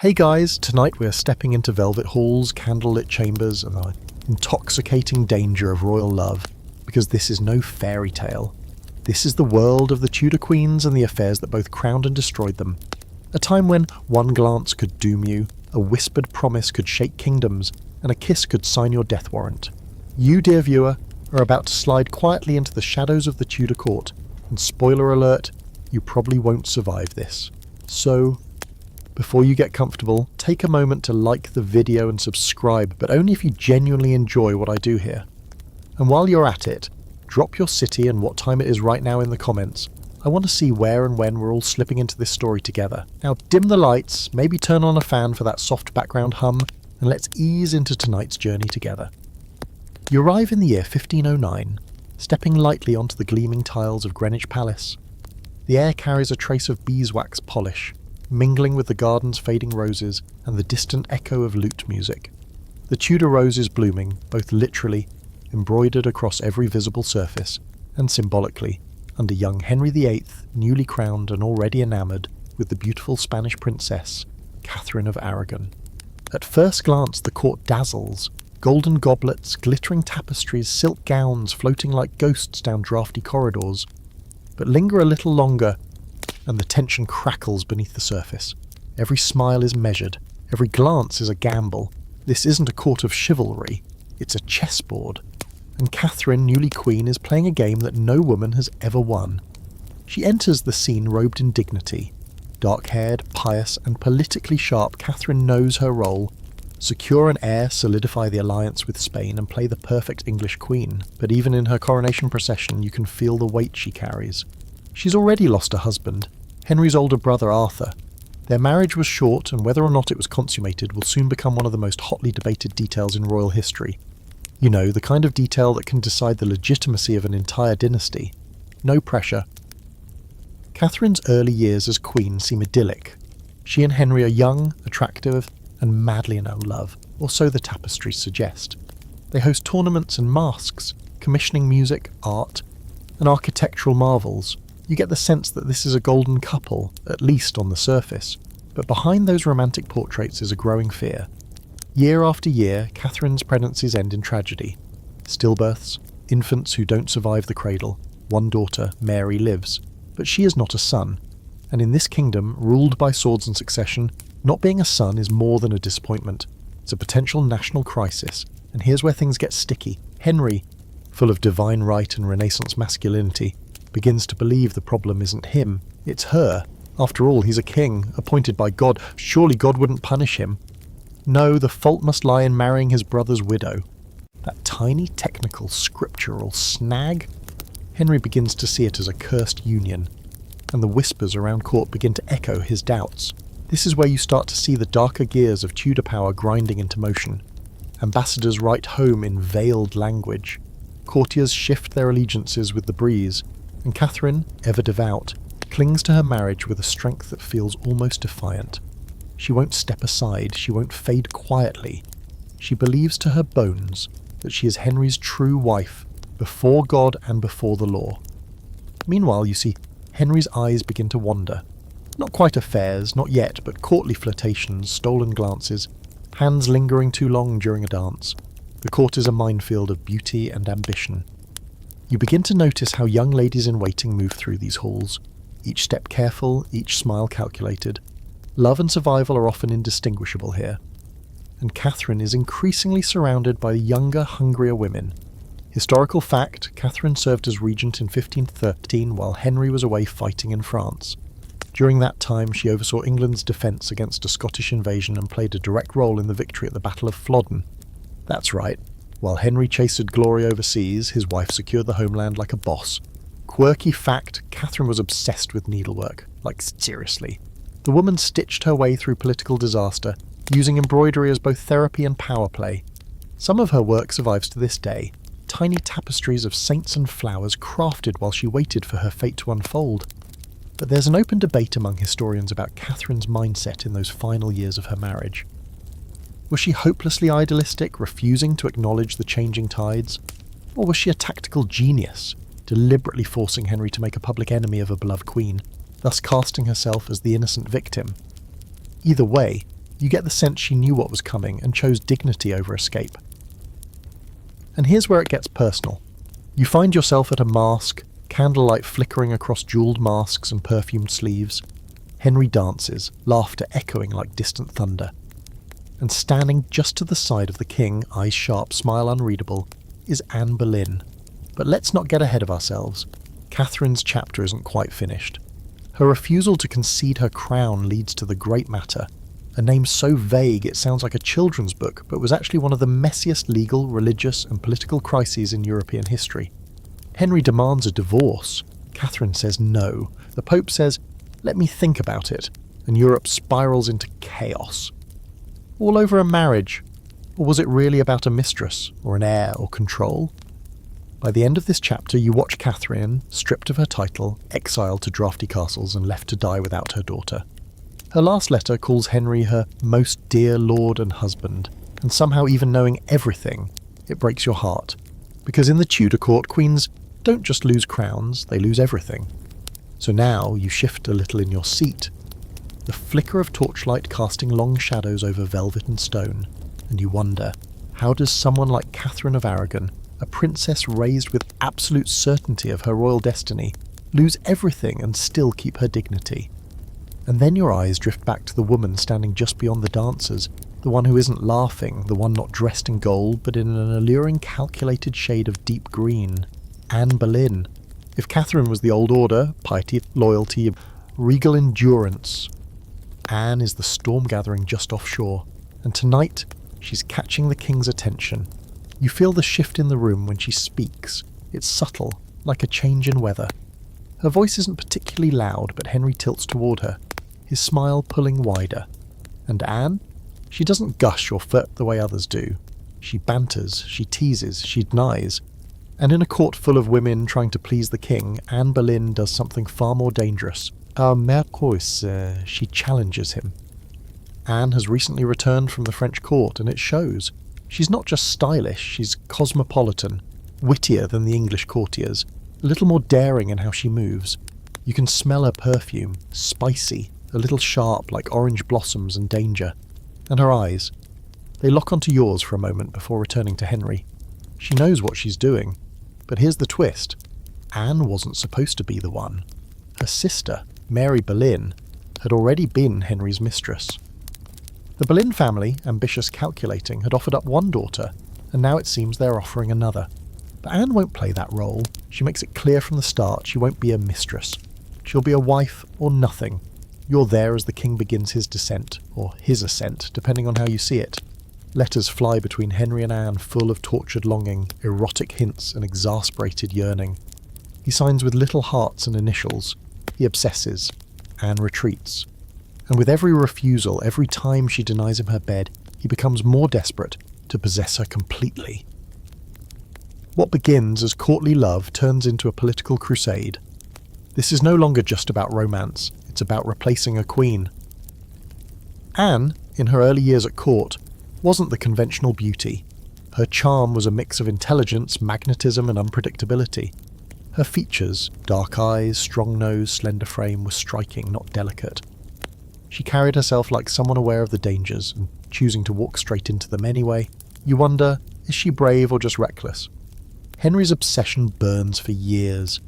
Hey guys, tonight we're stepping into velvet halls, candlelit chambers, and the intoxicating danger of royal love, because this is no fairy tale. This is the world of the Tudor queens and the affairs that both crowned and destroyed them. A time when one glance could doom you, a whispered promise could shake kingdoms, and a kiss could sign your death warrant. You, dear viewer, are about to slide quietly into the shadows of the Tudor court, and spoiler alert, you probably won't survive this. So, before you get comfortable, take a moment to like the video and subscribe, but only if you genuinely enjoy what I do here. And while you're at it, drop your city and what time it is right now in the comments. I want to see where and when we're all slipping into this story together. Now dim the lights, maybe turn on a fan for that soft background hum, and let's ease into tonight's journey together. You arrive in the year 1509, stepping lightly onto the gleaming tiles of Greenwich Palace. The air carries a trace of beeswax polish, mingling with the garden's fading roses and the distant echo of lute music. The Tudor rose is blooming, both literally, embroidered across every visible surface, and symbolically, under young Henry VIII, newly crowned and already enamoured with the beautiful Spanish princess, Catherine of Aragon. At first glance, the court dazzles. Golden goblets, glittering tapestries, silk gowns floating like ghosts down drafty corridors. But linger a little longer, and the tension crackles beneath the surface. Every smile is measured, every glance is a gamble. This isn't a court of chivalry, it's a chessboard. And Catherine, newly queen, is playing a game that no woman has ever won. She enters the scene robed in dignity. Dark-haired, pious, and politically sharp, Catherine knows her role. Secure an heir, solidify the alliance with Spain, and play the perfect English queen. But even in her coronation procession, you can feel the weight she carries. She's already lost a husband, Henry's older brother Arthur. Their marriage was short, and whether or not it was consummated will soon become one of the most hotly debated details in royal history. You know, the kind of detail that can decide the legitimacy of an entire dynasty. No pressure. Catherine's early years as queen seem idyllic. She and Henry are young, attractive, and madly in love, or so the tapestries suggest. They host tournaments and masques, commissioning music, art, and architectural marvels. You get the sense that this is a golden couple, at least on the surface. But behind those romantic portraits is a growing fear. Year after year, Catherine's pregnancies end in tragedy. Stillbirths, infants who don't survive the cradle. One daughter, Mary, lives, but she is not a son. And in this kingdom, ruled by swords and succession, not being a son is more than a disappointment. It's a potential national crisis. And here's where things get sticky. Henry, full of divine right and Renaissance masculinity, begins to believe the problem isn't him, it's her. After all, he's a king, appointed by God. Surely God wouldn't punish him. No, the fault must lie in marrying his brother's widow. That tiny, technical, scriptural snag? Henry begins to see it as a cursed union, and the whispers around court begin to echo his doubts. This is where you start to see the darker gears of Tudor power grinding into motion. Ambassadors write home in veiled language. Courtiers shift their allegiances with the breeze, and Catherine, ever devout, clings to her marriage with a strength that feels almost defiant. She won't step aside, she won't fade quietly. She believes to her bones that she is Henry's true wife, before God and before the law. Meanwhile, you see, Henry's eyes begin to wander. Not quite affairs, not yet, but courtly flirtations, stolen glances, hands lingering too long during a dance. The court is a minefield of beauty and ambition. You begin to notice how young ladies in waiting move through these halls, each step careful, each smile calculated. Love and survival are often indistinguishable here. And Catherine is increasingly surrounded by younger, hungrier women. Historical fact, Catherine served as regent in 1513 while Henry was away fighting in France. During that time, she oversaw England's defence against a Scottish invasion and played a direct role in the victory at the Battle of Flodden. That's right. While Henry chased glory overseas, his wife secured the homeland like a boss. Quirky fact, Catherine was obsessed with needlework. Like, seriously. The woman stitched her way through political disaster, using embroidery as both therapy and power play. Some of her work survives to this day. Tiny tapestries of saints and flowers crafted while she waited for her fate to unfold. But there's an open debate among historians about Catherine's mindset in those final years of her marriage. Was she hopelessly idealistic, refusing to acknowledge the changing tides? Or was she a tactical genius, deliberately forcing Henry to make a public enemy of a beloved queen, thus casting herself as the innocent victim? Either way, You get the sense she knew what was coming and chose dignity over escape. And here's where it gets personal. You find yourself at a masque, candlelight flickering across jewelled masks and perfumed sleeves. Henry dances, laughter echoing like distant thunder. And standing just to the side of the king, eyes sharp, smile unreadable, is Anne Boleyn. But let's not get ahead of ourselves. Catherine's chapter isn't quite finished. Her refusal to concede her crown leads to the great matter, a name so vague it sounds like a children's book, but was actually one of the messiest legal, religious and political crises in European history. Henry demands a divorce. Catherine says no. The Pope says, "Let me think about it," and Europe spirals into chaos. All over a marriage, or was it really about a mistress, or an heir, or control? By the end of this chapter, you watch Catherine, stripped of her title, exiled to drafty castles and left to die without her daughter. Her last letter calls Henry her most dear lord and husband, and somehow even knowing everything, it breaks your heart. Because in the Tudor court, queens don't just lose crowns, they lose everything. So now you shift a little in your seat, the flicker of torchlight casting long shadows over velvet and stone, and you wonder, how does someone like Catherine of Aragon, a princess raised with absolute certainty of her royal destiny, lose everything and still keep her dignity? And then your eyes drift back to the woman standing just beyond the dancers, the one who isn't laughing, the one not dressed in gold but in an alluring calculated shade of deep green. Anne Boleyn. If Catherine was the old order, piety, loyalty, regal endurance, Anne is the storm gathering just offshore, and tonight she's catching the king's attention. You feel the shift in the room when she speaks. It's subtle, like a change in weather. Her voice isn't particularly loud, but Henry tilts toward her, his smile pulling wider. And Anne? She doesn't gush or flirt the way others do. She banters, she teases, she denies. And in a court full of women trying to please the king, Anne Boleyn does something far more dangerous. She challenges him. Anne has recently returned from the French court, and it shows. She's not just stylish, she's cosmopolitan, wittier than the English courtiers, a little more daring in how she moves. You can smell her perfume, spicy, a little sharp like orange blossoms and danger. And her eyes. They lock onto yours for a moment before returning to Henry. She knows what she's doing. But here's the twist. Anne wasn't supposed to be the one. Her sister, Mary Boleyn, had already been Henry's mistress. The Boleyn family, ambitious calculating, had offered up one daughter, and now it seems they're offering another. But Anne won't play that role. She makes it clear from the start she won't be a mistress. She'll be a wife or nothing. You're there as the king begins his descent, or his ascent, depending on how you see it. Letters fly between Henry and Anne full of tortured longing, erotic hints and exasperated yearning. He signs with little hearts and initials. He obsesses. Anne retreats. And with every refusal, every time she denies him her bed, he becomes more desperate to possess her completely. What begins as courtly love turns into a political crusade. This is no longer just about romance, it's about replacing a queen. Anne, in her early years at court, wasn't the conventional beauty. Her charm was a mix of intelligence, magnetism and unpredictability. Her features, dark eyes, strong nose, slender frame, were striking, not delicate. She carried herself like someone aware of the dangers, and choosing to walk straight into them anyway. You wonder, is she brave or just reckless? Henry's obsession burns for years.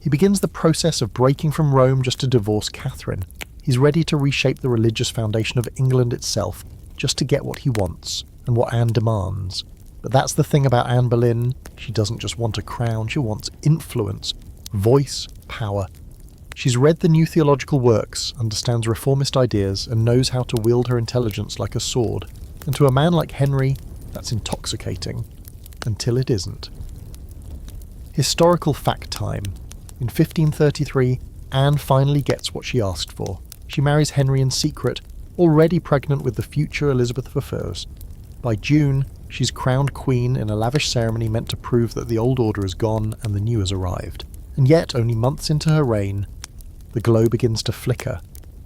He begins the process of breaking from Rome just to divorce Catherine. He's ready to reshape the religious foundation of England itself, just to get what he wants, and what Anne demands. But that's the thing about Anne Boleyn. She doesn't just want a crown, she wants influence, voice, power. She's read the new theological works, understands reformist ideas, and knows how to wield her intelligence like a sword. And to a man like Henry, that's intoxicating. Until it isn't. Historical fact time. In 1533, Anne finally gets what she asked for. She marries Henry in secret, already pregnant with the future Elizabeth I. By June, she's crowned queen in a lavish ceremony meant to prove that the old order is gone and the new has arrived. And yet, only months into her reign, the glow begins to flicker.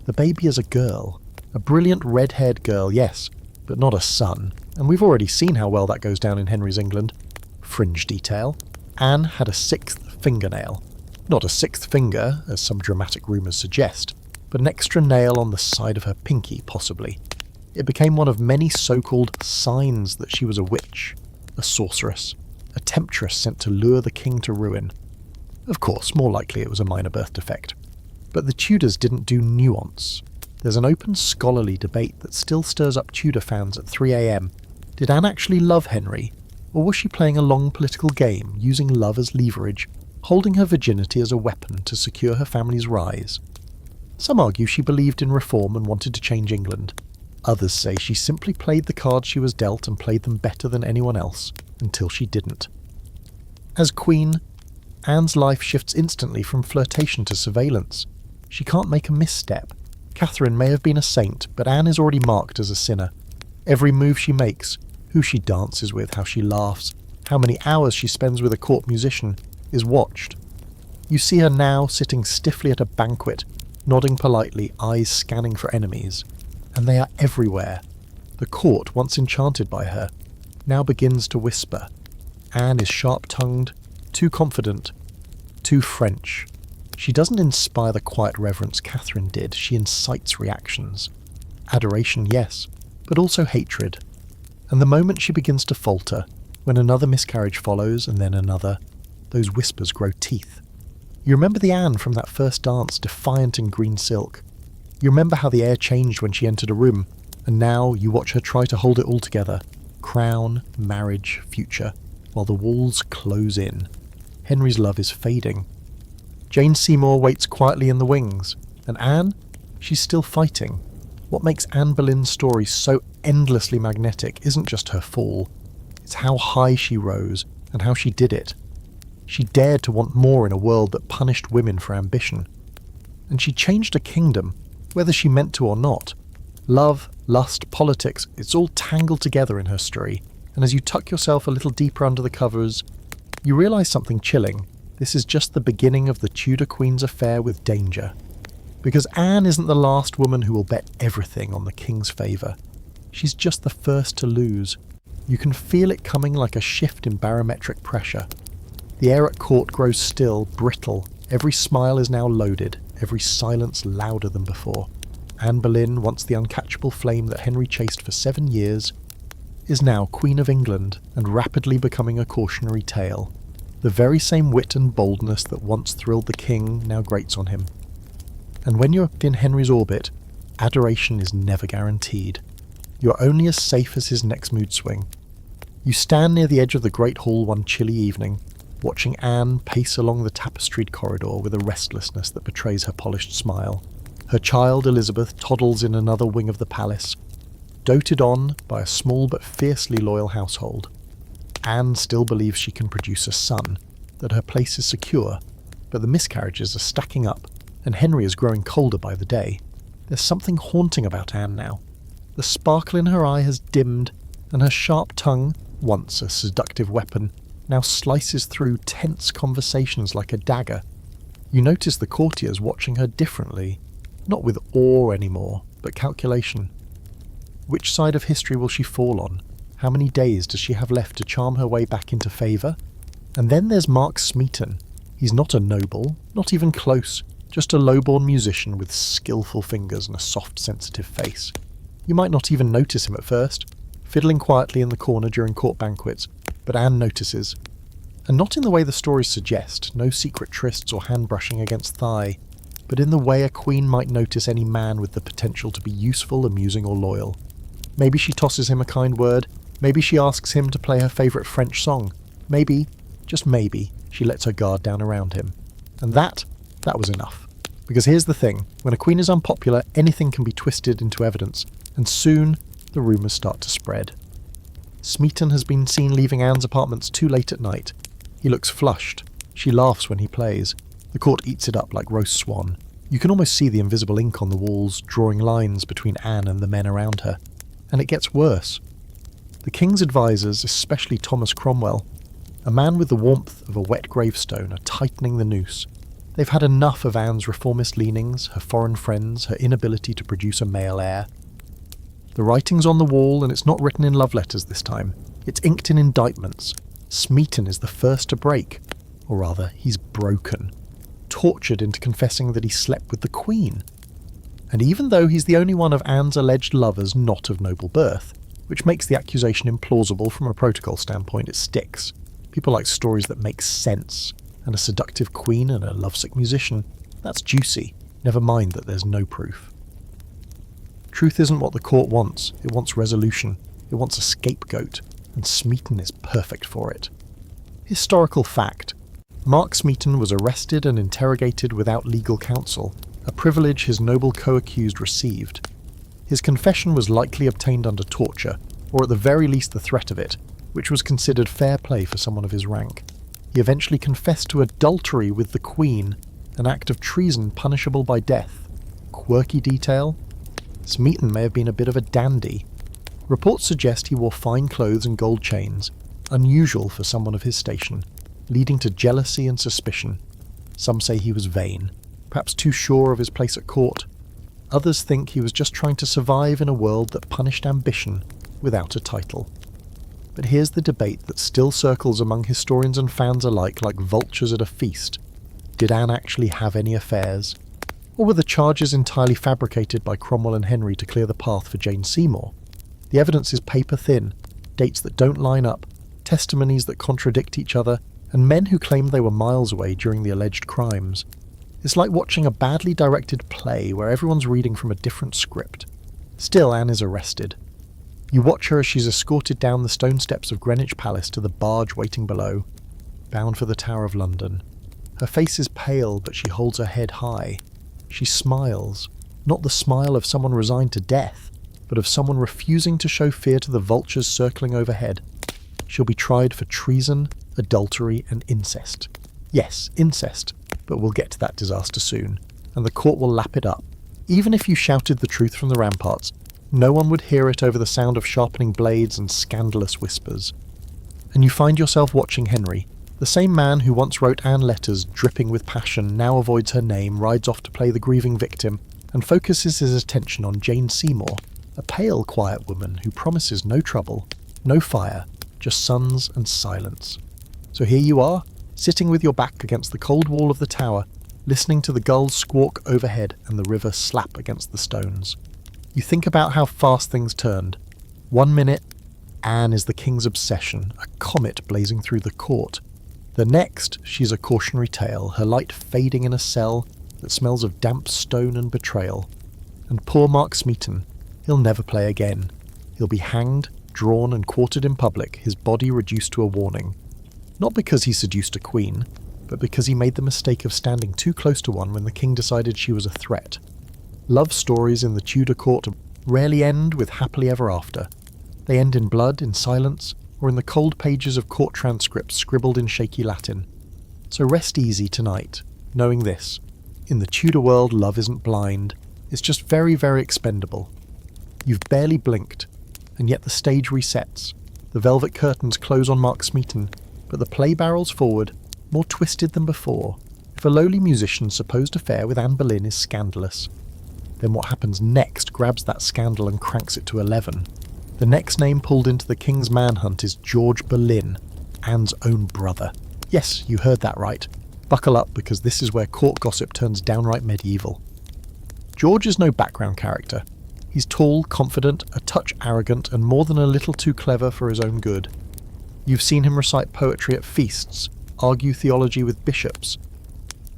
The baby is a girl. A brilliant red-haired girl, yes, but not a son. And we've already seen how well that goes down in Henry's England. Fringe detail. Anne had a 6th fingernail. Not a 6th finger, as some dramatic rumours suggest, but an extra nail on the side of her pinky, possibly. It became one of many so-called signs that she was a witch, a sorceress, a temptress sent to lure the king to ruin. Of course, more likely it was a minor birth defect. But the Tudors didn't do nuance. There's an open scholarly debate that still stirs up Tudor fans at 3 a.m. Did Anne actually love Henry, or was she playing a long political game, using love as leverage, holding her virginity as a weapon to secure her family's rise? Some argue she believed in reform and wanted to change England. Others say she simply played the cards she was dealt and played them better than anyone else, until she didn't. As queen, Anne's life shifts instantly from flirtation to surveillance. She can't make a misstep. Catherine may have been a saint, but Anne is already marked as a sinner. Every move she makes, who she dances with, how she laughs, how many hours she spends with a court musician, is watched. You see her now sitting stiffly at a banquet, nodding politely, eyes scanning for enemies. And they are everywhere. The court, once enchanted by her, now begins to whisper. Anne is sharp-tongued, too confident, too French. She doesn't inspire the quiet reverence Catherine did, she incites reactions. Adoration, yes, but also hatred. And the moment she begins to falter, when another miscarriage follows and then another, those whispers grow teeth. You remember the Anne from that first dance, defiant in green silk. You remember how the air changed when she entered a room, and now you watch her try to hold it all together. Crown, marriage, future, while the walls close in. Henry's love is fading. Jane Seymour waits quietly in the wings, and Anne, she's still fighting. What makes Anne Boleyn's story so endlessly magnetic isn't just her fall, it's how high she rose and how she did it. She dared to want more in a world that punished women for ambition. And she changed a kingdom, whether she meant to or not. Love, lust, politics, it's all tangled together in her story, and as you tuck yourself a little deeper under the covers, you realise something chilling. This is just the beginning of the Tudor Queen's affair with danger. Because Anne isn't the last woman who will bet everything on the king's favour. She's just the first to lose. You can feel it coming like a shift in barometric pressure. The air at court grows still, brittle. Every smile is now loaded, every silence louder than before. Anne Boleyn, once the uncatchable flame that Henry chased for 7 years, is now Queen of England and rapidly becoming a cautionary tale. The very same wit and boldness that once thrilled the king now grates on him. And when you're in Henry's orbit, adoration is never guaranteed. You're only as safe as his next mood swing. You stand near the edge of the Great Hall one chilly evening, watching Anne pace along the tapestried corridor with a restlessness that betrays her polished smile. Her child Elizabeth toddles in another wing of the palace, doted on by a small but fiercely loyal household. Anne still believes she can produce a son, that her place is secure, but the miscarriages are stacking up, and Henry is growing colder by the day. There's something haunting about Anne now. The sparkle in her eye has dimmed, and her sharp tongue, once a seductive weapon, now slices through tense conversations like a dagger. You notice the courtiers watching her differently, not with awe anymore, but calculation. Which side of history will she fall on? How many days does she have left to charm her way back into favour? And then there's Mark Smeaton. He's not a noble, not even close, just a low-born musician with skillful fingers and a soft, sensitive face. You might not even notice him at first, fiddling quietly in the corner during court banquets, but Anne notices. And not in the way the stories suggest, no secret trysts or hand-brushing against thigh, but in the way a queen might notice any man with the potential to be useful, amusing or loyal. Maybe she tosses him a kind word, maybe she asks him to play her favourite French song, maybe, just maybe, she lets her guard down around him. And that was enough. Because here's the thing, when a queen is unpopular, anything can be twisted into evidence, and soon the rumours start to spread. Smeaton has been seen leaving Anne's apartments too late at night. He looks flushed. She laughs when he plays. The court eats it up like roast swan. You can almost see the invisible ink on the walls, drawing lines between Anne and the men around her. And it gets worse. The king's advisors, especially Thomas Cromwell, a man with the warmth of a wet gravestone, are tightening the noose. They've had enough of Anne's reformist leanings, her foreign friends, her inability to produce a male heir. The writing's on the wall, and it's not written in love letters this time. It's inked in indictments. Smeaton is the first to break. Or rather, he's broken. Tortured into confessing that he slept with the Queen. And even though he's the only one of Anne's alleged lovers not of noble birth, which makes the accusation implausible from a protocol standpoint, it sticks. People like stories that make sense, and a seductive queen and a lovesick musician, that's juicy, never mind that there's no proof. Truth isn't what the court wants, it wants resolution, it wants a scapegoat, and Smeaton is perfect for it. Historical fact: Mark Smeaton was arrested and interrogated without legal counsel, a privilege his noble co-accused received. His confession was likely obtained under torture, or at the very least the threat of it, which was considered fair play for someone of his rank. He eventually confessed to adultery with the Queen, an act of treason punishable by death. Quirky detail? Smeaton may have been a bit of a dandy. Reports suggest he wore fine clothes and gold chains, unusual for someone of his station, leading to jealousy and suspicion. Some say he was vain, perhaps too sure of his place at court. Others think he was just trying to survive in a world that punished ambition without a title. But here's the debate that still circles among historians and fans alike like vultures at a feast. Did Anne actually have any affairs? Or were the charges entirely fabricated by Cromwell and Henry to clear the path for Jane Seymour? The evidence is paper thin, dates that don't line up, testimonies that contradict each other, and men who claim they were miles away during the alleged crimes. It's like watching a badly directed play where everyone's reading from a different script. Still, Anne is arrested. You watch her as she's escorted down the stone steps of Greenwich Palace to the barge waiting below, bound for the Tower of London. Her face is pale, but she holds her head high. She smiles, not the smile of someone resigned to death, but of someone refusing to show fear to the vultures circling overhead. She'll be tried for treason, adultery, and incest. Yes, incest, but we'll get to that disaster soon, and the court will lap it up. Even if you shouted the truth from the ramparts, no one would hear it over the sound of sharpening blades and scandalous whispers. And you find yourself watching Henry, the same man who once wrote Anne letters dripping with passion, now avoids her name, rides off to play the grieving victim, and focuses his attention on Jane Seymour, a pale, quiet woman who promises no trouble, no fire, just suns and silence. So here you are, sitting with your back against the cold wall of the tower, listening to the gulls squawk overhead and the river slap against the stones. You think about how fast things turned. 1 minute, Anne is the king's obsession, a comet blazing through the court. The next, she's a cautionary tale, her light fading in a cell that smells of damp stone and betrayal. And poor Mark Smeaton, he'll never play again. He'll be hanged, drawn and quartered in public, his body reduced to a warning. Not because he seduced a queen, but because he made the mistake of standing too close to one when the king decided she was a threat. Love stories in the Tudor court rarely end with happily ever after. They end in blood, in silence, or in the cold pages of court transcripts scribbled in shaky Latin. So rest easy tonight, knowing this. In the Tudor world, love isn't blind. It's just very, very expendable. You've barely blinked, and yet the stage resets. The velvet curtains close on Mark Smeaton, but the play barrels forward, more twisted than before. If a lowly musician's supposed affair with Anne Boleyn is scandalous, then what happens next grabs that scandal and cranks it to 11. The next name pulled into the king's manhunt is George Boleyn, Anne's own brother. Yes, you heard that right. Buckle up, because this is where court gossip turns downright medieval. George is no background character. He's tall, confident, a touch arrogant, and more than a little too clever for his own good. You've seen him recite poetry at feasts, argue theology with bishops,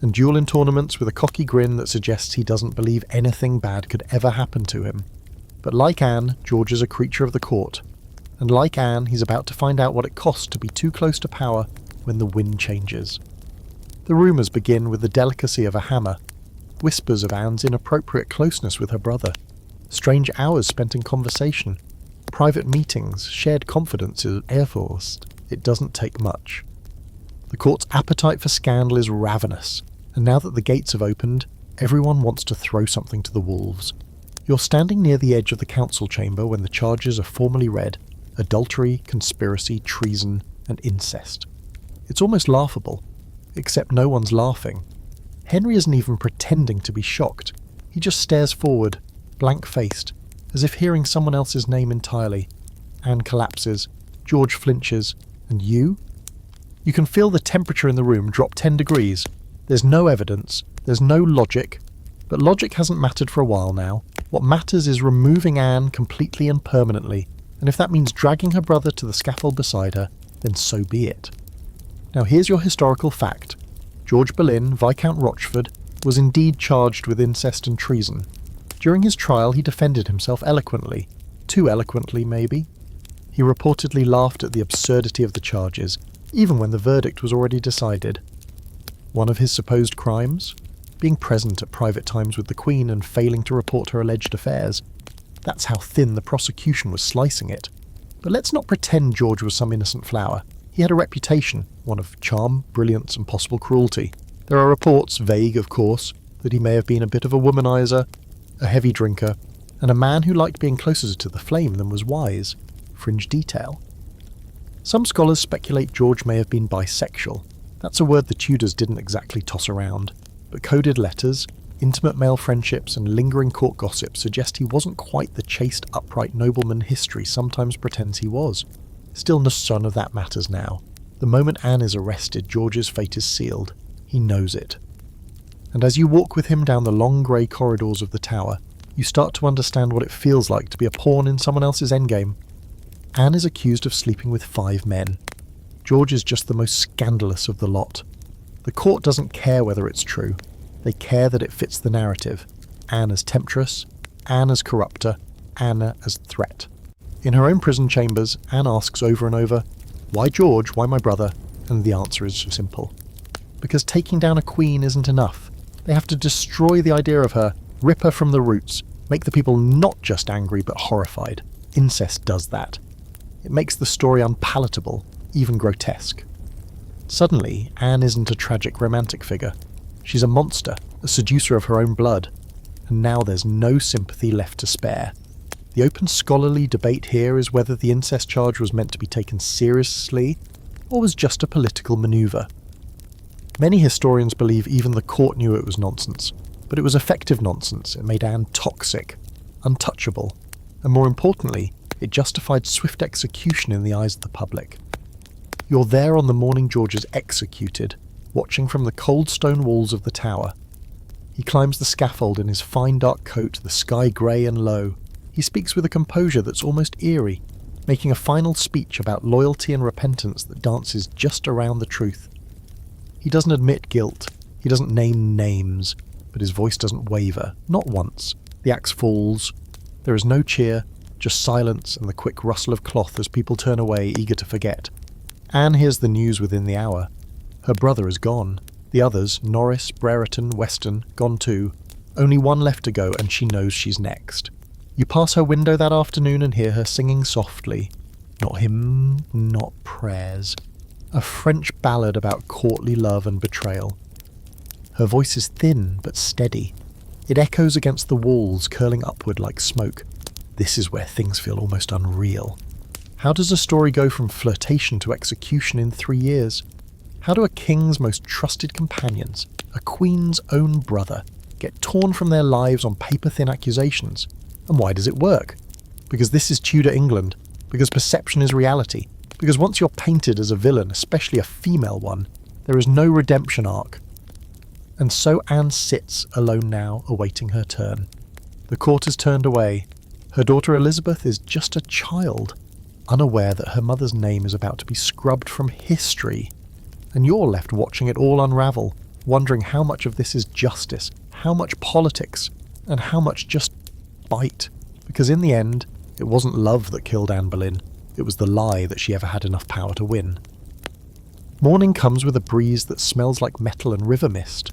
and duel in tournaments with a cocky grin that suggests he doesn't believe anything bad could ever happen to him. But like Anne, George is a creature of the court, and like Anne, he's about to find out what it costs to be too close to power when the wind changes. The rumours begin with the delicacy of a hammer, whispers of Anne's inappropriate closeness with her brother, strange hours spent in conversation, private meetings, shared confidences, erforst. It doesn't take much. The court's appetite for scandal is ravenous, and now that the gates have opened, everyone wants to throw something to the wolves. You're standing near the edge of the council chamber when the charges are formally read: adultery, conspiracy, treason, and incest. It's almost laughable, except no one's laughing. Henry isn't even pretending to be shocked. He just stares forward, blank-faced, as if hearing someone else's name entirely. Anne collapses, George flinches, and you? You can feel the temperature in the room drop 10 degrees. There's no evidence, there's no logic, But logic hasn't mattered for a while now. What matters is removing Anne completely and permanently, and if that means dragging her brother to the scaffold beside her, then so be it. Now here's your historical fact. George Boleyn, Viscount Rochford, was indeed charged with incest and treason. During his trial he defended himself eloquently. Too eloquently, maybe. He reportedly laughed at the absurdity of the charges, even when the verdict was already decided. One of his supposed crimes? Being present at private times with the Queen and failing to report her alleged affairs. That's how thin the prosecution was slicing it. But let's not pretend George was some innocent flower. He had a reputation, one of charm, brilliance and possible cruelty. There are reports, vague of course, that he may have been a bit of a womanizer, a heavy drinker, and a man who liked being closer to the flame than was wise. Fringe detail. Some scholars speculate George may have been bisexual. That's a word the Tudors didn't exactly toss around. But coded letters, intimate male friendships and lingering court gossip suggest he wasn't quite the chaste, upright nobleman history sometimes pretends he was. Still, none of that matters now. The moment Anne is arrested, George's fate is sealed. He knows it. And as you walk with him down the long grey corridors of the tower, you start to understand what it feels like to be a pawn in someone else's endgame. Anne is accused of sleeping with 5 men. George is just the most scandalous of the lot. The court doesn't care whether it's true. They care that it fits the narrative. Anne as temptress, Anne as corrupter, Anne as threat. In her own prison chambers, Anne asks over and over, "Why George? Why my brother?" And the answer is simple. Because taking down a queen isn't enough. They have to destroy the idea of her, rip her from the roots, make the people not just angry but horrified. Incest does that. It makes the story unpalatable, even grotesque. Suddenly, Anne isn't a tragic romantic figure. She's a monster, a seducer of her own blood. And now there's no sympathy left to spare. The open scholarly debate here is whether the incest charge was meant to be taken seriously, or was just a political manoeuvre. Many historians believe even the court knew it was nonsense, but it was effective nonsense. It made Anne toxic, untouchable, and more importantly, it justified swift execution in the eyes of the public. You're there on the morning George is executed, watching from the cold stone walls of the tower. He climbs the scaffold in his fine dark coat, the sky grey and low. He speaks with a composure that's almost eerie, making a final speech about loyalty and repentance that dances just around the truth. He doesn't admit guilt, he doesn't name names, but his voice doesn't waver, not once. The axe falls. There is no cheer, just silence and the quick rustle of cloth as people turn away, eager to forget. Anne hears the news within the hour. Her brother is gone. The others, Norris, Brereton, Weston, gone too. Only one left to go, and she knows she's next. You pass her window that afternoon and hear her singing softly. Not hymn, not prayers. A French ballad about courtly love and betrayal. Her voice is thin but steady. It echoes against the walls, curling upward like smoke. This is where things feel almost unreal. How does a story go from flirtation to execution in 3 years? How do a king's most trusted companions, a queen's own brother, get torn from their lives on paper-thin accusations? And why does it work? Because this is Tudor England. Because perception is reality. Because once you're painted as a villain, especially a female one, there is no redemption arc. And so Anne sits alone now, awaiting her turn. The court has turned away. Her daughter Elizabeth is just a child, unaware that her mother's name is about to be scrubbed from history. And you're left watching it all unravel, wondering how much of this is justice, how much politics, and how much just bite. Because in the end, it wasn't love that killed Anne Boleyn, it was the lie that she ever had enough power to win. Morning comes with a breeze that smells like metal and river mist.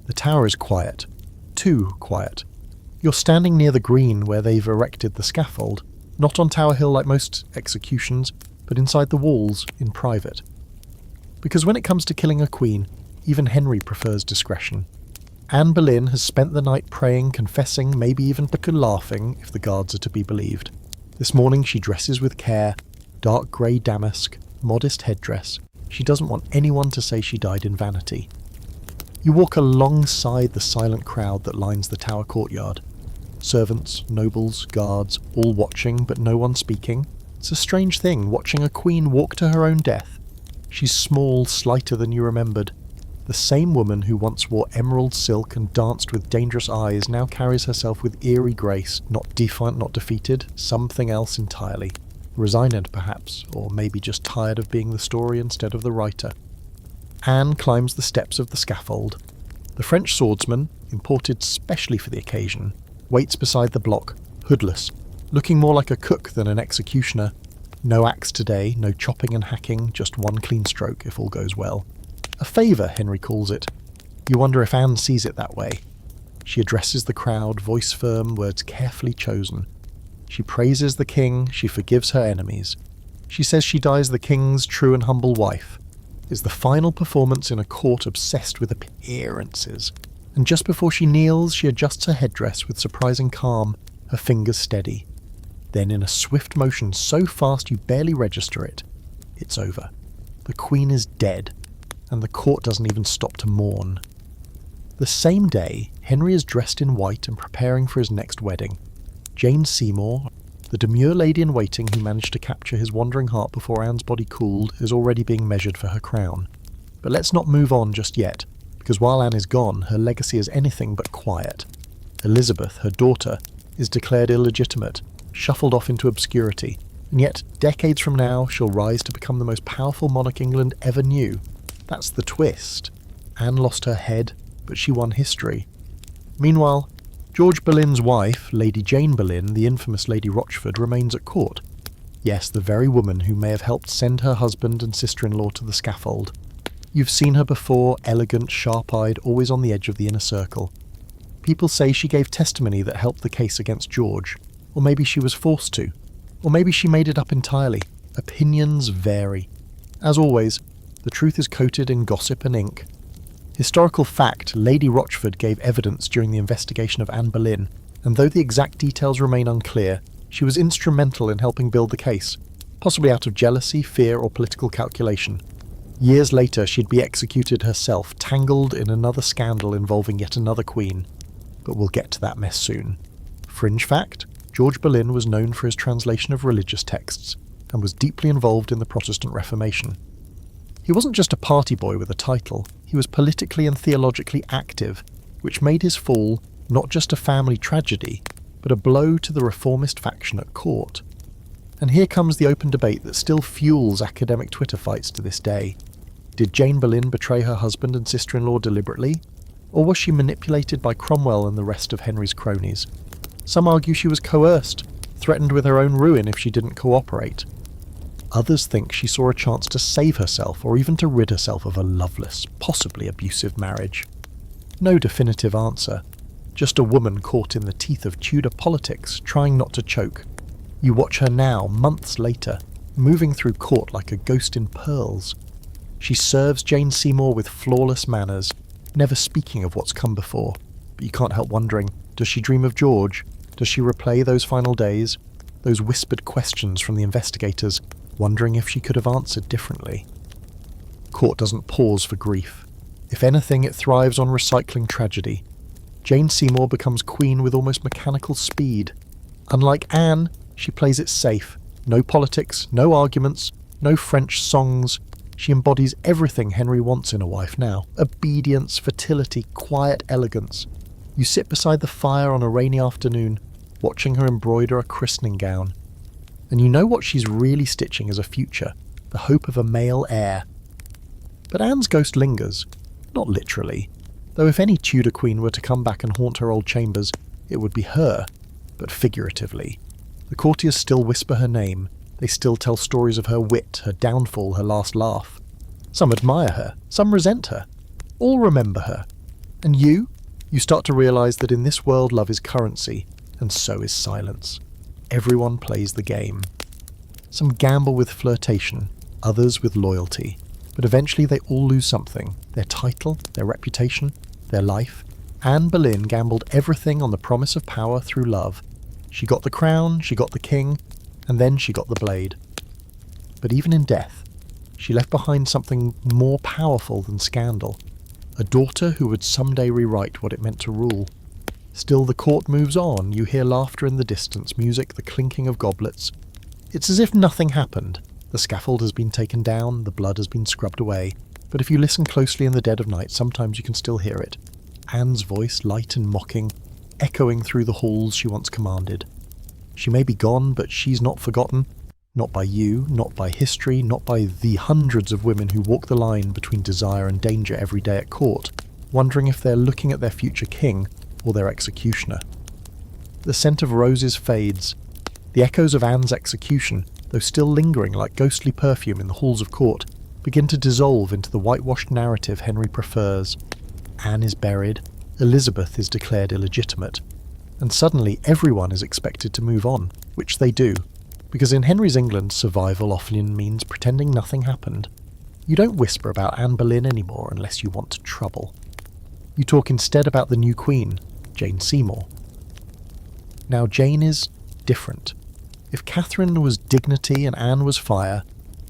The tower is quiet. Too quiet. You're standing near the green where they've erected the scaffold, not on Tower Hill like most executions, but inside the walls, in private. Because when it comes to killing a queen, even Henry prefers discretion. Anne Boleyn has spent the night praying, confessing, maybe even laughing, if the guards are to be believed. This morning she dresses with care, dark grey damask, modest headdress. She doesn't want anyone to say she died in vanity. You walk alongside the silent crowd that lines the tower courtyard. Servants, nobles, guards, all watching but no one speaking. It's a strange thing, watching a queen walk to her own death. She's small, slighter than you remembered. The same woman who once wore emerald silk and danced with dangerous eyes now carries herself with eerie grace, not defiant, not defeated, something else entirely. Resigned perhaps, or maybe just tired of being the story instead of the writer. Anne climbs the steps of the scaffold. The French swordsman, imported specially for the occasion, waits beside the block, hoodless, looking more like a cook than an executioner. No axe today, no chopping and hacking, just one clean stroke if all goes well. A favour, Henry calls it. You wonder if Anne sees it that way. She addresses the crowd, voice firm, words carefully chosen. She praises the king, she forgives her enemies. She says she dies the king's true and humble wife. It's the final performance in a court obsessed with appearances. And just before she kneels, she adjusts her headdress with surprising calm, her fingers steady. Then in a swift motion so fast you barely register it, it's over. The queen is dead, and the court doesn't even stop to mourn. The same day, Henry is dressed in white and preparing for his next wedding. Jane Seymour, the demure lady-in-waiting who managed to capture his wandering heart before Anne's body cooled, is already being measured for her crown. But let's not move on just yet, because while Anne is gone, her legacy is anything but quiet. Elizabeth, her daughter, is declared illegitimate, shuffled off into obscurity, and yet, decades from now, she'll rise to become the most powerful monarch England ever knew. That's the twist. Anne lost her head, but she won history. Meanwhile, George Boleyn's wife, Lady Jane Boleyn, the infamous Lady Rochford, remains at court. Yes, the very woman who may have helped send her husband and sister-in-law to the scaffold. You've seen her before, elegant, sharp-eyed, always on the edge of the inner circle. People say she gave testimony that helped the case against George, or maybe she was forced to, or maybe she made it up entirely. Opinions vary. As always, the truth is coated in gossip and ink. Historical fact, Lady Rochford gave evidence during the investigation of Anne Boleyn, and though the exact details remain unclear, she was instrumental in helping build the case, possibly out of jealousy, fear, or political calculation. Years later, she'd be executed herself, tangled in another scandal involving yet another queen. But we'll get to that mess soon. Fringe fact, George Boleyn was known for his translation of religious texts, and was deeply involved in the Protestant Reformation. He wasn't just a party boy with a title, he was politically and theologically active, which made his fall not just a family tragedy, but a blow to the reformist faction at court. And here comes the open debate that still fuels academic Twitter fights to this day. Did Jane Boleyn betray her husband and sister-in-law deliberately? Or was she manipulated by Cromwell and the rest of Henry's cronies? Some argue she was coerced, threatened with her own ruin if she didn't cooperate. Others think she saw a chance to save herself or even to rid herself of a loveless, possibly abusive marriage. No definitive answer. Just a woman caught in the teeth of Tudor politics, trying not to choke. You watch her now, months later, moving through court like a ghost in pearls. She serves Jane Seymour with flawless manners, never speaking of what's come before. But you can't help wondering, does she dream of George? Does she replay those final days? Those whispered questions from the investigators, wondering if she could have answered differently. Court doesn't pause for grief. If anything, it thrives on recycling tragedy. Jane Seymour becomes queen with almost mechanical speed. Unlike Anne, she plays it safe. No politics, no arguments, no French songs. She embodies everything Henry wants in a wife now. Obedience, fertility, quiet elegance. You sit beside the fire on a rainy afternoon, watching her embroider a christening gown. And you know what she's really stitching as a future, the hope of a male heir. But Anne's ghost lingers, not literally, though if any Tudor queen were to come back and haunt her old chambers, it would be her, but figuratively. The courtiers still whisper her name, they still tell stories of her wit, her downfall, her last laugh. Some admire her, some resent her, all remember her. And you start to realise that in this world love is currency, and so is silence. Everyone plays the game. Some gamble with flirtation, others with loyalty, but eventually they all lose something, their title, their reputation, their life. Anne Boleyn gambled everything on the promise of power through love. She got the crown, she got the king, and then she got the blade. But even in death, she left behind something more powerful than scandal, a daughter who would someday rewrite what it meant to rule. Still, the court moves on. You hear laughter in the distance, music, the clinking of goblets. It's as if nothing happened. The scaffold has been taken down, the blood has been scrubbed away, but if you listen closely in the dead of night, sometimes you can still hear it. Anne's voice, light and mocking, echoing through the halls she once commanded. She may be gone, but she's not forgotten. Not by you, not by history, not by the hundreds of women who walk the line between desire and danger every day at court, wondering if they're looking at their future king or their executioner. The scent of roses fades. The echoes of Anne's execution, though still lingering like ghostly perfume in the halls of court, begin to dissolve into the whitewashed narrative Henry prefers. Anne is buried, Elizabeth is declared illegitimate, and suddenly everyone is expected to move on, which they do, because in Henry's England, survival often means pretending nothing happened. You don't whisper about Anne Boleyn anymore unless you want trouble. You talk instead about the new queen, Jane Seymour. Now Jane is different. If Catherine was dignity and Anne was fire,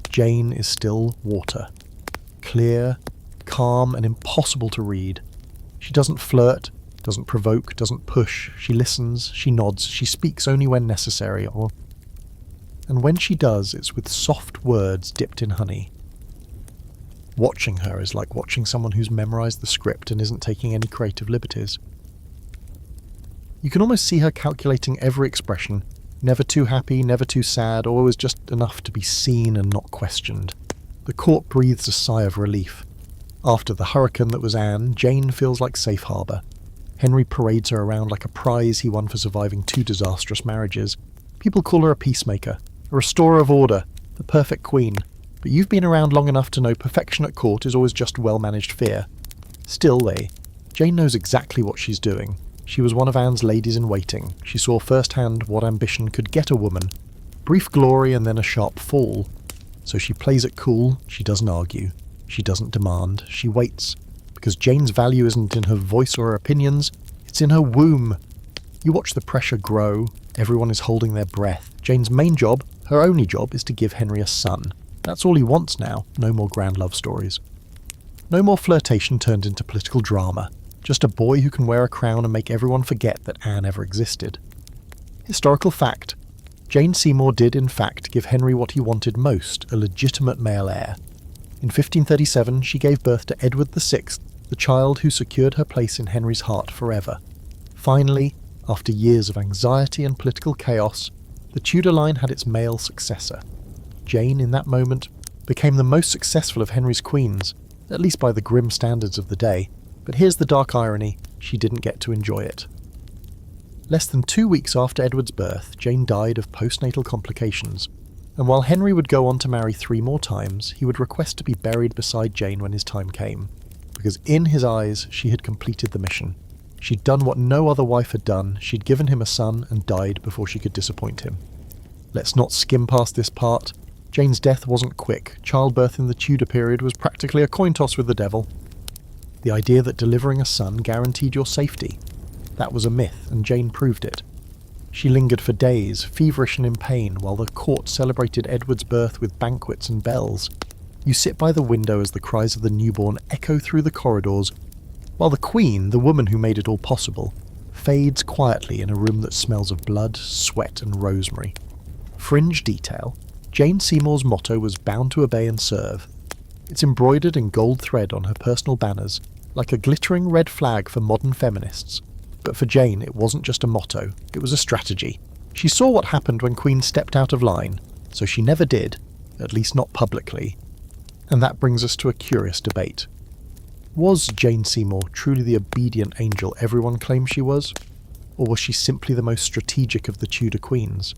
Jane is still water. Clear, calm, and impossible to read. She doesn't flirt, doesn't provoke, doesn't push. She listens, she nods, she speaks only when necessary, and when she does, it's with soft words dipped in honey. Watching her is like watching someone who's memorized the script and isn't taking any creative liberties. You can almost see her calculating every expression, never too happy, never too sad, always just enough to be seen and not questioned. The court breathes a sigh of relief. After the hurricane that was Anne, Jane feels like safe harbour. Henry parades her around like a prize he won for surviving 2 disastrous marriages. People call her a peacemaker, a restorer of order, the perfect queen. But you've been around long enough to know perfection at court is always just well-managed fear. Still, Jane knows exactly what she's doing. She was one of Anne's ladies-in-waiting. She saw firsthand what ambition could get a woman. Brief glory and then a sharp fall. So she plays it cool, she doesn't argue. She doesn't demand, she waits. Because Jane's value isn't in her voice or her opinions, it's in her womb. You watch the pressure grow, everyone is holding their breath. Jane's main job, her only job, is to give Henry a son. That's all he wants now, no more grand love stories. No more flirtation turned into political drama. Just a boy who can wear a crown and make everyone forget that Anne ever existed. Historical fact. Jane Seymour did in fact give Henry what he wanted most, a legitimate male heir. In 1537 she gave birth to Edward VI, the child who secured her place in Henry's heart forever. Finally, after years of anxiety and political chaos, the Tudor line had its male successor. Jane, in that moment, became the most successful of Henry's queens, at least by the grim standards of the day, but here's the dark irony, she didn't get to enjoy it. Less than 2 weeks after Edward's birth, Jane died of postnatal complications, and while Henry would go on to marry 3 more times, he would request to be buried beside Jane when his time came, because in his eyes she had completed the mission. She'd done what no other wife had done, she'd given him a son and died before she could disappoint him. Let's not skim past this part. Jane's death wasn't quick. Childbirth in the Tudor period was practically a coin toss with the devil. The idea that delivering a son guaranteed your safety. That was a myth, and Jane proved it. She lingered for days, feverish and in pain, while the court celebrated Edward's birth with banquets and bells. You sit by the window as the cries of the newborn echo through the corridors, while the Queen, the woman who made it all possible, fades quietly in a room that smells of blood, sweat and rosemary. Fringe detail. Jane Seymour's motto was bound to obey and serve. It's embroidered in gold thread on her personal banners, like a glittering red flag for modern feminists. But for Jane, it wasn't just a motto, it was a strategy. She saw what happened when Queen stepped out of line, so she never did, at least not publicly. And that brings us to a curious debate. Was Jane Seymour truly the obedient angel everyone claimed she was? Or was she simply the most strategic of the Tudor queens?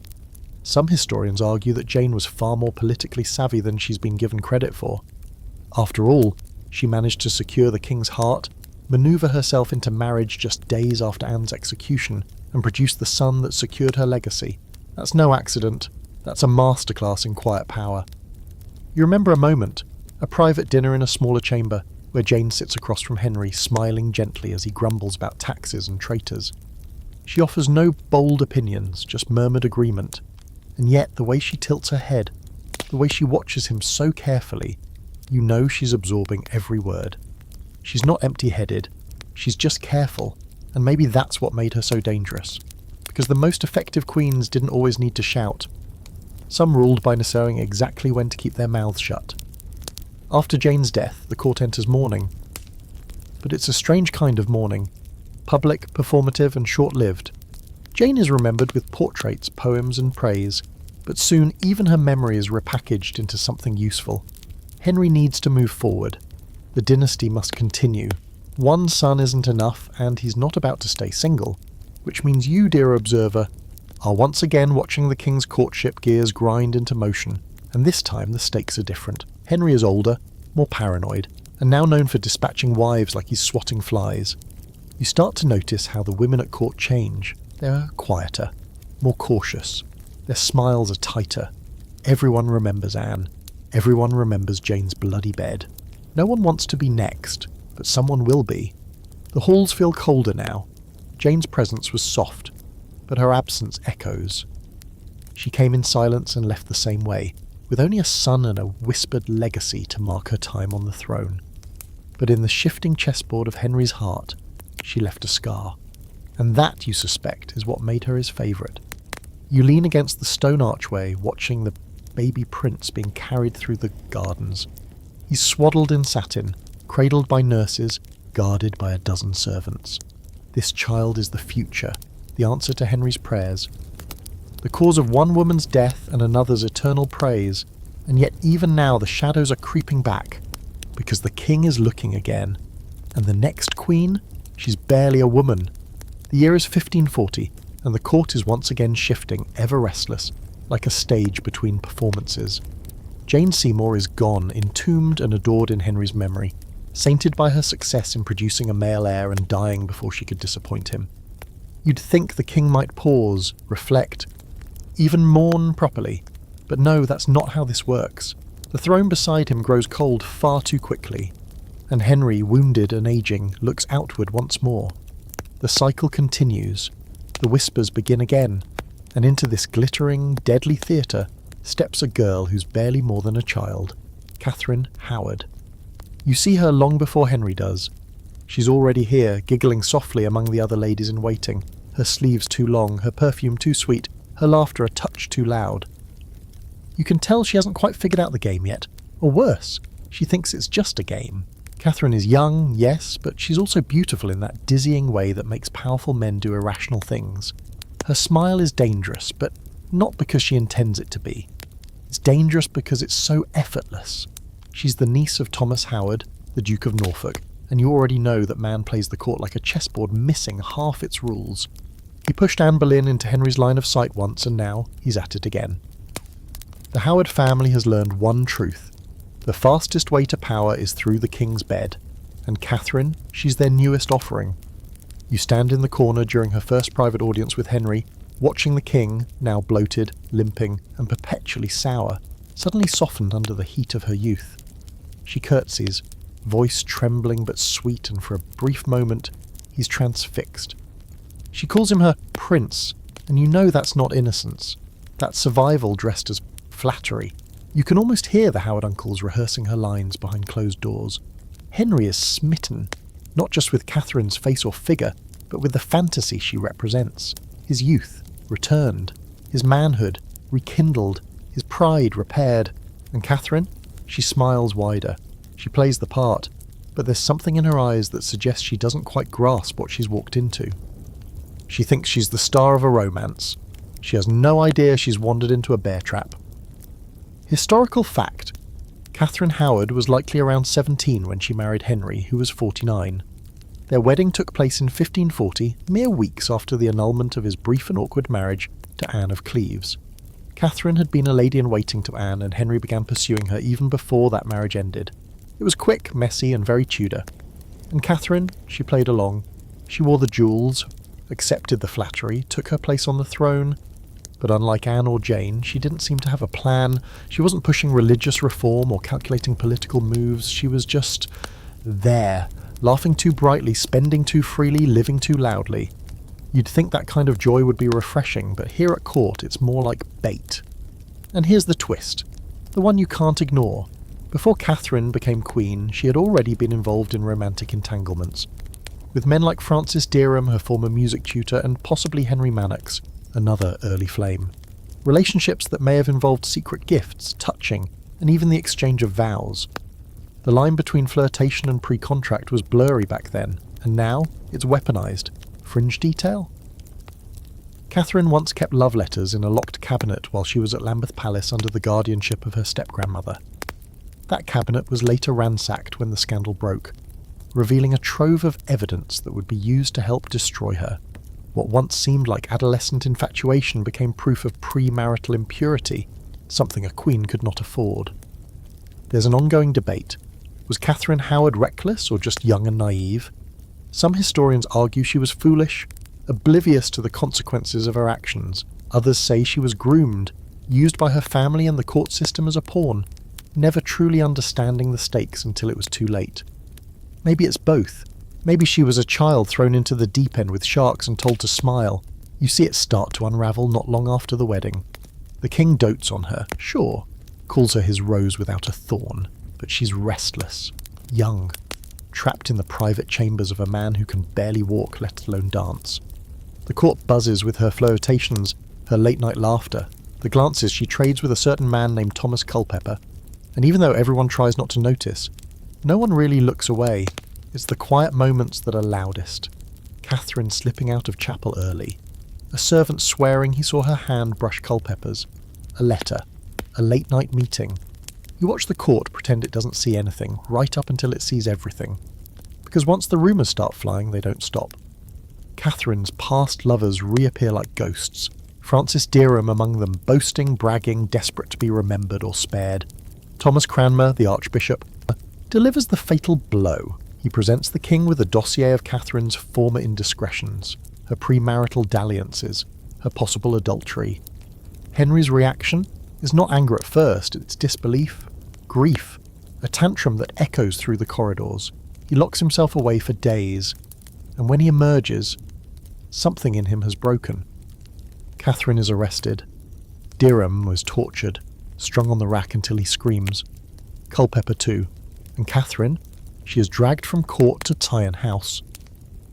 Some historians argue that Jane was far more politically savvy than she's been given credit for. After all, she managed to secure the king's heart, maneuver herself into marriage just days after Anne's execution, and produce the son that secured her legacy. That's no accident. That's a masterclass in quiet power. You remember a moment, a private dinner in a smaller chamber, where Jane sits across from Henry, smiling gently as he grumbles about taxes and traitors. She offers no bold opinions, just murmured agreement. And yet, the way she tilts her head, the way she watches him so carefully, you know she's absorbing every word. She's not empty-headed, she's just careful, and maybe that's what made her so dangerous. Because the most effective queens didn't always need to shout. Some ruled by knowing exactly when to keep their mouths shut. After Jane's death, the court enters mourning. But it's a strange kind of mourning, public, performative, and short-lived. Jane is remembered with portraits, poems, and praise, but soon even her memory is repackaged into something useful. Henry needs to move forward. The dynasty must continue. One son isn't enough, and he's not about to stay single, which means you, dear observer, are once again watching the king's courtship gears grind into motion, and this time the stakes are different. Henry is older, more paranoid, and now known for dispatching wives like he's swatting flies. You start to notice how the women at court change. They're quieter, more cautious. Their smiles are tighter. Everyone remembers Anne. Everyone remembers Jane's bloody bed. No one wants to be next, but someone will be. The halls feel colder now. Jane's presence was soft, but her absence echoes. She came in silence and left the same way, with only a son and a whispered legacy to mark her time on the throne. But in the shifting chessboard of Henry's heart, she left a scar. And that, you suspect, is what made her his favourite. You lean against the stone archway, watching the baby prince being carried through the gardens. He's swaddled in satin, cradled by nurses, guarded by a dozen servants. This child is the future, the answer to Henry's prayers. The cause of one woman's death and another's eternal praise, and yet even now the shadows are creeping back, because the king is looking again. And the next queen? She's barely a woman. The year is 1540, and the court is once again shifting, ever restless, like a stage between performances. Jane Seymour is gone, entombed and adored in Henry's memory, sainted by her success in producing a male heir and dying before she could disappoint him. You'd think the king might pause, reflect, even mourn properly, but no, that's not how this works. The throne beside him grows cold far too quickly, and Henry, wounded and aging, looks outward once more. The cycle continues. The whispers begin again, and into this glittering, deadly theatre steps a girl who's barely more than a child, Catherine Howard. You see her long before Henry does. She's already here, giggling softly among the other ladies in waiting, her sleeves too long, her perfume too sweet, her laughter a touch too loud. You can tell she hasn't quite figured out the game yet, or worse, she thinks it's just a game. Catherine is young, yes, but she's also beautiful in that dizzying way that makes powerful men do irrational things. Her smile is dangerous, but not because she intends it to be. It's dangerous because it's so effortless. She's the niece of Thomas Howard, the Duke of Norfolk, and you already know that man plays the court like a chessboard missing half its rules. He pushed Anne Boleyn into Henry's line of sight once, and now he's at it again. The Howard family has learned one truth. The fastest way to power is through the king's bed, and Catherine, she's their newest offering. You stand in the corner during her first private audience with Henry, watching the king, now bloated, limping, and perpetually sour, suddenly softened under the heat of her youth. She curtsies, voice trembling but sweet, and for a brief moment, he's transfixed. She calls him her prince, and you know that's not innocence. That's survival dressed as flattery. You can almost hear the Howard uncles rehearsing her lines behind closed doors. Henry is smitten, not just with Catherine's face or figure, but with the fantasy she represents. His youth, returned. His manhood, rekindled. His pride, repaired. And Catherine? She smiles wider. She plays the part, but there's something in her eyes that suggests she doesn't quite grasp what she's walked into. She thinks she's the star of a romance. She has no idea she's wandered into a bear trap. Historical fact. Catherine Howard was likely around 17 when she married Henry, who was 49. Their wedding took place in 1540, mere weeks after the annulment of his brief and awkward marriage to Anne of Cleves. Catherine had been a lady-in-waiting to Anne, and Henry began pursuing her even before that marriage ended. It was quick, messy, and very Tudor. And Catherine, she played along. She wore the jewels, accepted the flattery, took her place on the throne. But unlike Anne or Jane, she didn't seem to have a plan. She wasn't pushing religious reform or calculating political moves. She was just there, laughing too brightly, spending too freely, living too loudly. You'd think that kind of joy would be refreshing, but here at court it's more like bait. And here's the twist, the one you can't ignore. Before Catherine became queen, she had already been involved in romantic entanglements, with men like Francis Derham, her former music tutor, and possibly Henry Manox, another early flame. Relationships that may have involved secret gifts, touching, and even the exchange of vows. The line between flirtation and pre-contract was blurry back then, and now it's weaponized. Fringe detail? Catherine once kept love letters in a locked cabinet while she was at Lambeth Palace under the guardianship of her step-grandmother. That cabinet was later ransacked when the scandal broke, revealing a trove of evidence that would be used to help destroy her. What once seemed like adolescent infatuation became proof of premarital impurity, something a queen could not afford. There's an ongoing debate. Was Catherine Howard reckless or just young and naive? Some historians argue she was foolish, oblivious to the consequences of her actions. Others say she was groomed, used by her family and the court system as a pawn, never truly understanding the stakes until it was too late. Maybe it's both. Maybe she was a child thrown into the deep end with sharks and told to smile. You see it start to unravel not long after the wedding. The king dotes on her, sure, calls her his rose without a thorn, but she's restless, young, trapped in the private chambers of a man who can barely walk, let alone dance. The court buzzes with her flirtations, her late-night laughter, the glances she trades with a certain man named Thomas Culpeper, and even though everyone tries not to notice, no one really looks away. It's the quiet moments that are loudest. Catherine slipping out of chapel early, a servant swearing he saw her hand brush Culpeper's, a letter, a late-night meeting. You watch the court pretend it doesn't see anything, right up until it sees everything. Because once the rumours start flying, they don't stop. Catherine's past lovers reappear like ghosts, Francis Derham among them, boasting, bragging, desperate to be remembered or spared. Thomas Cranmer, the Archbishop, delivers the fatal blow. He presents the king with a dossier of Catherine's former indiscretions, her premarital dalliances, her possible adultery. Henry's reaction is not anger at first, it's disbelief, grief, a tantrum that echoes through the corridors. He locks himself away for days, and when he emerges, something in him has broken. Catherine is arrested. Derham was tortured, strung on the rack until he screams. Culpeper too. And Catherine, she is dragged from court to Tyne House.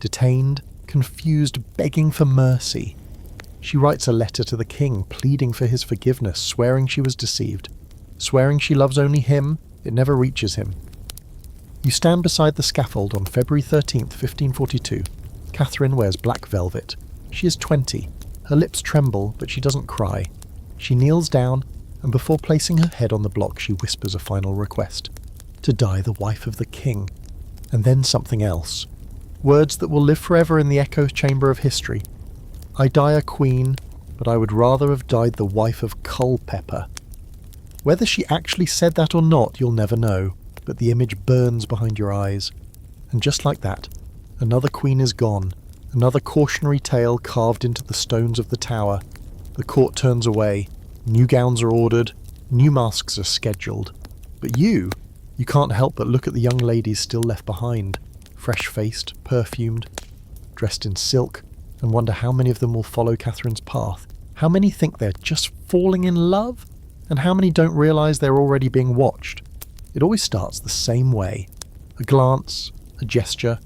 Detained, confused, begging for mercy. She writes a letter to the king, pleading for his forgiveness, swearing she was deceived, swearing she loves only him, it never reaches him. You stand beside the scaffold on February 13th, 1542. Catherine wears black velvet. She is 20. Her lips tremble, but she doesn't cry. She kneels down, and before placing her head on the block, she whispers a final request. To die the wife of the king. And then something else. Words that will live forever in the echo chamber of history. I die a queen, but I would rather have died the wife of Culpeper. Whether she actually said that or not, you'll never know, but the image burns behind your eyes. And just like that, another queen is gone, another cautionary tale carved into the stones of the tower. The court turns away, new gowns are ordered, new masks are scheduled. But you can't help but look at the young ladies still left behind, fresh-faced, perfumed, dressed in silk, and wonder how many of them will follow Catherine's path. How many think they're just falling in love? And how many don't realise they're already being watched? It always starts the same way. A glance, a gesture,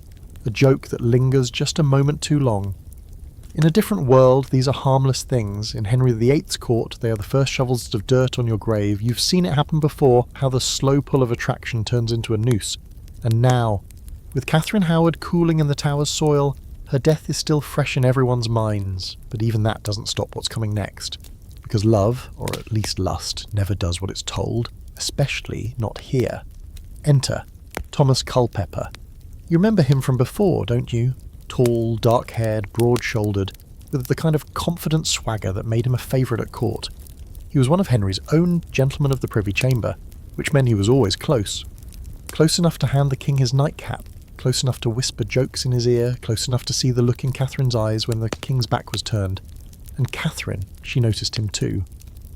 a joke that lingers just a moment too long. In a different world, these are harmless things. In Henry VIII's court, they are the first shovels of dirt on your grave. You've seen it happen before, how the slow pull of attraction turns into a noose. And now, with Catherine Howard cooling in the tower's soil, her death is still fresh in everyone's minds, but even that doesn't stop what's coming next. Because love, or at least lust, never does what it's told, especially not here. Enter Thomas Culpeper. You remember him from before, don't you? Tall, dark-haired, broad-shouldered, with the kind of confident swagger that made him a favourite at court. He was one of Henry's own gentlemen of the Privy Chamber, which meant he was always close. Close enough to hand the king his nightcap, close enough to whisper jokes in his ear, close enough to see the look in Catherine's eyes when the king's back was turned. And Catherine, she noticed him too.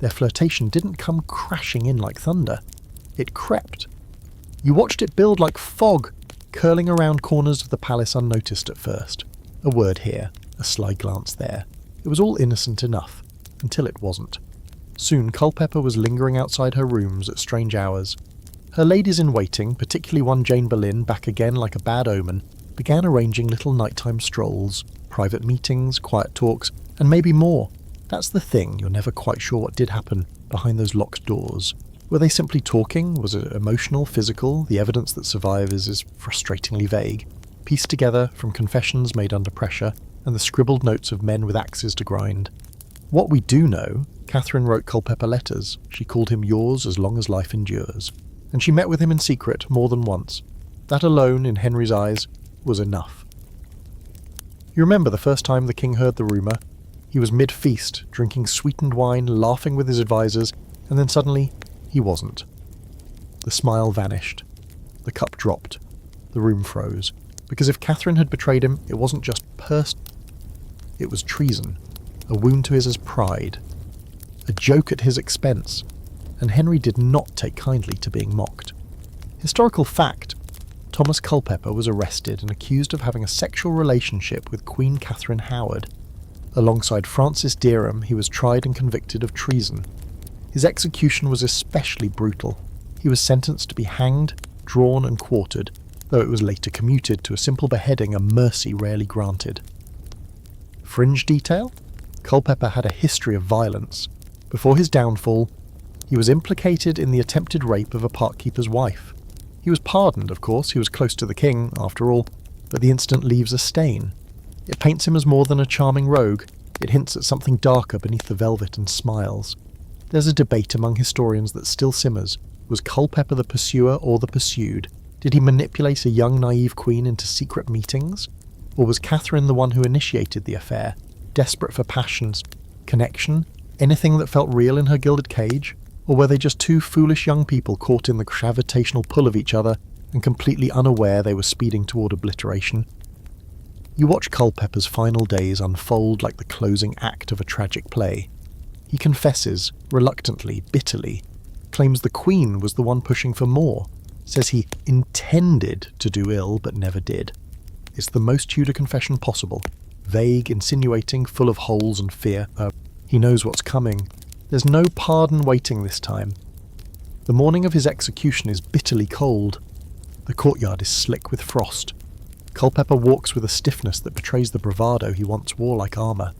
Their flirtation didn't come crashing in like thunder. It crept. You watched it build like fog, curling around corners of the palace unnoticed at first. A word here, a sly glance there. It was all innocent enough, until it wasn't. Soon Culpeper was lingering outside her rooms at strange hours. Her ladies-in-waiting, particularly one Jane Boleyn, back again like a bad omen, began arranging little nighttime strolls, private meetings, quiet talks, and maybe more. That's the thing, you're never quite sure what did happen behind those locked doors. Were they simply talking? Was it emotional, physical? The evidence that survives is frustratingly vague, pieced together from confessions made under pressure and the scribbled notes of men with axes to grind. What we do know, Catherine wrote Culpeper letters. She called him yours as long as life endures. And she met with him in secret more than once. That alone, in Henry's eyes, was enough. You remember the first time the king heard the rumour? He was mid-feast, drinking sweetened wine, laughing with his advisers, and then suddenly, he wasn't. The smile vanished. The cup dropped. The room froze. Because if Catherine had betrayed him, it wasn't just it was treason. A wound to his pride. A joke at his expense. And Henry did not take kindly to being mocked. Historical fact, Thomas Culpeper was arrested and accused of having a sexual relationship with Queen Catherine Howard. Alongside Francis Derham, he was tried and convicted of treason. His execution was especially brutal. He was sentenced to be hanged, drawn and quartered, though it was later commuted to a simple beheading, a mercy rarely granted. Fringe detail? Culpeper had a history of violence. Before his downfall, he was implicated in the attempted rape of a park-keeper's wife. He was pardoned, of course, he was close to the king, after all, but the incident leaves a stain. It paints him as more than a charming rogue. It hints at something darker beneath the velvet and smiles. There's a debate among historians that still simmers. Was Culpeper the pursuer or the pursued? Did he manipulate a young naive queen into secret meetings? Or was Catherine the one who initiated the affair, desperate for passions, connection, anything that felt real in her gilded cage? Or were they just two foolish young people caught in the gravitational pull of each other and completely unaware they were speeding toward obliteration? You watch Culpeper's final days unfold like the closing act of a tragic play. He confesses, reluctantly, bitterly, claims the Queen was the one pushing for more, says he intended to do ill but never did. It's the most Tudor confession possible, vague, insinuating, full of holes and fear. He knows what's coming. There's no pardon waiting this time. The morning of his execution is bitterly cold. The courtyard is slick with frost. Culpeper walks with a stiffness that betrays the bravado he once wore like armour.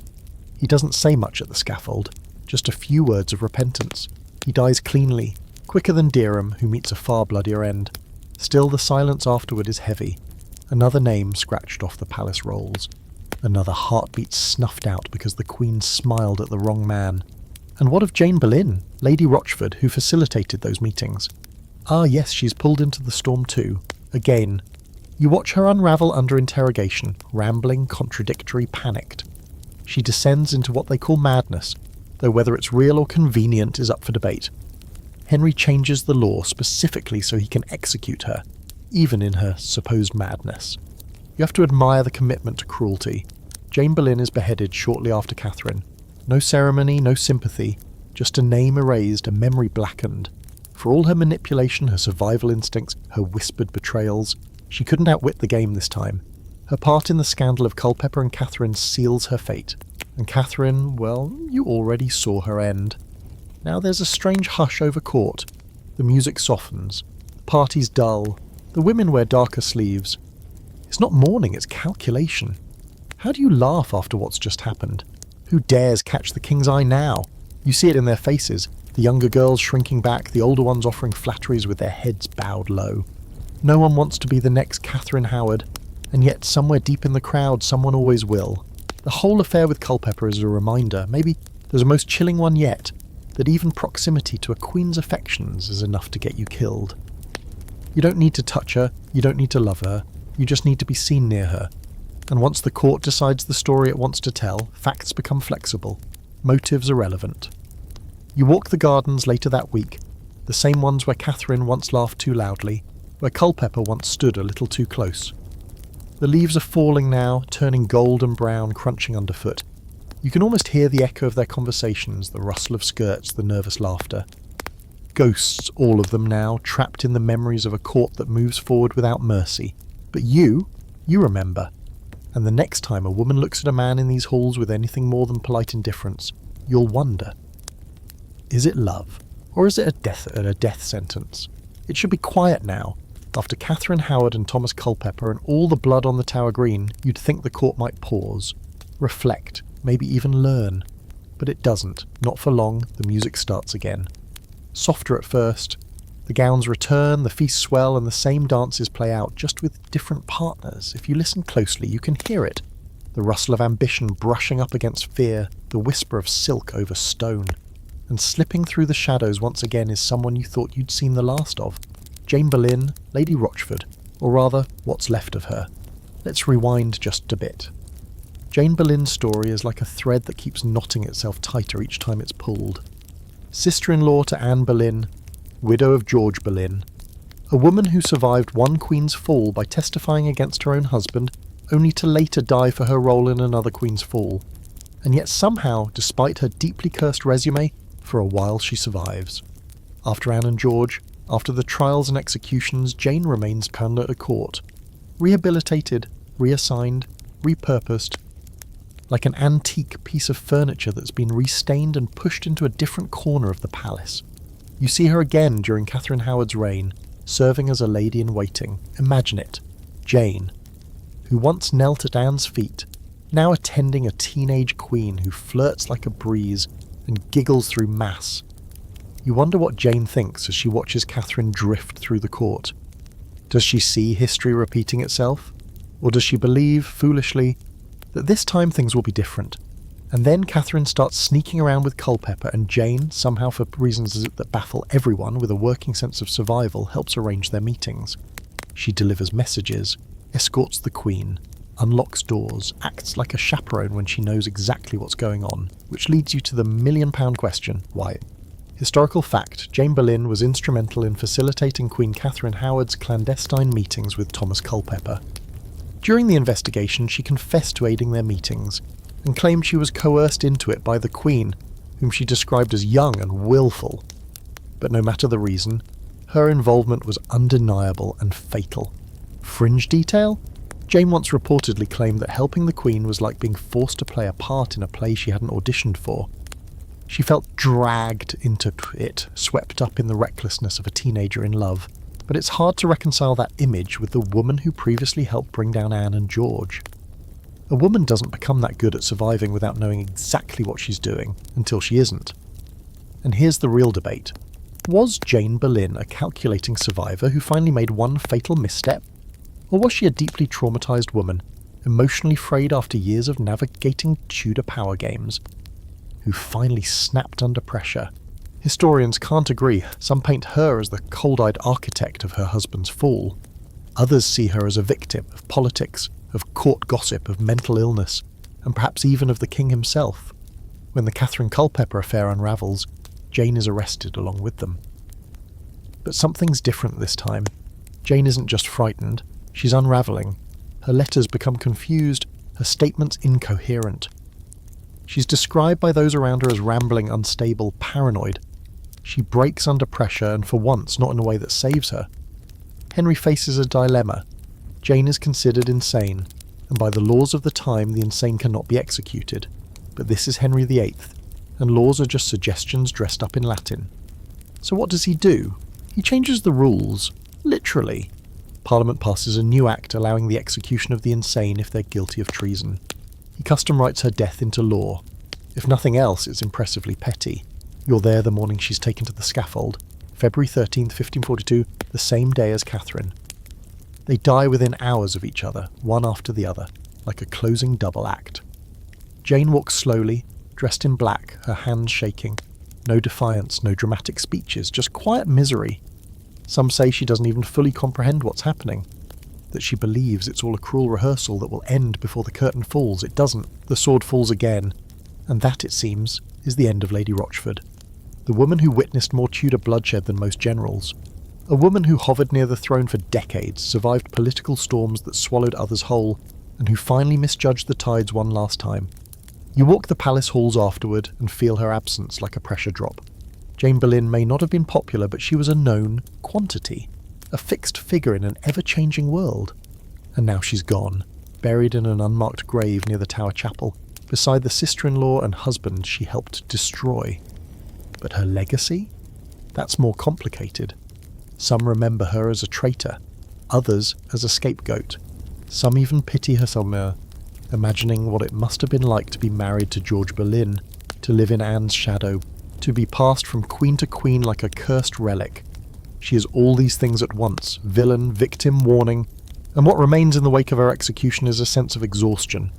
He doesn't say much at the scaffold, just a few words of repentance. He dies cleanly, quicker than Derham, who meets a far bloodier end. Still, the silence afterward is heavy. Another name scratched off the palace rolls. Another heartbeat snuffed out because the Queen smiled at the wrong man. And what of Jane Boleyn, Lady Rochford, who facilitated those meetings? Ah yes, she's pulled into the storm too. Again. You watch her unravel under interrogation, rambling, contradictory, panicked. She descends into what they call madness, though whether it's real or convenient is up for debate. Henry changes the law specifically so he can execute her, even in her supposed madness. You have to admire the commitment to cruelty. Jane Boleyn is beheaded shortly after Catherine. No ceremony, no sympathy, just a name erased, a memory blackened. For all her manipulation, her survival instincts, her whispered betrayals, she couldn't outwit the game this time. Her part in the scandal of Culpeper and Catherine seals her fate. And Catherine, well, you already saw her end. Now there's a strange hush over court. The music softens. The party's dull. The women wear darker sleeves. It's not mourning, it's calculation. How do you laugh after what's just happened? Who dares catch the king's eye now? You see it in their faces. The younger girls shrinking back, the older ones offering flatteries with their heads bowed low. No one wants to be the next Catherine Howard, and yet somewhere deep in the crowd someone always will. The whole affair with Culpeper is a reminder, maybe the most chilling one yet, that even proximity to a queen's affections is enough to get you killed. You don't need to touch her, you don't need to love her, you just need to be seen near her. And once the court decides the story it wants to tell, facts become flexible, motives irrelevant. You walk the gardens later that week, the same ones where Catherine once laughed too loudly, where Culpeper once stood a little too close. The leaves are falling now, turning gold and brown, crunching underfoot. You can almost hear the echo of their conversations, the rustle of skirts, the nervous laughter. Ghosts, all of them now, trapped in the memories of a court that moves forward without mercy. But you remember. And the next time a woman looks at a man in these halls with anything more than polite indifference, you'll wonder. Is it love? Or is it a death sentence? It should be quiet now. After Catherine Howard and Thomas Culpeper and all the blood on the Tower Green, you'd think the court might pause, reflect, maybe even learn. But it doesn't. Not for long. The music starts again. Softer at first, the gowns return, the feasts swell, and the same dances play out, just with different partners. If you listen closely, you can hear it. The rustle of ambition brushing up against fear, the whisper of silk over stone. And slipping through the shadows once again is someone you thought you'd seen the last of. Jane Boleyn, Lady Rochford, or rather, what's left of her. Let's rewind just a bit. Jane Boleyn's story is like a thread that keeps knotting itself tighter each time it's pulled. Sister-in-law to Anne Boleyn, widow of George Boleyn, a woman who survived one queen's fall by testifying against her own husband, only to later die for her role in another queen's fall. And yet somehow, despite her deeply cursed resume, for a while she survives. After Anne and George, after the trials and executions, Jane remains permanent at court, rehabilitated, reassigned, repurposed, like an antique piece of furniture that's been restained and pushed into a different corner of the palace. You see her again during Catherine Howard's reign, serving as a lady-in-waiting. Imagine it, Jane, who once knelt at Anne's feet, now attending a teenage queen who flirts like a breeze and giggles through mass. You wonder what Jane thinks as she watches Catherine drift through the court. Does she see history repeating itself? Or does she believe, foolishly, that this time things will be different? And then Catherine starts sneaking around with Culpeper, and Jane, somehow for reasons that baffle everyone with a working sense of survival, helps arrange their meetings. She delivers messages, escorts the Queen, unlocks doors, acts like a chaperone when she knows exactly what's going on, which leads you to the million-pound question, why? Historical fact, Jane Boleyn was instrumental in facilitating Queen Catherine Howard's clandestine meetings with Thomas Culpeper. During the investigation, she confessed to aiding their meetings, and claimed she was coerced into it by the Queen, whom she described as young and willful. But no matter the reason, her involvement was undeniable and fatal. Fringe detail? Jane once reportedly claimed that helping the Queen was like being forced to play a part in a play she hadn't auditioned for. She felt dragged into it, swept up in the recklessness of a teenager in love. But it's hard to reconcile that image with the woman who previously helped bring down Anne and George. A woman doesn't become that good at surviving without knowing exactly what she's doing, until she isn't. And here's the real debate. Was Jane Boleyn a calculating survivor who finally made one fatal misstep? Or was she a deeply traumatised woman, emotionally frayed after years of navigating Tudor power games, who finally snapped under pressure? Historians can't agree. Some paint her as the cold-eyed architect of her husband's fall. Others see her as a victim of politics, of court gossip, of mental illness, and perhaps even of the king himself. When the Catherine Culpeper affair unravels, Jane is arrested along with them. But something's different this time. Jane isn't just frightened, she's unravelling. Her letters become confused, her statements incoherent. She's described by those around her as rambling, unstable, paranoid. She breaks under pressure, and for once not in a way that saves her. Henry faces a dilemma. Jane is considered insane, and by the laws of the time the insane cannot be executed. But this is Henry VIII, and laws are just suggestions dressed up in Latin. So what does he do? He changes the rules, literally. Parliament passes a new act allowing the execution of the insane if they're guilty of treason. He custom writes her death into law. If nothing else, it's impressively petty. You're there the morning she's taken to the scaffold, February 13th, 1542, the same day as Catherine. They die within hours of each other, one after the other, like a closing double act. Jane walks slowly, dressed in black, her hands shaking. No defiance, no dramatic speeches, just quiet misery. Some say she doesn't even fully comprehend what's happening, that she believes it's all a cruel rehearsal that will end before the curtain falls. It doesn't. The sword falls again, and that, it seems, is the end of Lady Rochford. The woman who witnessed more Tudor bloodshed than most generals. A woman who hovered near the throne for decades, survived political storms that swallowed others whole, and who finally misjudged the tides one last time. You walk the palace halls afterward and feel her absence like a pressure drop. Jane Boleyn may not have been popular, but she was a known quantity, a fixed figure in an ever-changing world. And now she's gone, buried in an unmarked grave near the Tower Chapel, beside the sister-in-law and husband she helped destroy. But her legacy? That's more complicated. Some remember her as a traitor, others as a scapegoat. Some even pity her somewhere, imagining what it must have been like to be married to George Boleyn, to live in Anne's shadow, to be passed from queen to queen like a cursed relic. She is all these things at once, villain, victim, warning, and what remains in the wake of her execution is a sense of exhaustion.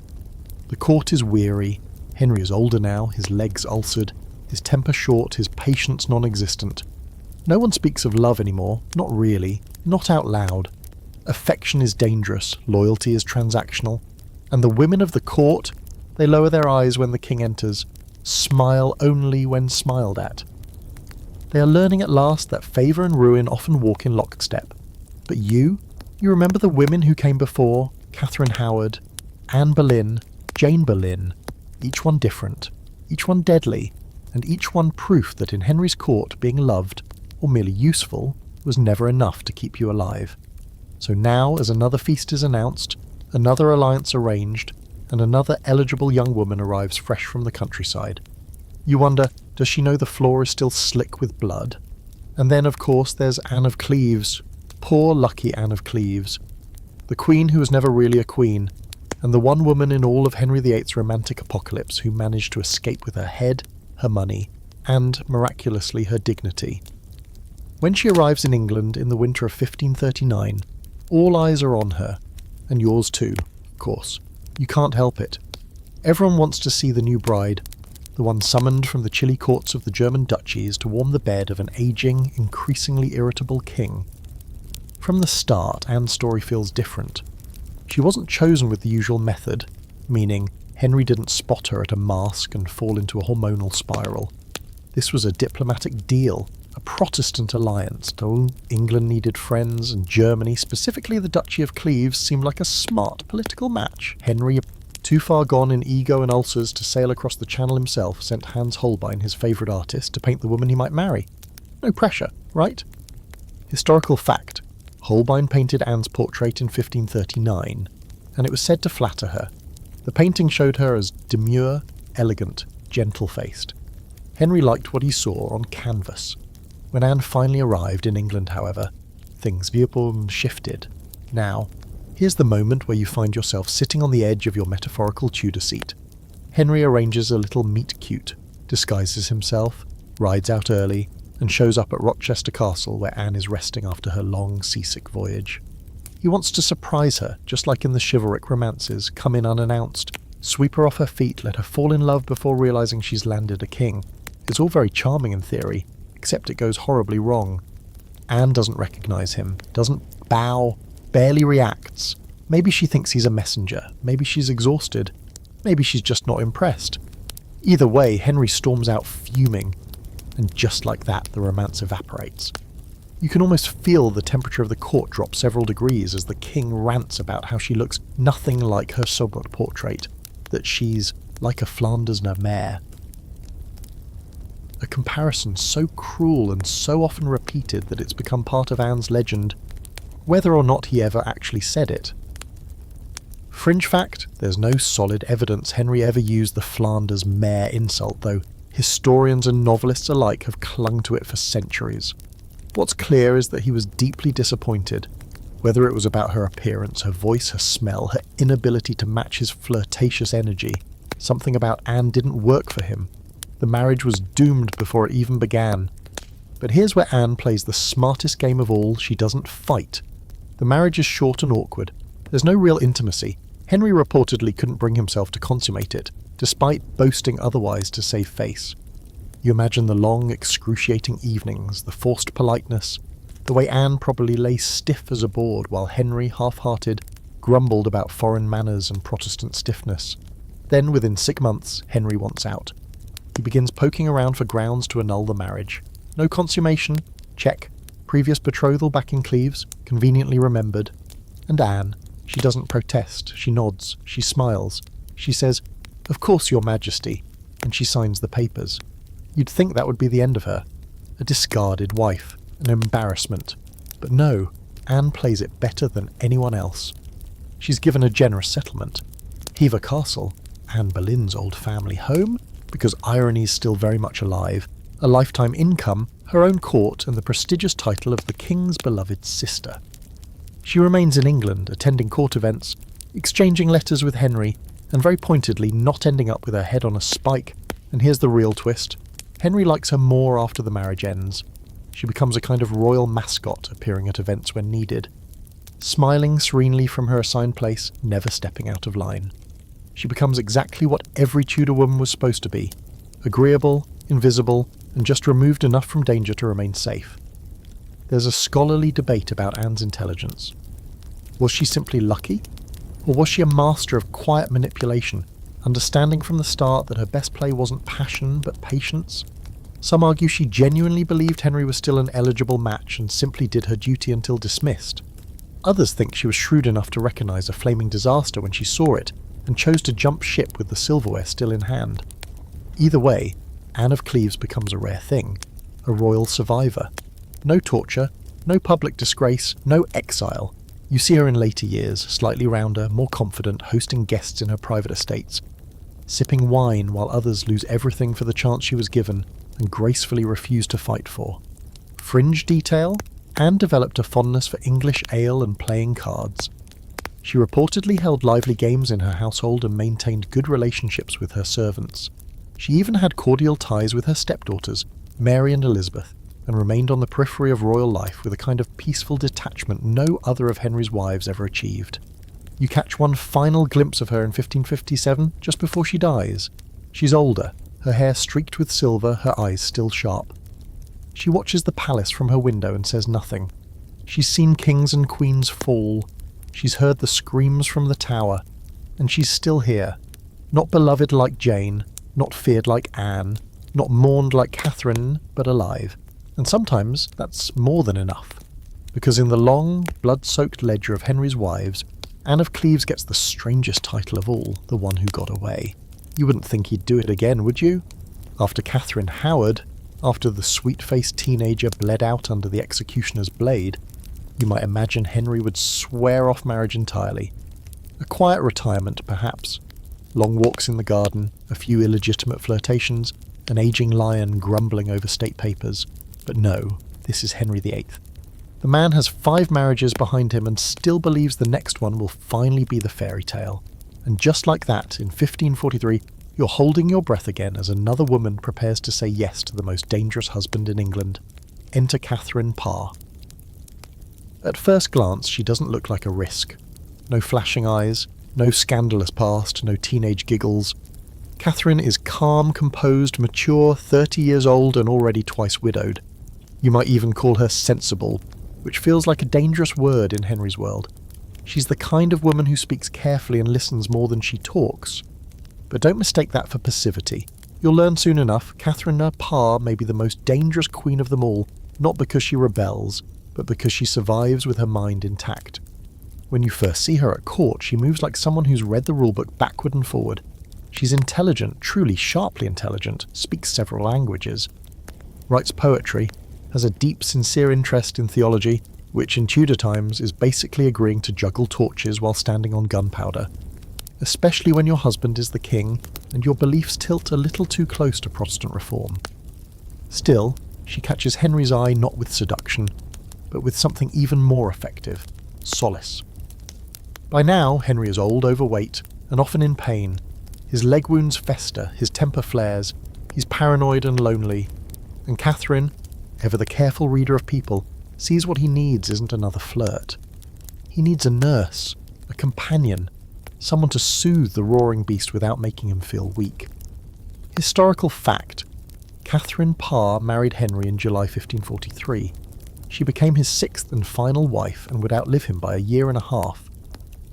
The court is weary. Henry is older now, his legs ulcered, his temper short, his patience non-existent. No one speaks of love anymore, not really, not out loud. Affection is dangerous, loyalty is transactional, and the women of the court, they lower their eyes when the king enters, smile only when smiled at. They are learning at last that favour and ruin often walk in lockstep. But you remember the women who came before, Catherine Howard, Anne Boleyn, Jane Boleyn, each one different, each one deadly, and each one proof that in Henry's court being loved, or merely useful, was never enough to keep you alive. So now, as another feast is announced, another alliance arranged, and another eligible young woman arrives fresh from the countryside, you wonder, does she know the floor is still slick with blood? And then, of course, there's Anne of Cleves. Poor lucky Anne of Cleves. The queen who was never really a queen, and the one woman in all of Henry VIII's romantic apocalypse who managed to escape with her head, her money, and, miraculously, her dignity. When she arrives in England in the winter of 1539, all eyes are on her, and yours too, of course. You can't help it. Everyone wants to see the new bride, the one summoned from the chilly courts of the German duchies to warm the bed of an ageing, increasingly irritable king. From the start, Anne's story feels different. She wasn't chosen with the usual method, meaning Henry didn't spot her at a masque and fall into a hormonal spiral. This was a diplomatic deal, a Protestant alliance. England needed friends, and Germany, specifically the Duchy of Cleves, seemed like a smart political match. Henry, too far gone in ego and ulcers to sail across the Channel himself, sent Hans Holbein, his favourite artist, to paint the woman he might marry. No pressure, right? Historical fact. Holbein painted Anne's portrait in 1539, and it was said to flatter her. The painting showed her as demure, elegant, gentle-faced. Henry liked what he saw on canvas. When Anne finally arrived in England, however, things shifted. Now, here's the moment where you find yourself sitting on the edge of your metaphorical Tudor seat. Henry arranges a little meet-cute, disguises himself, rides out early, and shows up at Rochester Castle where Anne is resting after her long seasick voyage. He wants to surprise her, just like in the chivalric romances, come in unannounced, sweep her off her feet, let her fall in love before realising she's landed a king. It's all very charming in theory, except it goes horribly wrong. Anne doesn't recognise him, doesn't bow, barely reacts. Maybe she thinks he's a messenger, maybe she's exhausted, maybe she's just not impressed. Either way, Henry storms out fuming, and just like that, the romance evaporates. You can almost feel the temperature of the court drop several degrees as the king rants about how she looks nothing like her somewhat portrait, that she's like a Flanders mare. A comparison so cruel and so often repeated that it's become part of Anne's legend, whether or not he ever actually said it. Fringe fact, there's no solid evidence Henry ever used the Flanders mare insult, though historians and novelists alike have clung to it for centuries. What's clear is that he was deeply disappointed, whether it was about her appearance, her voice, her smell, her inability to match his flirtatious energy. Something about Anne didn't work for him. The marriage was doomed before it even began. But here's where Anne plays the smartest game of all. She doesn't fight. The marriage is short and awkward. There's no real intimacy. Henry reportedly couldn't bring himself to consummate it, despite boasting otherwise to save face. You imagine the long, excruciating evenings, the forced politeness, the way Anne probably lay stiff as a board while Henry, half-hearted, grumbled about foreign manners and Protestant stiffness. Then, within 6 months, Henry wants out. He begins poking around for grounds to annul the marriage. No consummation? Check. Previous betrothal back in Cleves? Conveniently remembered. And Anne, she doesn't protest. She nods. She smiles. She says, "Of course, Your Majesty," and she signs the papers. You'd think that would be the end of her. A discarded wife. An embarrassment. But no, Anne plays it better than anyone else. She's given a generous settlement. Hever Castle, Anne Boleyn's old family home, because irony's still very much alive, a lifetime income, her own court, and the prestigious title of the king's beloved sister. She remains in England, attending court events, exchanging letters with Henry, and very pointedly not ending up with her head on a spike. And here's the real twist. Henry likes her more after the marriage ends. She becomes a kind of royal mascot, appearing at events when needed, smiling serenely from her assigned place, never stepping out of line. She becomes exactly what every Tudor woman was supposed to be: agreeable, invisible, and just removed enough from danger to remain safe. There's a scholarly debate about Anne's intelligence. Was she simply lucky? Or was she a master of quiet manipulation, understanding from the start that her best play wasn't passion but patience? Some argue she genuinely believed Henry was still an eligible match and simply did her duty until dismissed. Others think she was shrewd enough to recognise a flaming disaster when she saw it and chose to jump ship with the silverware still in hand. Either way, Anne of Cleves becomes a rare thing, a royal survivor. No torture, no public disgrace, no exile. You see her in later years, slightly rounder, more confident, hosting guests in her private estates, sipping wine while others lose everything for the chance she was given and gracefully refuse to fight for. Fringe detail? Anne developed a fondness for English ale and playing cards. She reportedly held lively games in her household and maintained good relationships with her servants. She even had cordial ties with her stepdaughters, Mary and Elizabeth, and remained on the periphery of royal life with a kind of peaceful detachment no other of Henry's wives ever achieved. You catch one final glimpse of her in 1557, just before she dies. She's older, her hair streaked with silver, her eyes still sharp. She watches the palace from her window and says nothing. She's seen kings and queens fall. She's heard the screams from the tower. And she's still here. Not beloved like Jane, not feared like Anne, not mourned like Catherine, but alive. And sometimes that's more than enough. Because in the long, blood-soaked ledger of Henry's wives, Anne of Cleves gets the strangest title of all, the one who got away. You wouldn't think he'd do it again, would you? After Catherine Howard, after the sweet-faced teenager bled out under the executioner's blade, you might imagine Henry would swear off marriage entirely. A quiet retirement, perhaps. Long walks in the garden, a few illegitimate flirtations, an aging lion grumbling over state papers. But no, this is Henry VIII. The man has 5 marriages behind him and still believes the next one will finally be the fairy tale. And just like that, in 1543, you're holding your breath again as another woman prepares to say yes to the most dangerous husband in England. Enter Catherine Parr. At first glance, she doesn't look like a risk. No flashing eyes, no scandalous past, no teenage giggles. Catherine is calm, composed, mature, 30 years old and already twice widowed. You might even call her sensible, which feels like a dangerous word in Henry's world. She's the kind of woman who speaks carefully and listens more than she talks. But don't mistake that for passivity. You'll learn soon enough, Catherine Parr may be the most dangerous queen of them all, not because she rebels, but because she survives with her mind intact. When you first see her at court, she moves like someone who's read the rulebook backward and forward. She's intelligent, truly sharply intelligent, speaks several languages, writes poetry, has a deep, sincere interest in theology, which in Tudor times is basically agreeing to juggle torches while standing on gunpowder, especially when your husband is the king and your beliefs tilt a little too close to Protestant reform. Still, she catches Henry's eye not with seduction, but with something even more effective: solace. By now, Henry is old, overweight, and often in pain. His leg wounds fester, his temper flares, he's paranoid and lonely, and Catherine, ever the careful reader of people, sees what he needs isn't another flirt. He needs a nurse, a companion, someone to soothe the roaring beast without making him feel weak. Historical fact: Catherine Parr married Henry in July 1543. She became his 6th and final wife and would outlive him by a year and a half.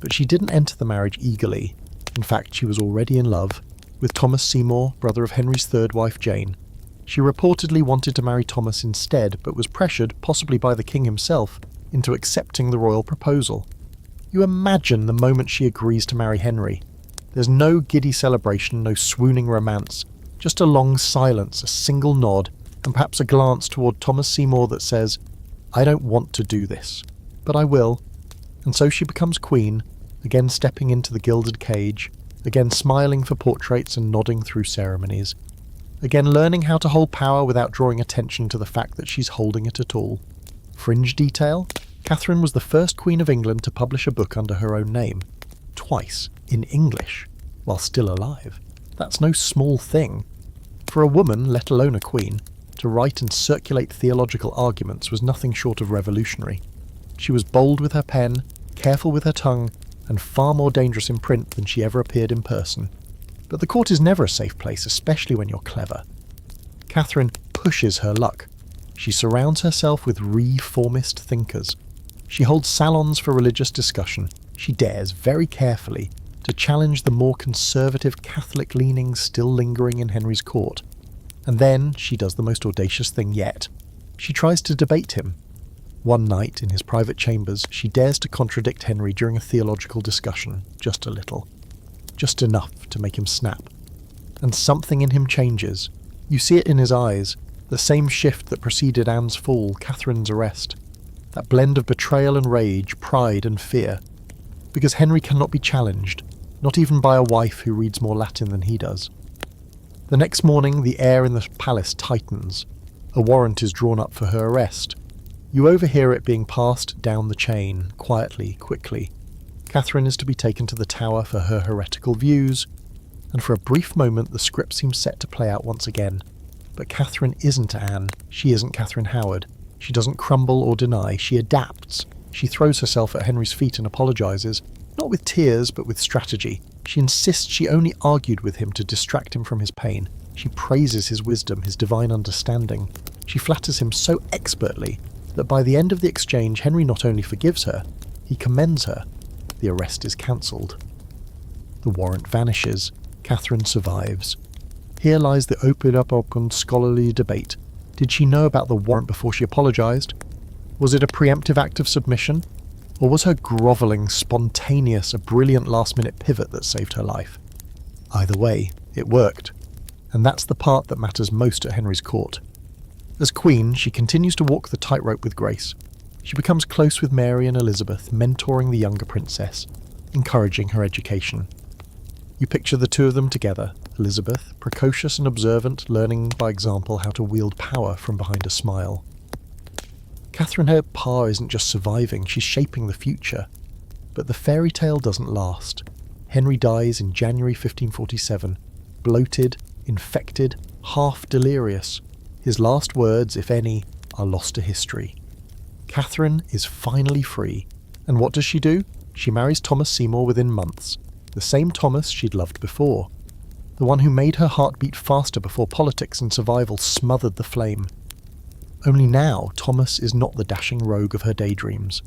But she didn't enter the marriage eagerly. In fact, she was already in love with Thomas Seymour, brother of Henry's 3rd wife Jane. She reportedly wanted to marry Thomas instead, but was pressured, possibly by the king himself, into accepting the royal proposal. You imagine the moment she agrees to marry Henry. There's no giddy celebration, no swooning romance, just a long silence, a single nod, and perhaps a glance toward Thomas Seymour that says, "I don't want to do this, but I will." And so she becomes queen, again stepping into the gilded cage, again smiling for portraits and nodding through ceremonies, again learning how to hold power without drawing attention to the fact that she's holding it at all. Fringe detail: Catherine was the first Queen of England to publish a book under her own name, twice, in English, while still alive. That's no small thing. For a woman, let alone a queen, to write and circulate theological arguments was nothing short of revolutionary. She was bold with her pen, careful with her tongue, and far more dangerous in print than she ever appeared in person. But the court is never a safe place, especially when you're clever. Catherine pushes her luck. She surrounds herself with reformist thinkers. She holds salons for religious discussion. She dares, very carefully, to challenge the more conservative Catholic leanings still lingering in Henry's court. And then she does the most audacious thing yet. She tries to debate him. One night, in his private chambers, she dares to contradict Henry during a theological discussion, just a little. Just enough to make him snap. And something in him changes. You see it in his eyes, the same shift that preceded Anne's fall, Catherine's arrest. That blend of betrayal and rage, pride and fear. Because Henry cannot be challenged, not even by a wife who reads more Latin than he does. The next morning, the air in the palace tightens. A warrant is drawn up for her arrest. You overhear it being passed down the chain, quietly, quickly. Catherine is to be taken to the Tower for her heretical views, and for a brief moment the script seems set to play out once again. But Catherine isn't Anne. She isn't Catherine Howard. She doesn't crumble or deny. She adapts. She throws herself at Henry's feet and apologises, not with tears, but with strategy. She insists she only argued with him to distract him from his pain. She praises his wisdom, his divine understanding. She flatters him so expertly that by the end of the exchange, Henry not only forgives her, he commends her. The arrest is cancelled. The warrant vanishes. Catherine survives. Here lies the open scholarly debate. Did she know about the warrant before she apologised? Was it a preemptive act of submission? Or was her grovelling, spontaneous, a brilliant last-minute pivot that saved her life? Either way, it worked. And that's the part that matters most at Henry's court. As queen, she continues to walk the tightrope with grace. She becomes close with Mary and Elizabeth, mentoring the younger princess, encouraging her education. You picture the two of them together, Elizabeth, precocious and observant, learning by example how to wield power from behind a smile. Catherine, her Parr isn't just surviving, she's shaping the future. But the fairy tale doesn't last. Henry dies in January 1547, bloated, infected, half delirious. His last words, if any, are lost to history. Catherine is finally free. And what does she do? She marries Thomas Seymour within months. The same Thomas she'd loved before. The one who made her heart beat faster before politics and survival smothered the flame. Only now, Thomas is not the dashing rogue of her daydreams.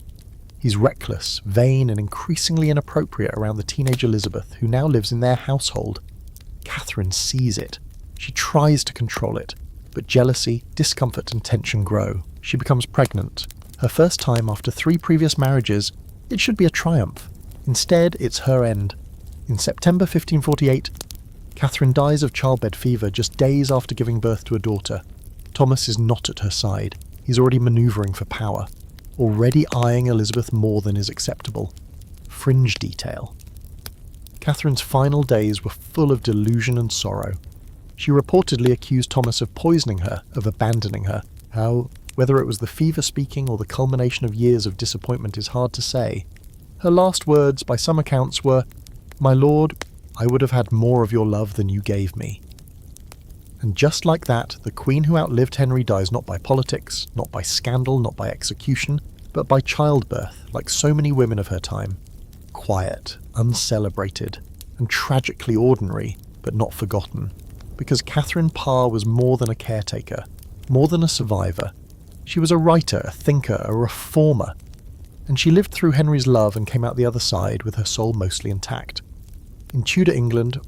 He's reckless, vain, and increasingly inappropriate around the teenage Elizabeth, who now lives in their household. Catherine sees it. She tries to control it, but jealousy, discomfort, and tension grow. She becomes pregnant. Her first time after 3 previous marriages. It should be a triumph. Instead, it's her end. In September 1548, Catherine dies of childbed fever just days after giving birth to a daughter. Thomas is not at her side. He's already manoeuvring for power, already eyeing Elizabeth more than is acceptable. Fringe detail. Catherine's final days were full of delusion and sorrow. She reportedly accused Thomas of poisoning her, of abandoning her. How, whether it was the fever speaking or the culmination of years of disappointment is hard to say. Her last words, by some accounts, were, "My lord, I would have had more of your love than you gave me." And just like that, the queen who outlived Henry dies not by politics, not by scandal, not by execution, but by childbirth, like so many women of her time. Quiet, uncelebrated, and tragically ordinary, but not forgotten. Because Catherine Parr was more than a caretaker, more than a survivor. She was a writer, a thinker, a reformer. And she lived through Henry's love and came out the other side with her soul mostly intact. In Tudor England,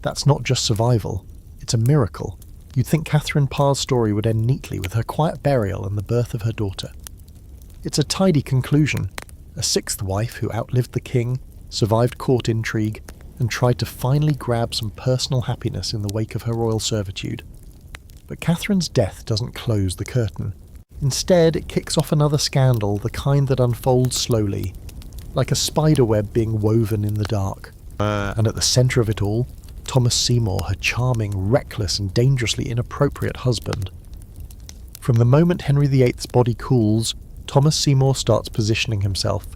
that's not just survival, it's a miracle. You'd think Catherine Parr's story would end neatly with her quiet burial and the birth of her daughter. It's a tidy conclusion. A 6th wife who outlived the king, survived court intrigue, and tried to finally grab some personal happiness in the wake of her royal servitude. But Catherine's death doesn't close the curtain. Instead, it kicks off another scandal, the kind that unfolds slowly, like a spider web being woven in the dark. And at the centre of it all, Thomas Seymour, her charming, reckless, and dangerously inappropriate husband. From the moment Henry VIII's body cools, Thomas Seymour starts positioning himself.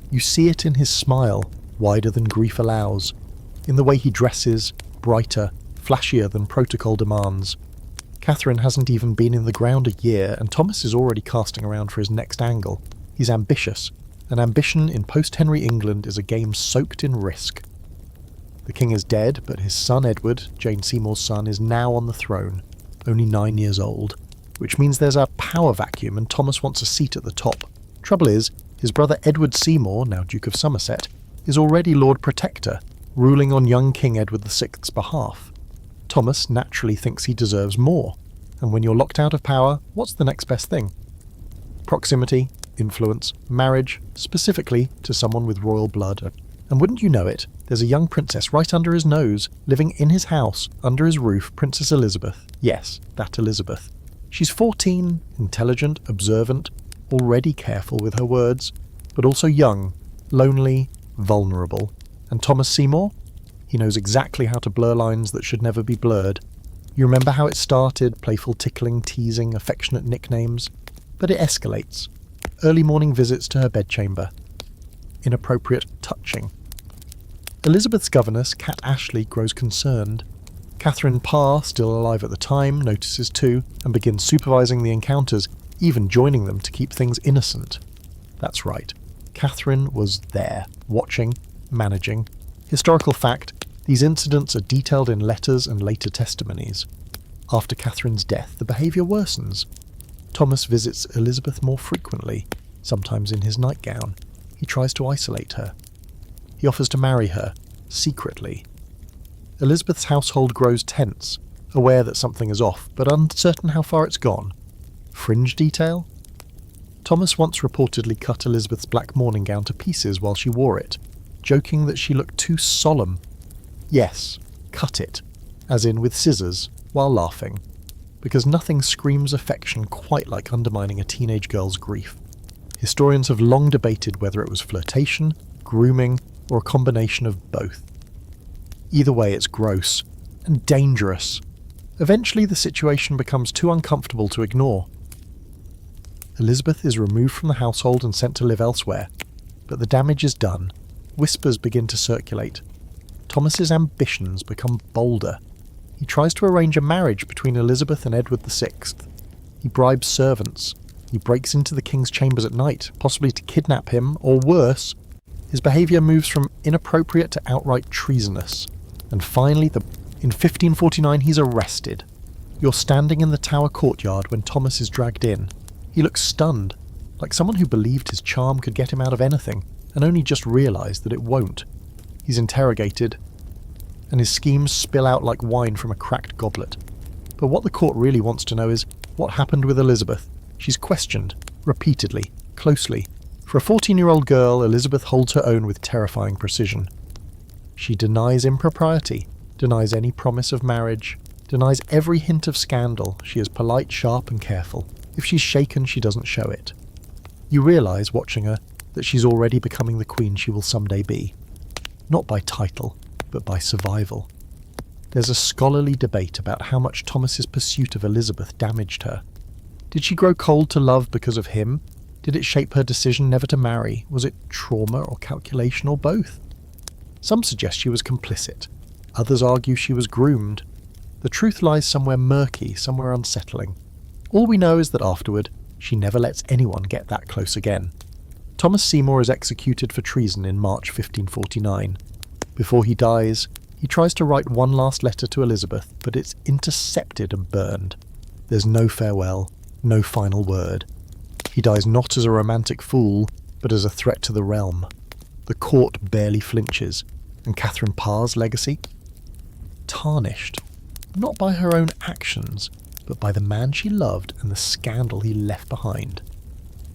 You see it in his smile, wider than grief allows, in the way he dresses, brighter, flashier than protocol demands. Catherine hasn't even been in the ground a year, and Thomas is already casting around for his next angle. He's ambitious, and ambition in post-Henry England is a game soaked in risk. The king is dead, but his son Edward, Jane Seymour's son, is now on the throne, only 9 years old, which means there's a power vacuum and Thomas wants a seat at the top. Trouble is, his brother Edward Seymour, now Duke of Somerset, is already Lord Protector, ruling on young King Edward VI's behalf. Thomas naturally thinks he deserves more, and when you're locked out of power, what's the next best thing? Proximity, influence, marriage, specifically to someone with royal blood. And wouldn't you know it, there's a young princess right under his nose, living in his house, under his roof, Princess Elizabeth. Yes, that Elizabeth. She's 14, intelligent, observant, already careful with her words, but also young, lonely, vulnerable. And Thomas Seymour? He knows exactly how to blur lines that should never be blurred. You remember how it started, playful tickling, teasing, affectionate nicknames? But it escalates. Early morning visits to her bedchamber. Inappropriate touching. Elizabeth's governess, Cat Ashley, grows concerned. Catherine Parr, still alive at the time, notices too, and begins supervising the encounters, even joining them to keep things innocent. That's right. Catherine was there, watching, managing. Historical fact, these incidents are detailed in letters and later testimonies. After Catherine's death, the behaviour worsens. Thomas visits Elizabeth more frequently, sometimes in his nightgown. He tries to isolate her. He offers to marry her, secretly. Elizabeth's household grows tense, aware that something is off, but uncertain how far it's gone. Fringe detail? Thomas once reportedly cut Elizabeth's black morning gown to pieces while she wore it, joking that she looked too solemn. Yes, cut it, as in with scissors, while laughing, because nothing screams affection quite like undermining a teenage girl's grief. Historians have long debated whether it was flirtation, grooming, or a combination of both. Either way, it's gross and dangerous. Eventually, the situation becomes too uncomfortable to ignore. Elizabeth is removed from the household and sent to live elsewhere, but the damage is done. Whispers begin to circulate. Thomas's ambitions become bolder. He tries to arrange a marriage between Elizabeth and Edward VI. He bribes servants. He breaks into the king's chambers at night, possibly to kidnap him, or worse. His behaviour moves from inappropriate to outright treasonous. And finally, in 1549, he's arrested. You're standing in the Tower courtyard when Thomas is dragged in. He looks stunned, like someone who believed his charm could get him out of anything, and only just realised that it won't. He's interrogated, and his schemes spill out like wine from a cracked goblet. But what the court really wants to know is, what happened with Elizabeth? She's questioned, repeatedly, closely. For a 14-year-old girl, Elizabeth holds her own with terrifying precision. She denies impropriety, denies any promise of marriage, denies every hint of scandal. She is polite, sharp and careful. If she's shaken, she doesn't show it. You realise, watching her, that she's already becoming the queen she will someday be. Not by title, but by survival. There's a scholarly debate about how much Thomas's pursuit of Elizabeth damaged her. Did she grow cold to love because of him? Did it shape her decision never to marry? Was it trauma or calculation or both? Some suggest she was complicit. Others argue she was groomed. The truth lies somewhere murky, somewhere unsettling. All we know is that afterward, she never lets anyone get that close again. Thomas Seymour is executed for treason in March 1549. Before he dies, he tries to write one last letter to Elizabeth, but it's intercepted and burned. There's no farewell, no final word. He dies not as a romantic fool, but as a threat to the realm. The court barely flinches, and Catherine Parr's legacy? Tarnished, not by her own actions, but by the man she loved and the scandal he left behind.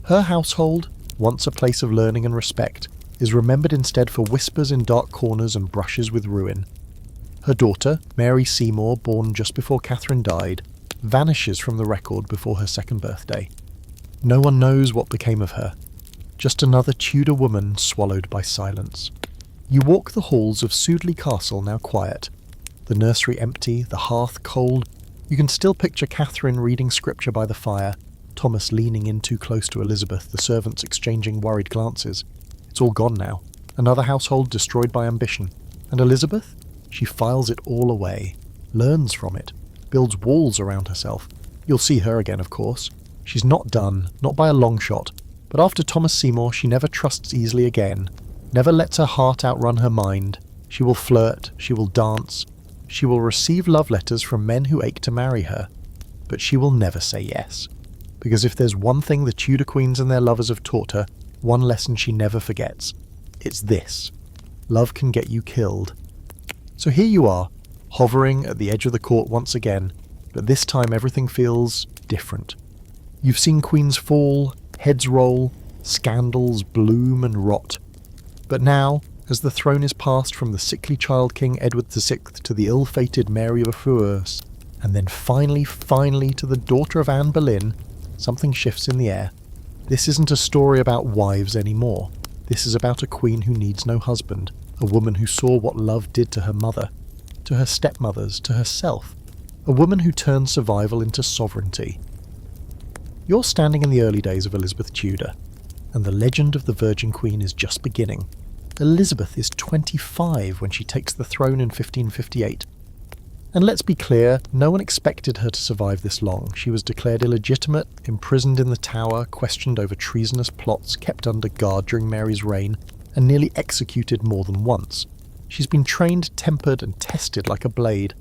Her household, once a place of learning and respect, is remembered instead for whispers in dark corners and brushes with ruin. Her daughter, Mary Seymour, born just before Catherine died, vanishes from the record before her second birthday. No one knows what became of her. Just another Tudor woman swallowed by silence. You walk the halls of Sudeley Castle, now quiet. The nursery empty, the hearth cold. You can still picture Catherine reading scripture by the fire, Thomas leaning in too close to Elizabeth, the servants exchanging worried glances. It's all gone now. Another household destroyed by ambition. And Elizabeth? She files it all away, learns from it, builds walls around herself. You'll see her again, of course. She's not done, not by a long shot, but after Thomas Seymour she never trusts easily again, never lets her heart outrun her mind. She will flirt, she will dance, she will receive love letters from men who ache to marry her, but she will never say yes. Because if there's one thing the Tudor queens and their lovers have taught her, one lesson she never forgets, it's this: love can get you killed. So here you are, hovering at the edge of the court once again, but this time everything feels different. You've seen queens fall, heads roll, scandals bloom and rot. But now, as the throne is passed from the sickly child King Edward VI to the ill-fated Mary of Frousse, and then finally to the daughter of Anne Boleyn, something shifts in the air. This isn't a story about wives anymore. This is about a queen who needs no husband, a woman who saw what love did to her mother, to her stepmothers, to herself, a woman who turned survival into sovereignty. You're standing in the early days of Elizabeth Tudor, and the legend of the Virgin Queen is just beginning. Elizabeth is 25 when she takes the throne in 1558. And let's be clear, no one expected her to survive this long. She was declared illegitimate, imprisoned in the Tower, questioned over treasonous plots, kept under guard during Mary's reign, and nearly executed more than once. She's been trained, tempered, and tested like a blade.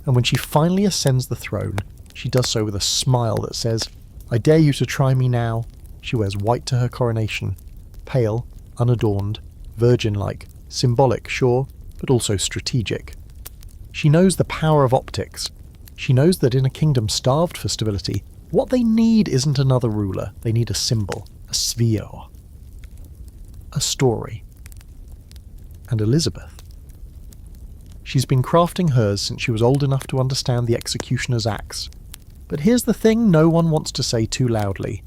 And when she finally ascends the throne, she does so with a smile that says, "I dare you to try me now." She wears white to her coronation, pale, unadorned, virgin-like, symbolic, sure, but also strategic. She knows the power of optics. She knows that in a kingdom starved for stability, what they need isn't another ruler. They need a symbol, a sphere, a story. And Elizabeth? She's been crafting hers since she was old enough to understand the executioner's axe. But here's the thing no one wants to say too loudly.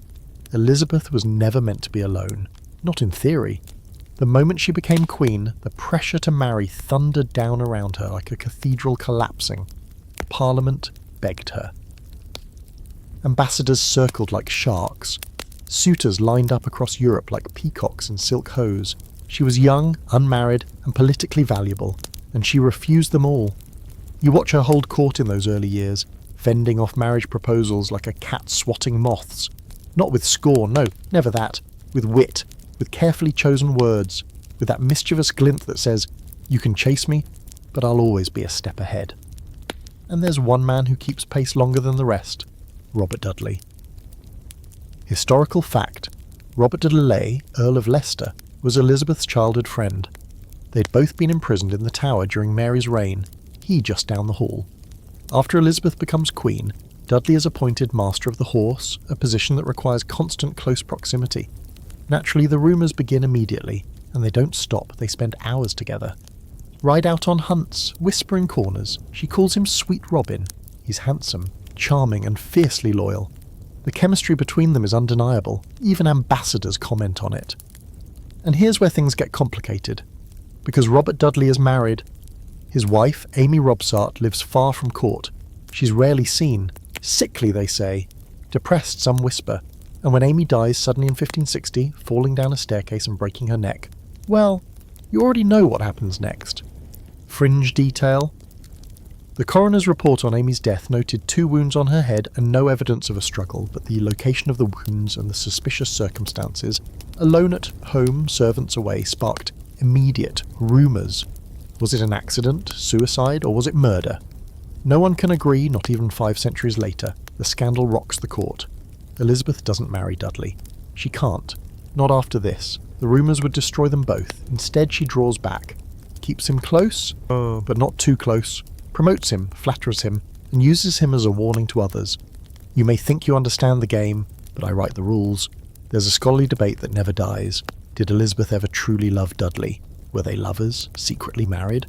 Elizabeth was never meant to be alone. Not in theory. The moment she became queen, the pressure to marry thundered down around her like a cathedral collapsing. Parliament begged her. Ambassadors circled like sharks. Suitors lined up across Europe like peacocks in silk hose. She was young, unmarried, and politically valuable, and she refused them all. You watch her hold court in those early years, fending off marriage proposals like a cat swatting moths. Not with scorn, no, never that. With wit, with carefully chosen words, with that mischievous glint that says, "You can chase me, but I'll always be a step ahead." And there's one man who keeps pace longer than the rest, Robert Dudley. Historical fact, Robert de Lelay, Earl of Leicester, was Elizabeth's childhood friend. They'd both been imprisoned in the Tower during Mary's reign, he just down the hall. After Elizabeth becomes queen, Dudley is appointed Master of the Horse, a position that requires constant close proximity. Naturally, the rumours begin immediately, and they don't stop, they spend hours together. Ride out on hunts, whisper in corners. She calls him Sweet Robin. He's handsome, charming, and fiercely loyal. The chemistry between them is undeniable. Even ambassadors comment on it. And here's where things get complicated. Because Robert Dudley is married. His wife, Amy Robsart, lives far from court. She's rarely seen. Sickly, they say. Depressed, some whisper. And when Amy dies suddenly in 1560, falling down a staircase and breaking her neck, well, you already know what happens next. Fringe detail. The coroner's report on Amy's death noted 2 wounds on her head and no evidence of a struggle, but the location of the wounds and the suspicious circumstances, alone at home, servants away, sparked immediate rumours. Was it an accident, suicide, or was it murder? No one can agree, not even 5 centuries later. The scandal rocks the court. Elizabeth doesn't marry Dudley. She can't. Not after this. The rumours would destroy them both. Instead, she draws back. Keeps him close, but not too close. Promotes him, flatters him, and uses him as a warning to others. You may think you understand the game, but I write the rules. There's a scholarly debate that never dies. Did Elizabeth ever truly love Dudley? Were they lovers, secretly married?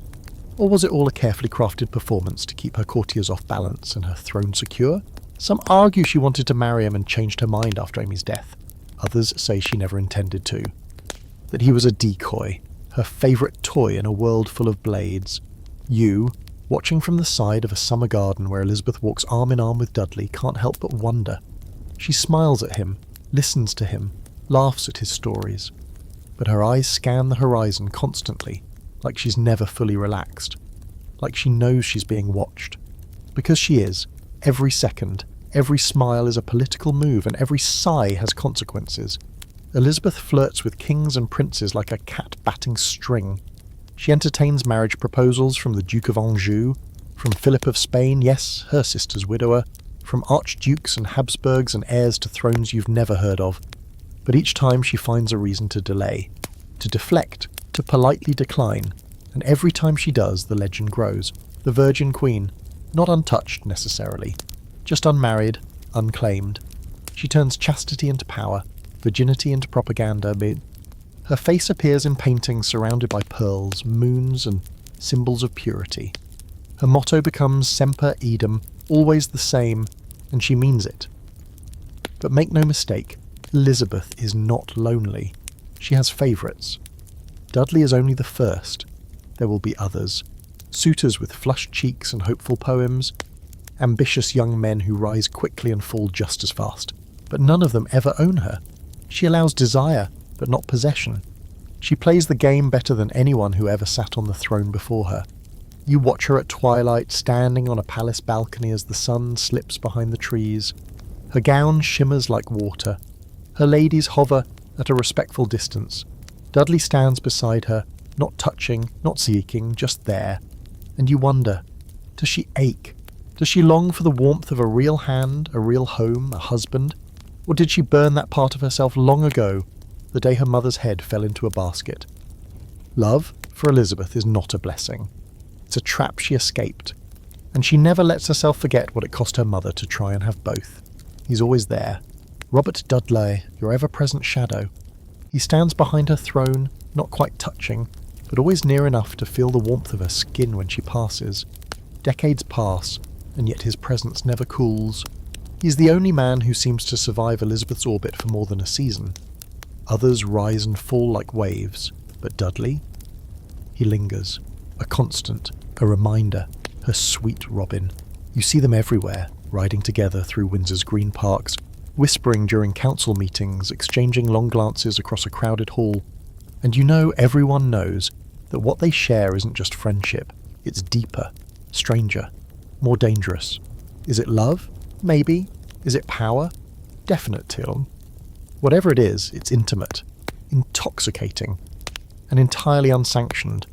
Or was it all a carefully crafted performance to keep her courtiers off balance and her throne secure? Some argue she wanted to marry him and changed her mind after Amy's death. Others say she never intended to. That he was a decoy, her favourite toy in a world full of blades. You, watching from the side of a summer garden where Elizabeth walks arm in arm with Dudley, can't help but wonder. She smiles at him, listens to him, laughs at his stories. But her eyes scan the horizon constantly, like she's never fully relaxed. Like she knows she's being watched. Because she is. Every second, every smile is a political move, and every sigh has consequences. Elizabeth flirts with kings and princes like a cat batting string. She entertains marriage proposals from the Duke of Anjou, from Philip of Spain, yes, her sister's widower, from archdukes and Habsburgs and heirs to thrones you've never heard of. But each time she finds a reason to delay, to deflect, to politely decline, and every time she does, the legend grows. The Virgin Queen, not untouched necessarily, just unmarried, unclaimed. She turns chastity into power, virginity into propaganda. Her face appears in paintings surrounded by pearls, moons, and symbols of purity. Her motto becomes Semper Idem, always the same, and she means it. But make no mistake, Elizabeth is not lonely. She has favourites. Dudley is only the first. There will be others. Suitors with flushed cheeks and hopeful poems. Ambitious young men who rise quickly and fall just as fast. But none of them ever own her. She allows desire, but not possession. She plays the game better than anyone who ever sat on the throne before her. You watch her at twilight, standing on a palace balcony as the sun slips behind the trees. Her gown shimmers like water. Her ladies hover at a respectful distance. Dudley stands beside her, not touching, not seeking, just there. And you wonder, does she ache? Does she long for the warmth of a real hand, a real home, a husband? Or did she burn that part of herself long ago, the day her mother's head fell into a basket? Love, for Elizabeth, is not a blessing. It's a trap she escaped. And she never lets herself forget what it cost her mother to try and have both. He's always there. Robert Dudley, your ever-present shadow. He stands behind her throne, not quite touching, but always near enough to feel the warmth of her skin when she passes. Decades pass, and yet his presence never cools. He's the only man who seems to survive Elizabeth's orbit for more than a season. Others rise and fall like waves, but Dudley? He lingers, a constant, a reminder, her sweet Robin. You see them everywhere, riding together through Windsor's green parks, whispering during council meetings, exchanging long glances across a crowded hall. And you know everyone knows that what they share isn't just friendship, it's deeper, stranger, more dangerous. Is it love? Maybe. Is it power? Definitely. Whatever it is, it's intimate, intoxicating, and entirely unsanctioned.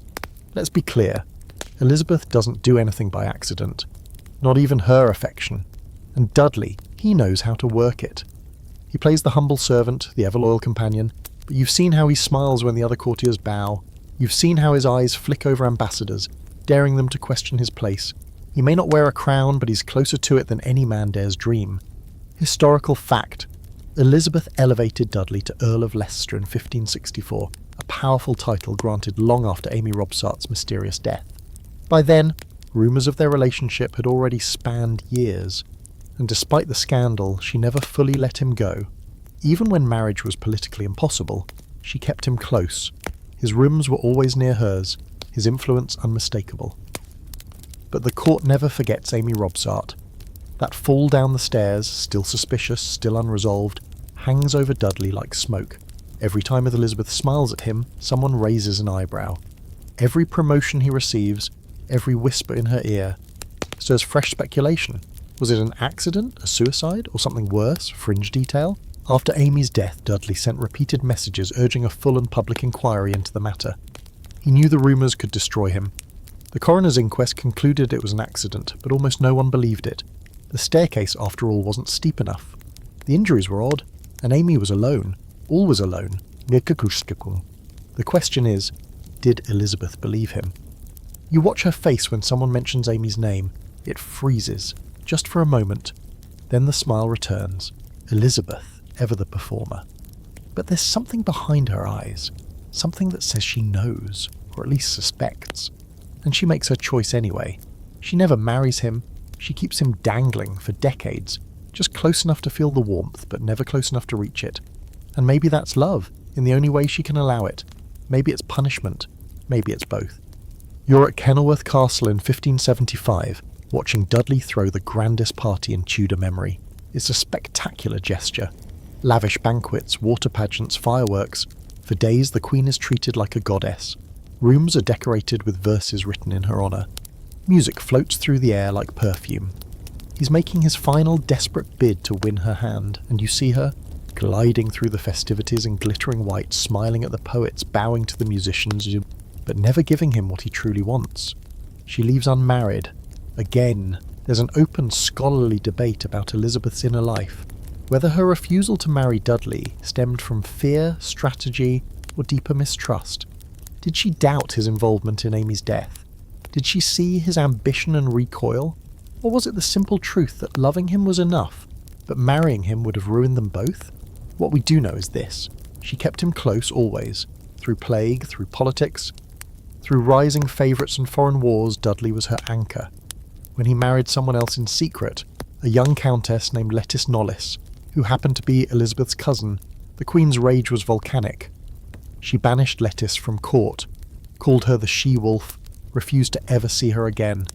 Let's be clear, Elizabeth doesn't do anything by accident, not even her affection. And Dudley, he knows how to work it. He plays the humble servant, the ever-loyal companion, but you've seen how he smiles when the other courtiers bow. You've seen how his eyes flick over ambassadors, daring them to question his place. He may not wear a crown, but he's closer to it than any man dares dream. Historical fact. Elizabeth elevated Dudley to Earl of Leicester in 1564, a powerful title granted long after Amy Robsart's mysterious death. By then, rumours of their relationship had already spanned years, and despite the scandal, she never fully let him go. Even when marriage was politically impossible, she kept him close. His rooms were always near hers, his influence unmistakable. But the court never forgets Amy Robsart. That fall down the stairs, still suspicious, still unresolved, hangs over Dudley like smoke. Every time Elizabeth smiles at him, someone raises an eyebrow. Every promotion he receives, every whisper in her ear, stirs fresh speculation. Was it an accident, a suicide, or something worse, fringe detail? After Amy's death, Dudley sent repeated messages urging a full and public inquiry into the matter. He knew the rumours could destroy him. The coroner's inquest concluded it was an accident, but almost no one believed it. The staircase, after all, wasn't steep enough. The injuries were odd, and Amy was alone. Always alone. The question is, did Elizabeth believe him? You watch her face when someone mentions Amy's name. It freezes, just for a moment. Then the smile returns. Elizabeth, ever the performer. But there's something behind her eyes. Something that says she knows, or at least suspects. And she makes her choice anyway. She never marries him. She keeps him dangling for decades, just close enough to feel the warmth, but never close enough to reach it. And maybe that's love, in the only way she can allow it. Maybe it's punishment. Maybe it's both. You're at Kenilworth Castle in 1575, watching Dudley throw the grandest party in Tudor memory. It's a spectacular gesture. Lavish banquets, water pageants, fireworks. For days the Queen is treated like a goddess. Rooms are decorated with verses written in her honour. Music floats through the air like perfume. He's making his final desperate bid to win her hand, and you see her, gliding through the festivities in glittering white, smiling at the poets, bowing to the musicians, but never giving him what he truly wants. She leaves unmarried. Again, there's an open scholarly debate about Elizabeth's inner life, whether her refusal to marry Dudley stemmed from fear, strategy, or deeper mistrust. Did she doubt his involvement in Amy's death? Did she see his ambition and recoil? Or was it the simple truth that loving him was enough, but marrying him would have ruined them both? What we do know is this: she kept him close always, through plague, through politics. Through rising favourites and foreign wars, Dudley was her anchor. When he married someone else in secret, a young countess named Lettice Knollys, who happened to be Elizabeth's cousin, the Queen's rage was volcanic. She banished Lettice from court, called her the she-wolf, refused to ever see her again.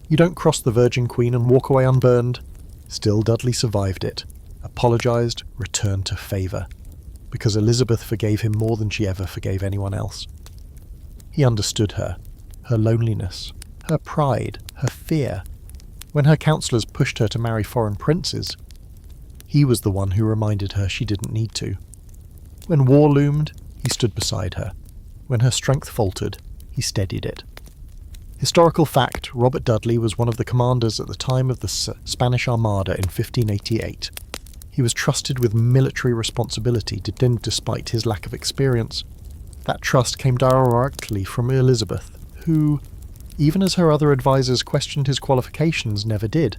You don't cross the Virgin Queen and walk away unburned. Still, Dudley survived it, apologised, returned to favour, because Elizabeth forgave him more than she ever forgave anyone else. He understood her loneliness, her pride, her fear. When her counsellors pushed her to marry foreign princes, he was the one who reminded her she didn't need to. When war loomed, he stood beside her. When her strength faltered, he steadied it. Historical fact: Robert Dudley was one of the commanders at the time of the Spanish Armada in 1588. He was trusted with military responsibility despite his lack of experience. That trust came directly from Elizabeth, who, even as her other advisors questioned his qualifications, never did.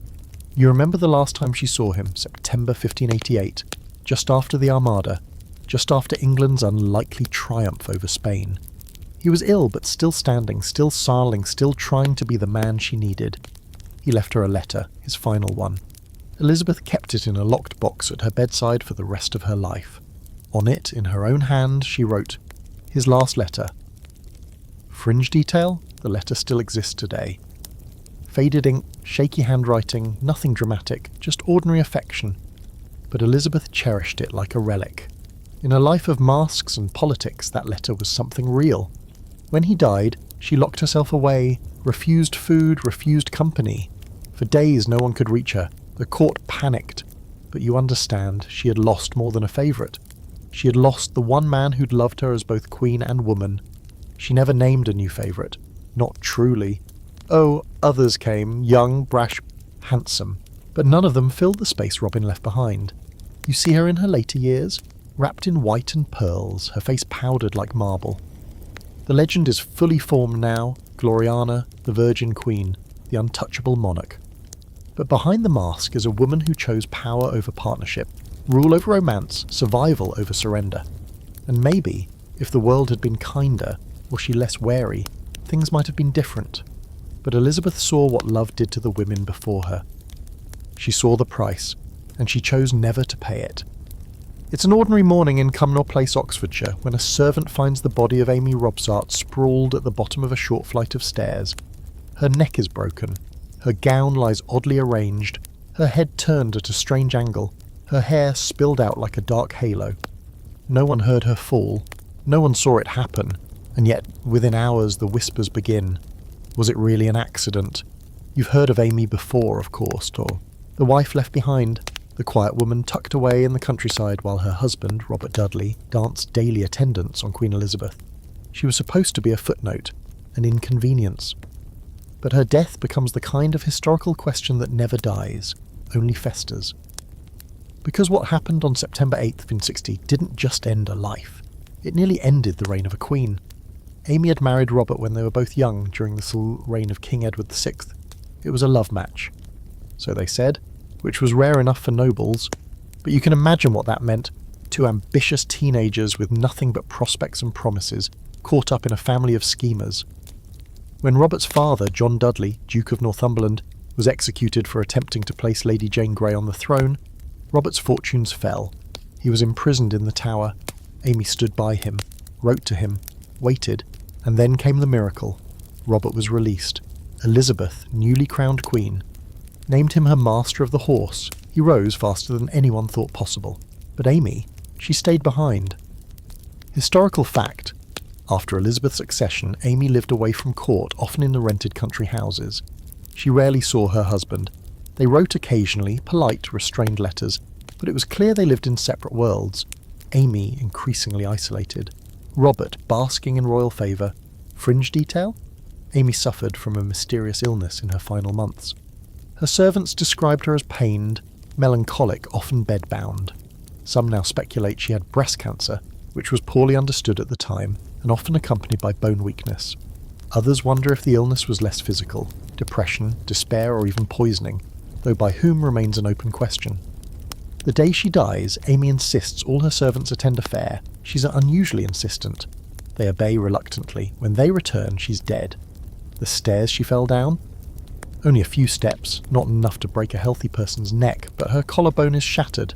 You remember the last time she saw him, September 1588, just after the Armada, just after England's unlikely triumph over Spain. He was ill, but still standing, still sarling, still trying to be the man she needed. He left her a letter, his final one. Elizabeth kept it in a locked box at her bedside for the rest of her life. On it, in her own hand, she wrote his last letter. Fringe detail? The letter still exists today. Faded ink, shaky handwriting, nothing dramatic, just ordinary affection. But Elizabeth cherished it like a relic. In a life of masks and politics, that letter was something real. When he died, she locked herself away, refused food, refused company. For days no one could reach her. The court panicked. But you understand, she had lost more than a favourite. She had lost the one man who'd loved her as both queen and woman. She never named a new favourite. Not truly. Oh, others came, young, brash, handsome. But none of them filled the space Robin left behind. You see her in her later years, wrapped in white and pearls, her face powdered like marble. The legend is fully formed now: Gloriana, the Virgin Queen, the untouchable monarch. But behind the mask is a woman who chose power over partnership, rule over romance, survival over surrender. And maybe, if the world had been kinder, or she less wary, things might have been different. But Elizabeth saw what love did to the women before her. She saw the price, and she chose never to pay it. It's an ordinary morning in Cumnor Place, Oxfordshire, when a servant finds the body of Amy Robsart sprawled at the bottom of a short flight of stairs. Her neck is broken, her gown lies oddly arranged, her head turned at a strange angle, her hair spilled out like a dark halo. No one heard her fall, no one saw it happen, and yet within hours the whispers begin. Was it really an accident? You've heard of Amy before, of course, or the wife left behind, the quiet woman tucked away in the countryside while her husband, Robert Dudley, danced daily attendance on Queen Elizabeth. She was supposed to be a footnote, an inconvenience. But her death becomes the kind of historical question that never dies, only festers. Because what happened on September 8th, 1560 didn't just end a life. It nearly ended the reign of a queen. Amy had married Robert when they were both young during the reign of King Edward VI. It was a love match. So they said, which was rare enough for nobles, but you can imagine what that meant. Two ambitious teenagers with nothing but prospects and promises, caught up in a family of schemers. When Robert's father, John Dudley, Duke of Northumberland, was executed for attempting to place Lady Jane Grey on the throne, Robert's fortunes fell. He was imprisoned in the Tower. Amy stood by him, wrote to him, waited, and then came the miracle. Robert was released. Elizabeth, newly crowned queen, named him her Master of the Horse. He rose faster than anyone thought possible. But Amy, she stayed behind. Historical fact: after Elizabeth's accession, Amy lived away from court, often in the rented country houses. She rarely saw her husband. They wrote occasionally, polite, restrained letters, but it was clear they lived in separate worlds. Amy increasingly isolated. Robert basking in royal favour. Fringe detail? Amy suffered from a mysterious illness in her final months. Her servants described her as pained, melancholic, often bedbound. Some now speculate she had breast cancer, which was poorly understood at the time and often accompanied by bone weakness. Others wonder if the illness was less physical, depression, despair, or even poisoning, though by whom remains an open question. The day she dies, Amy insists all her servants attend a fair. She's unusually insistent. They obey reluctantly. When they return, she's dead. The stairs she fell down? Only a few steps, not enough to break a healthy person's neck, but her collarbone is shattered.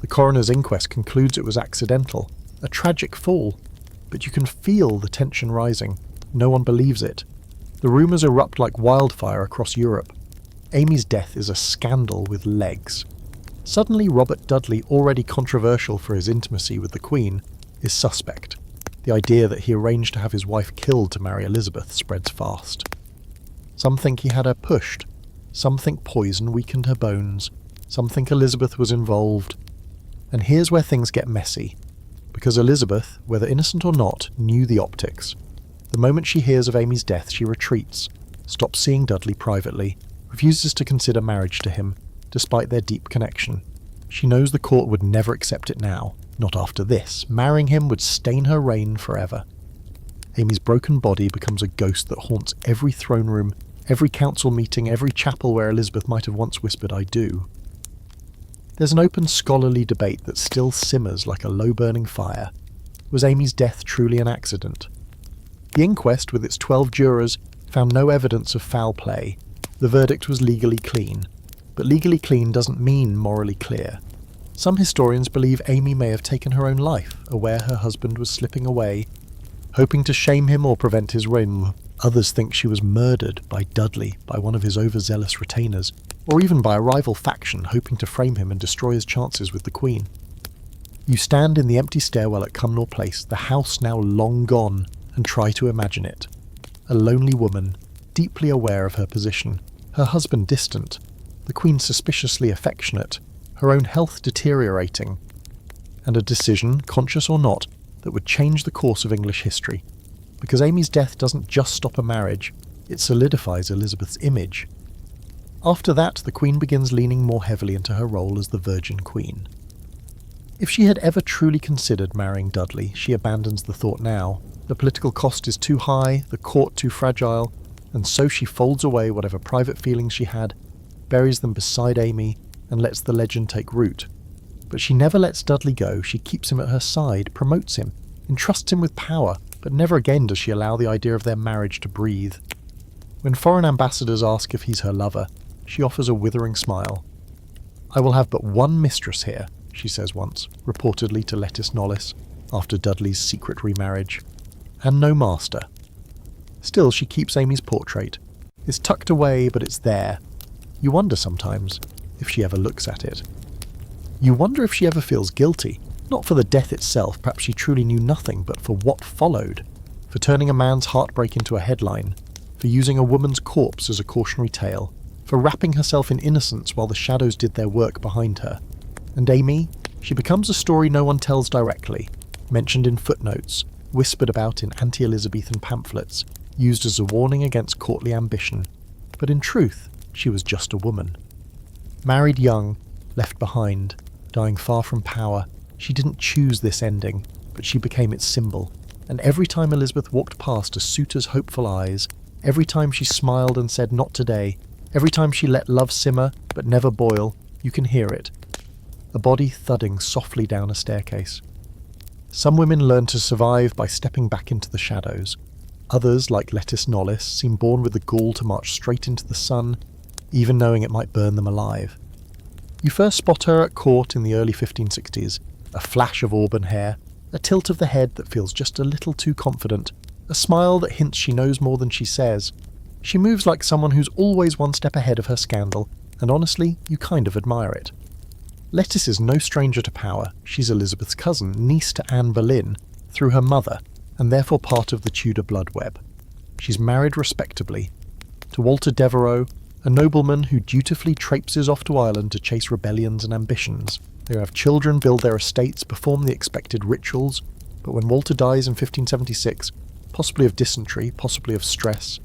The coroner's inquest concludes it was accidental, a tragic fall. But you can feel the tension rising. No one believes it. The rumours erupt like wildfire across Europe. Amy's death is a scandal with legs. Suddenly Robert Dudley, already controversial for his intimacy with the Queen, is suspect. The idea that he arranged to have his wife killed to marry Elizabeth spreads fast. Some think he had her pushed. Some think poison weakened her bones. Some think Elizabeth was involved. And here's where things get messy. Because Elizabeth, whether innocent or not, knew the optics. The moment she hears of Amy's death, she retreats, stops seeing Dudley privately, refuses to consider marriage to him, despite their deep connection. She knows the court would never accept it now, not after this. Marrying him would stain her reign forever. Amy's broken body becomes a ghost that haunts every throne room, every council meeting, every chapel where Elizabeth might have once whispered, "I do." There's an open scholarly debate that still simmers like a low-burning fire. Was Amy's death truly an accident? The inquest, with its 12 jurors, found no evidence of foul play. The verdict was legally clean. But legally clean doesn't mean morally clear. Some historians believe Amy may have taken her own life, aware her husband was slipping away, hoping to shame him or prevent his reign. Others think she was murdered by Dudley, by one of his overzealous retainers, or even by a rival faction hoping to frame him and destroy his chances with the Queen. You stand in the empty stairwell at Cumnor Place, the house now long gone, and try to imagine it. A lonely woman, deeply aware of her position, her husband distant, the Queen suspiciously affectionate, her own health deteriorating, and a decision, conscious or not, that would change the course of English history. Because Amy's death doesn't just stop a marriage, it solidifies Elizabeth's image. After that, the Queen begins leaning more heavily into her role as the Virgin Queen. If she had ever truly considered marrying Dudley, she abandons the thought now. The political cost is too high, the court too fragile, and so she folds away whatever private feelings she had, buries them beside Amy, and lets the legend take root. But she never lets Dudley go. She keeps him at her side, promotes him, entrusts him with power, but never again does she allow the idea of their marriage to breathe. When foreign ambassadors ask if he's her lover, she offers a withering smile. "I will have but one mistress here," she says once, reportedly to Lettice Knollys, after Dudley's secret remarriage, "and no master." Still, she keeps Amy's portrait. It's tucked away, but it's there. You wonder sometimes if she ever looks at it. You wonder if she ever feels guilty, not for the death itself, perhaps she truly knew nothing, but for what followed, for turning a man's heartbreak into a headline, for using a woman's corpse as a cautionary tale, for wrapping herself in innocence while the shadows did their work behind her. And Amy, she becomes a story no one tells directly, mentioned in footnotes, whispered about in anti-Elizabethan pamphlets, used as a warning against courtly ambition. But in truth, she was just a woman. Married young, left behind, dying far from power, she didn't choose this ending, but she became its symbol. And every time Elizabeth walked past a suitor's hopeful eyes, every time she smiled and said, "Not today," every time she let love simmer but never boil, you can hear it. A body thudding softly down a staircase. Some women learn to survive by stepping back into the shadows. Others, like Lettice Knollys, seem born with the gall to march straight into the sun, even knowing it might burn them alive. You first spot her at court in the early 1560s, a flash of auburn hair, a tilt of the head that feels just a little too confident, a smile that hints she knows more than she says. She moves like someone who's always one step ahead of her scandal, and honestly, you kind of admire it. Lettice is no stranger to power. She's Elizabeth's cousin, niece to Anne Boleyn, through her mother, and therefore part of the Tudor blood web. She's married respectably. To Walter Devereux, a nobleman who dutifully traipses off to Ireland to chase rebellions and ambitions. They have children, build their estates, perform the expected rituals, but when Walter dies in 1576, possibly of dysentery, possibly of stress,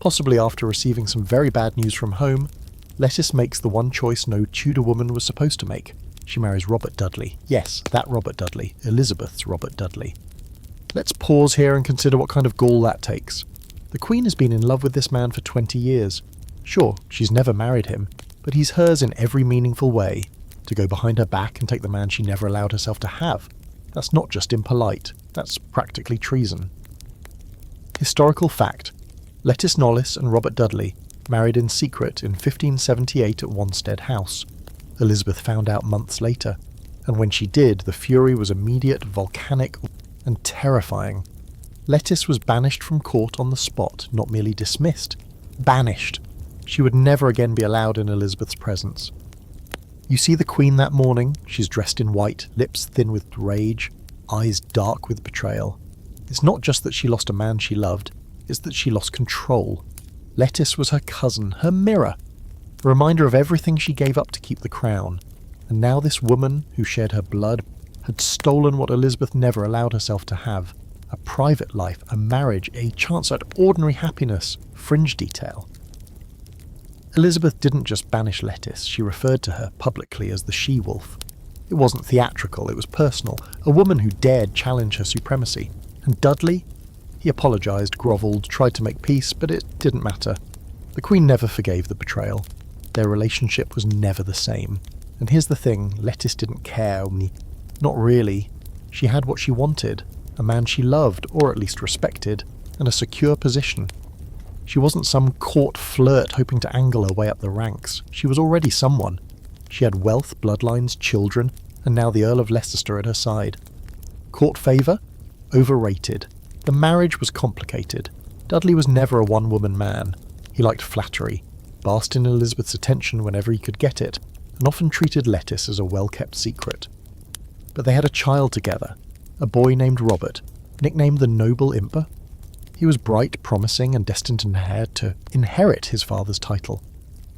possibly after receiving some very bad news from home, Lettice makes the one choice no Tudor woman was supposed to make. She marries Robert Dudley. Yes, that Robert Dudley, Elizabeth's Robert Dudley. Let's pause here and consider what kind of gall that takes. The Queen has been in love with this man for 20 years. Sure, she's never married him, but he's hers in every meaningful way. To go behind her back and take the man she never allowed herself to have, that's not just impolite, that's practically treason. Historical fact: Lettice Knollys and Robert Dudley married in secret in 1578 at Wanstead House. Elizabeth found out months later, and when she did, the fury was immediate, volcanic, and terrifying. Lettice was banished from court on the spot, not merely dismissed. Banished. She would never again be allowed in Elizabeth's presence. You see the Queen that morning. She's dressed in white, lips thin with rage, eyes dark with betrayal. It's not just that she lost a man she loved, it's that she lost control. Lettice was her cousin, her mirror, a reminder of everything she gave up to keep the crown. And now this woman, who shared her blood, had stolen what Elizabeth never allowed herself to have: a private life, a marriage, a chance at ordinary happiness, fringe detail. Elizabeth didn't just banish Lettice, she referred to her publicly as the she-wolf. It wasn't theatrical, it was personal, a woman who dared challenge her supremacy. And Dudley? He apologised, grovelled, tried to make peace, but it didn't matter. The Queen never forgave the betrayal. Their relationship was never the same. And here's the thing, Lettice didn't care, not really. She had what she wanted, a man she loved, or at least respected, and a secure position. She wasn't some court flirt hoping to angle her way up the ranks. She was already someone. She had wealth, bloodlines, children, and now the Earl of Leicester at her side. Court favour? Overrated. The marriage was complicated. Dudley was never a one-woman man. He liked flattery, basked in Elizabeth's attention whenever he could get it, and often treated Lettice as a well-kept secret. But they had a child together, a boy named Robert, nicknamed the Noble Imper. He was bright, promising, and destined to inherit his father's title.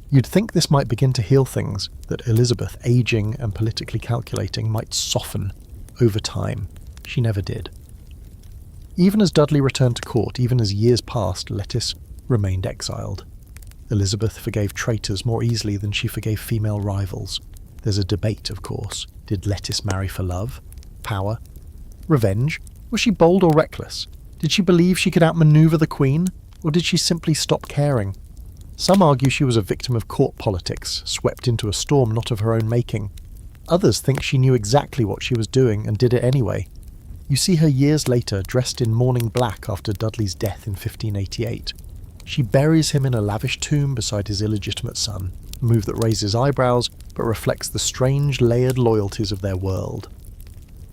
You'd think this might begin to heal things, that Elizabeth, aging and politically calculating, might soften over time. She never did. Even as Dudley returned to court, even as years passed, Lettice remained exiled. Elizabeth forgave traitors more easily than she forgave female rivals. There's a debate, of course. Did Lettice marry for love? Power? Revenge? Was she bold or reckless? Did she believe she could outmaneuver the Queen? Or did she simply stop caring? Some argue she was a victim of court politics, swept into a storm not of her own making. Others think she knew exactly what she was doing and did it anyway. You see her years later dressed in mourning black after Dudley's death in 1588. She buries him in a lavish tomb beside his illegitimate son, a move that raises eyebrows but reflects the strange layered loyalties of their world.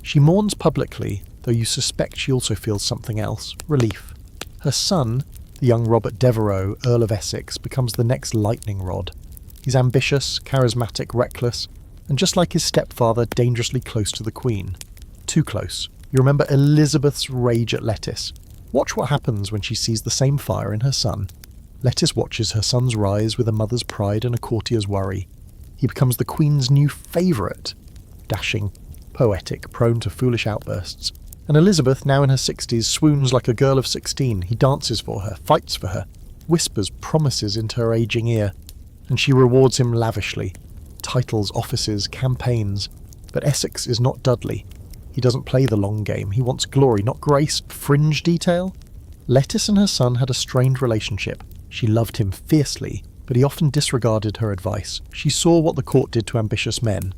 She mourns publicly, though you suspect she also feels something else, relief. Her son, the young Robert Devereux, Earl of Essex, becomes the next lightning rod. He's ambitious, charismatic, reckless, and just like his stepfather, dangerously close to the Queen. Too close. You remember Elizabeth's rage at Lettice. Watch what happens when she sees the same fire in her son. Lettice watches her son's rise with a mother's pride and a courtier's worry. He becomes the Queen's new favourite. Dashing, poetic, prone to foolish outbursts. And Elizabeth, now in her 60s, swoons like a girl of 16. He dances for her, fights for her, whispers promises into her aging ear. And she rewards him lavishly. Titles, offices, campaigns. But Essex is not Dudley. He doesn't play the long game. He wants glory, not grace, fringe detail. Lettice and her son had a strained relationship. She loved him fiercely, but he often disregarded her advice. She saw what the court did to ambitious men.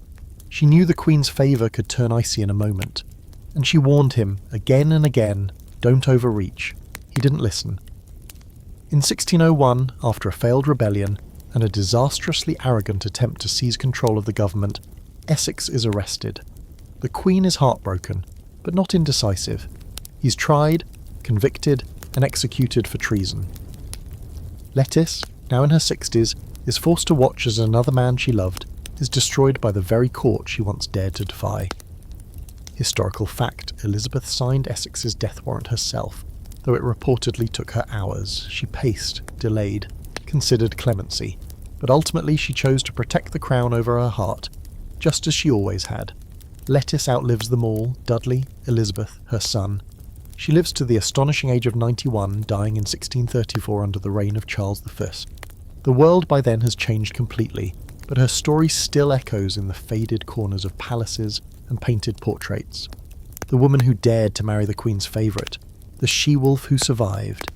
She knew the Queen's favour could turn icy in a moment. And she warned him, again and again, don't overreach. He didn't listen. In 1601, after a failed rebellion and a disastrously arrogant attempt to seize control of the government, Essex is arrested. The Queen is heartbroken, but not indecisive. He's tried, convicted, and executed for treason. Lettice, now in her 60s, is forced to watch as another man she loved is destroyed by the very court she once dared to defy. Historical fact, Elizabeth signed Essex's death warrant herself, though it reportedly took her hours. She paced, delayed, considered clemency, but ultimately she chose to protect the crown over her heart, just as she always had. Lettice outlives them all, Dudley, Elizabeth, her son. She lives to the astonishing age of 91, dying in 1634 under the reign of Charles I. The world by then has changed completely, but her story still echoes in the faded corners of palaces and painted portraits. The woman who dared to marry the Queen's favourite, the she-wolf who survived.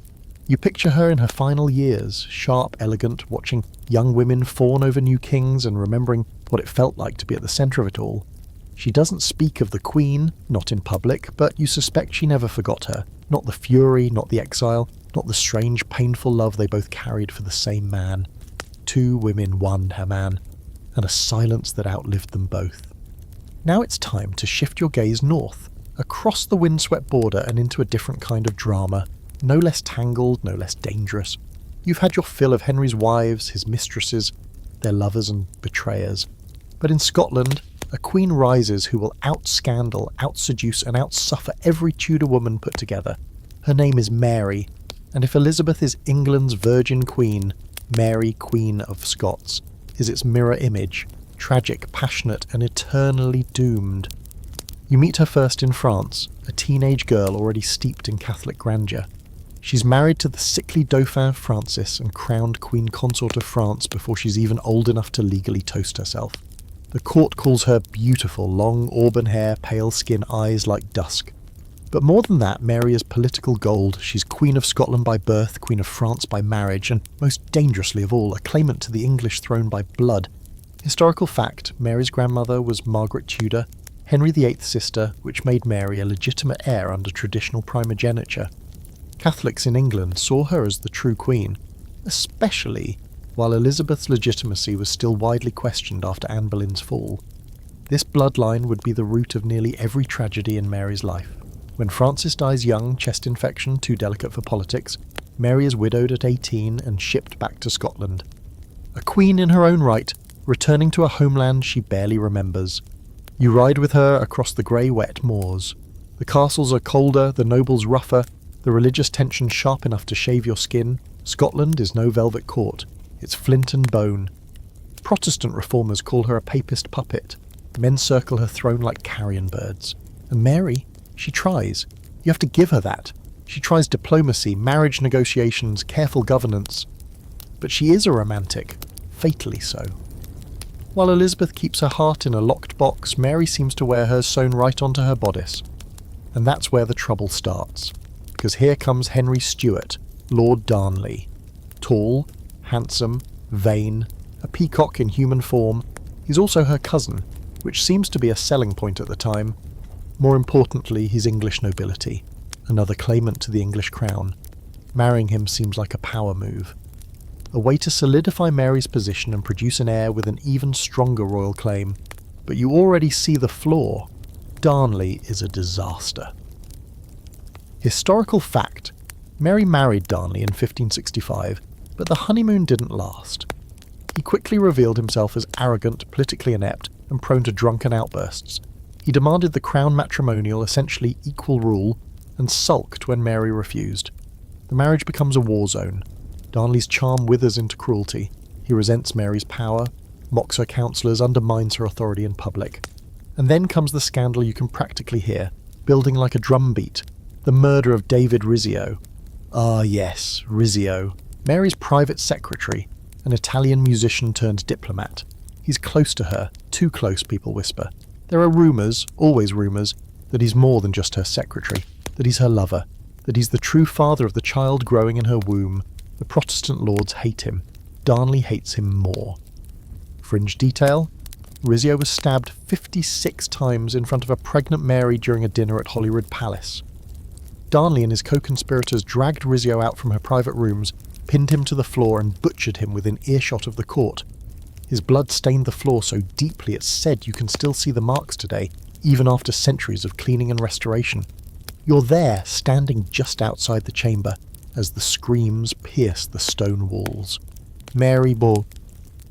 You picture her in her final years, sharp, elegant, watching young women fawn over new kings and remembering what it felt like to be at the centre of it all. She doesn't speak of the Queen, not in public, but you suspect she never forgot her. Not the fury, not the exile, not the strange, painful love they both carried for the same man. Two women, one her man, and a silence that outlived them both. Now it's time to shift your gaze north, across the windswept border and into a different kind of drama. No less tangled, no less dangerous. You've had your fill of Henry's wives, his mistresses, their lovers and betrayers. But in Scotland, a queen rises who will out-scandal, out-seduce and out-suffer every Tudor woman put together. Her name is Mary, and if Elizabeth is England's virgin queen, Mary, Queen of Scots, is its mirror image, tragic, passionate and eternally doomed. You meet her first in France, a teenage girl already steeped in Catholic grandeur. She's married to the sickly Dauphin Francis and crowned Queen Consort of France before she's even old enough to legally toast herself. The court calls her beautiful, long auburn hair, pale skin, eyes like dusk. But more than that, Mary is political gold. She's Queen of Scotland by birth, Queen of France by marriage, and most dangerously of all, a claimant to the English throne by blood. Historical fact, Mary's grandmother was Margaret Tudor, Henry VIII's sister, which made Mary a legitimate heir under traditional primogeniture. Catholics in England saw her as the true queen, especially while Elizabeth's legitimacy was still widely questioned after Anne Boleyn's fall. This bloodline would be the root of nearly every tragedy in Mary's life. When Francis dies young, chest infection, too delicate for politics, Mary is widowed at 18 and shipped back to Scotland. A queen in her own right, returning to a homeland she barely remembers. You ride with her across the grey, wet moors. The castles are colder, the nobles rougher, the religious tension sharp enough to shave your skin. Scotland is no velvet court. It's flint and bone. Protestant reformers call her a papist puppet. Men circle her throne like carrion birds. And Mary, she tries. You have to give her that. She tries diplomacy, marriage negotiations, careful governance. But she is a romantic, fatally so. While Elizabeth keeps her heart in a locked box, Mary seems to wear hers sewn right onto her bodice. And that's where the trouble starts. Because here comes Henry Stuart, Lord Darnley. Tall, handsome, vain, a peacock in human form. He's also her cousin, which seems to be a selling point at the time. More importantly, he's English nobility, another claimant to the English crown. Marrying him seems like a power move. A way to solidify Mary's position and produce an heir with an even stronger royal claim. But you already see the flaw. Darnley is a disaster. Historical fact. Mary married Darnley in 1565, but the honeymoon didn't last. He quickly revealed himself as arrogant, politically inept, and prone to drunken outbursts. He demanded the crown matrimonial, essentially equal rule, and sulked when Mary refused. The marriage becomes a war zone. Darnley's charm withers into cruelty. He resents Mary's power, mocks her counsellors, undermines her authority in public. And then comes the scandal you can practically hear, building like a drumbeat. The murder of David Rizzio. Ah yes, Rizzio. Mary's private secretary, an Italian musician turned diplomat. He's close to her, too close, people whisper. There are rumours, always rumours, that he's more than just her secretary, that he's her lover, that he's the true father of the child growing in her womb. The Protestant lords hate him. Darnley hates him more. Fringe detail? Rizzio was stabbed 56 times in front of a pregnant Mary during a dinner at Holyrood Palace. Darnley and his co-conspirators dragged Rizzio out from her private rooms, pinned him to the floor and butchered him within earshot of the court. His blood stained the floor so deeply it's said you can still see the marks today, even after centuries of cleaning and restoration. You're there, standing just outside the chamber, as the screams pierce the stone walls. Mary Boleyn,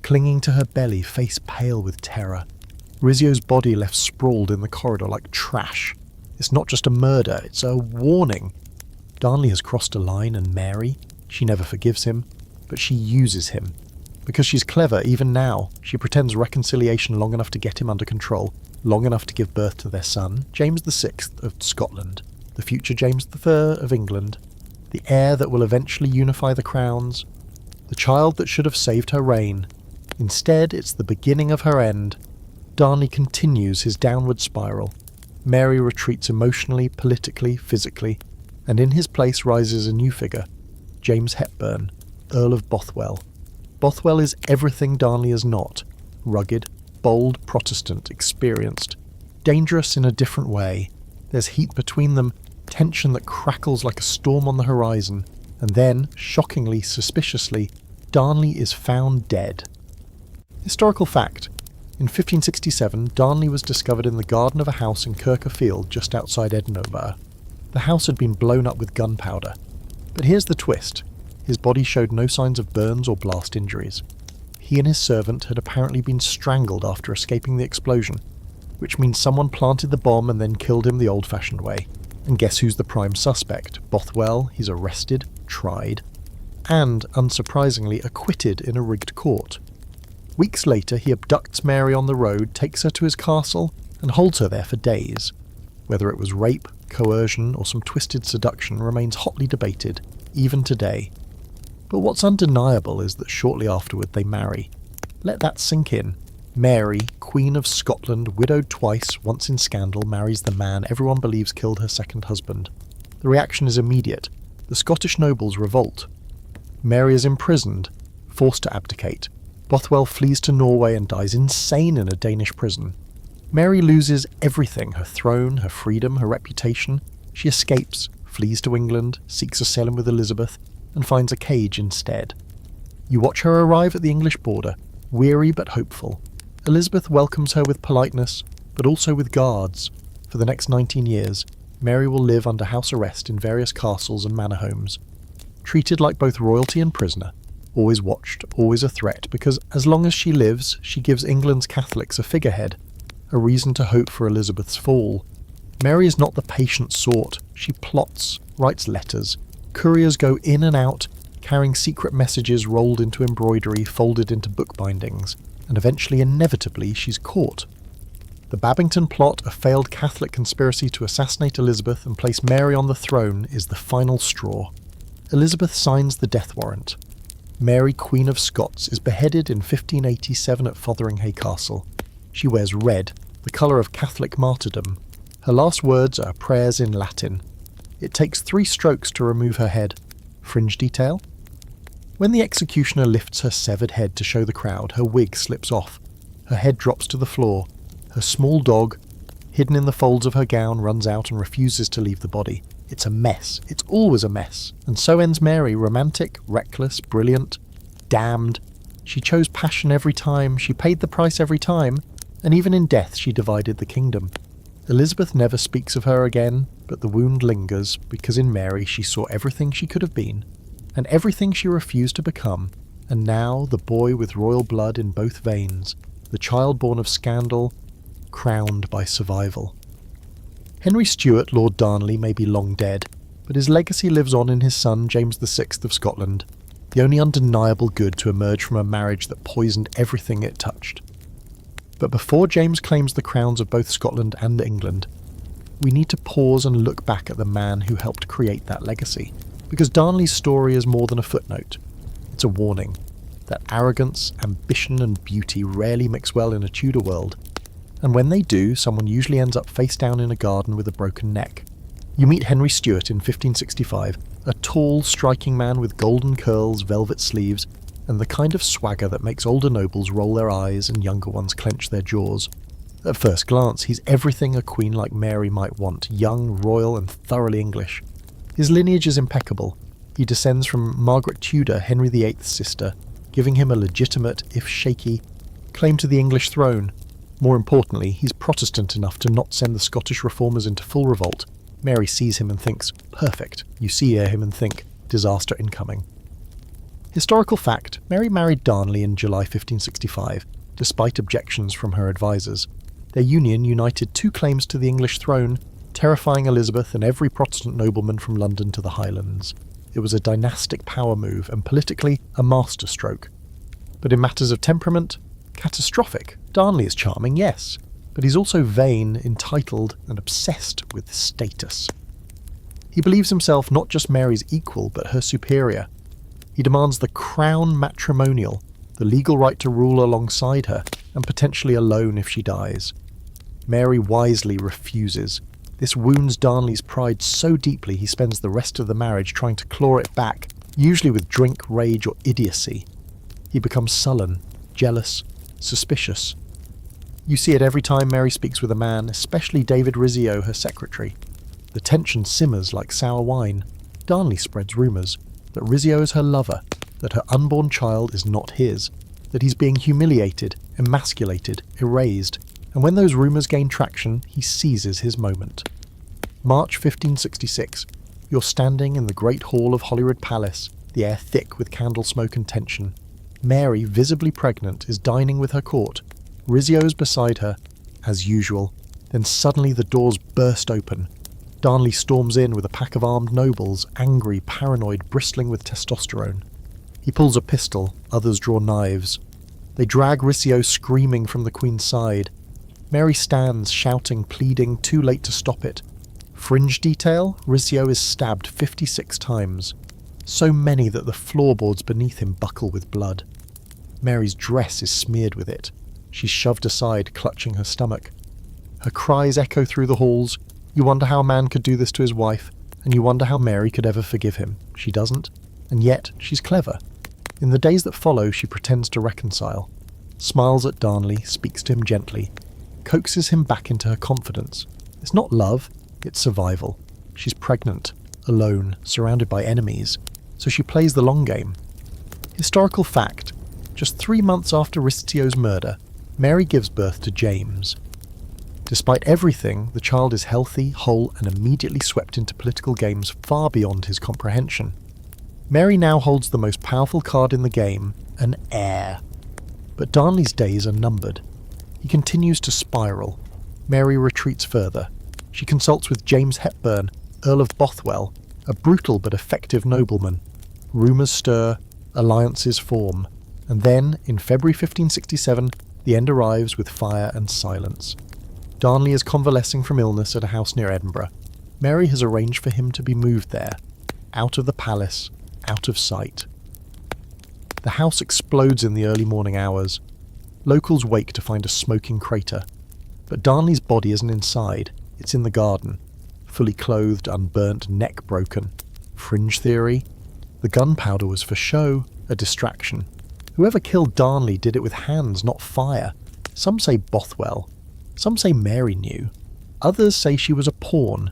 clinging to her belly, face pale with terror. Rizzio's body left sprawled in the corridor like trash. It's not just a murder, it's a warning. Darnley has crossed a line, and Mary, she never forgives him, but she uses him. Because she's clever even now, she pretends reconciliation long enough to get him under control, long enough to give birth to their son, James VI of Scotland, the future James III of England, the heir that will eventually unify the crowns, the child that should have saved her reign. Instead, it's the beginning of her end. Darnley continues his downward spiral. Mary retreats emotionally, politically, physically, and in his place rises a new figure, James Hepburn, Earl of Bothwell. Bothwell is everything Darnley is not: rugged, bold, Protestant, experienced, dangerous in a different way. There's heat between them, tension that crackles like a storm on the horizon, and then, shockingly, suspiciously, Darnley is found dead. Historical fact: in 1567, Darnley was discovered in the garden of a house in Kirkerfield just outside Edinburgh. The house had been blown up with gunpowder. But here's the twist: his body showed no signs of burns or blast injuries. He and his servant had apparently been strangled after escaping the explosion, which means someone planted the bomb and then killed him the old-fashioned way. And guess who's the prime suspect? Bothwell. He's arrested, tried, and, unsurprisingly, acquitted in a rigged court. Weeks later, he abducts Mary on the road, takes her to his castle, and holds her there for days. Whether it was rape, coercion, or some twisted seduction remains hotly debated, even today. But what's undeniable is that shortly afterward they marry. Let that sink in. Mary, Queen of Scotland, widowed twice, once in scandal, marries the man everyone believes killed her second husband. The reaction is immediate. The Scottish nobles revolt. Mary is imprisoned, forced to abdicate. Bothwell flees to Norway and dies insane in a Danish prison. Mary loses everything: her throne, her freedom, her reputation. She escapes, flees to England, seeks asylum with Elizabeth, and finds a cage instead. You watch her arrive at the English border, weary but hopeful. Elizabeth welcomes her with politeness, but also with guards. For the next 19 years, Mary will live under house arrest in various castles and manor homes, treated like both royalty and prisoner, always watched, always a threat, because as long as she lives, she gives England's Catholics a figurehead, a reason to hope for Elizabeth's fall. Mary is not the patient sort. She plots, writes letters. Couriers go in and out, carrying secret messages rolled into embroidery, folded into bookbindings, and eventually, inevitably, she's caught. The Babington plot, a failed Catholic conspiracy to assassinate Elizabeth and place Mary on the throne, is the final straw. Elizabeth signs the death warrant. Mary, Queen of Scots, is beheaded in 1587 at Fotheringhay Castle. She wears red, the colour of Catholic martyrdom. Her last words are prayers in Latin. It takes 3 strokes to remove her head. Fringe detail? When the executioner lifts her severed head to show the crowd, her wig slips off. Her head drops to the floor. Her small dog, hidden in the folds of her gown, runs out and refuses to leave the body. It's a mess. It's always a mess. And so ends Mary, romantic, reckless, brilliant, damned. She chose passion every time. She paid the price every time. And even in death she divided the kingdom. Elizabeth never speaks of her again, but the wound lingers, because in Mary she saw everything she could have been, and everything she refused to become, and now the boy with royal blood in both veins, the child born of scandal, crowned by survival. Henry Stuart, Lord Darnley, may be long dead, but his legacy lives on in his son James VI of Scotland, the only undeniable good to emerge from a marriage that poisoned everything it touched. But before James claims the crowns of both Scotland and England, we need to pause and look back at the man who helped create that legacy. Because Darnley's story is more than a footnote. It's a warning that arrogance, ambition and beauty rarely mix well in a Tudor world. And when they do, someone usually ends up face down in a garden with a broken neck. You meet Henry Stuart in 1565, a tall, striking man with golden curls, velvet sleeves, and the kind of swagger that makes older nobles roll their eyes and younger ones clench their jaws. At first glance, he's everything a queen like Mary might want: young, royal, and thoroughly English. His lineage is impeccable. He descends from Margaret Tudor, Henry VIII's sister, giving him a legitimate, if shaky, claim to the English throne. More importantly, he's Protestant enough to not send the Scottish reformers into full revolt. Mary sees him and thinks, perfect. You see him and think, disaster incoming. Historical fact: Mary married Darnley in July 1565, despite objections from her advisers. Their union united 2 claims to the English throne, terrifying Elizabeth and every Protestant nobleman from London to the Highlands. It was a dynastic power move and politically a masterstroke. But in matters of temperament, catastrophic. Darnley is charming, yes, but he's also vain, entitled, and obsessed with status. He believes himself not just Mary's equal, but her superior. He demands the crown matrimonial, the legal right to rule alongside her, and potentially alone if she dies. Mary wisely refuses. This wounds Darnley's pride so deeply he spends the rest of the marriage trying to claw it back, usually with drink, rage, or idiocy. He becomes sullen, jealous, suspicious. You see it every time Mary speaks with a man, especially David Rizzio, her secretary. The tension simmers like sour wine. Darnley spreads rumours that Rizzio is her lover, that her unborn child is not his, that he's being humiliated, emasculated, erased, and when those rumours gain traction, he seizes his moment. March 1566. You're standing in the great hall of Holyrood Palace, the air thick with candle smoke and tension. Mary, visibly pregnant, is dining with her court. Rizzio's beside her, as usual. Then suddenly the doors burst open. Darnley storms in with a pack of armed nobles, angry, paranoid, bristling with testosterone. He pulls a pistol, others draw knives. They drag Rizzio screaming from the Queen's side. Mary stands, shouting, pleading, too late to stop it. Fringe detail, Rizzio is stabbed 56 times. So many that the floorboards beneath him buckle with blood. Mary's dress is smeared with it. She's shoved aside, clutching her stomach. Her cries echo through the halls. You wonder how a man could do this to his wife, and you wonder how Mary could ever forgive him. She doesn't, and yet she's clever. In the days that follow, she pretends to reconcile, smiles at Darnley, speaks to him gently, coaxes him back into her confidence. It's not love, it's survival. She's pregnant, alone, surrounded by enemies, so she plays the long game. Historical fact, just 3 months after Rizzio's murder, Mary gives birth to James. Despite everything, the child is healthy, whole, and immediately swept into political games far beyond his comprehension. Mary now holds the most powerful card in the game, an heir. But Darnley's days are numbered. He continues to spiral. Mary retreats further. She consults with James Hepburn, Earl of Bothwell, a brutal but effective nobleman. Rumours stir, alliances form, and then, in February 1567, the end arrives with fire and silence. Darnley is convalescing from illness at a house near Edinburgh. Mary has arranged for him to be moved there, out of the palace, out of sight. The house explodes in the early morning hours. Locals wake to find a smoking crater. But Darnley's body isn't inside, it's in the garden. Fully clothed, unburnt, neck broken. Fringe theory? The gunpowder was for show, a distraction. Whoever killed Darnley did it with hands, not fire. Some say Bothwell. Some say Mary knew. Others say she was a pawn,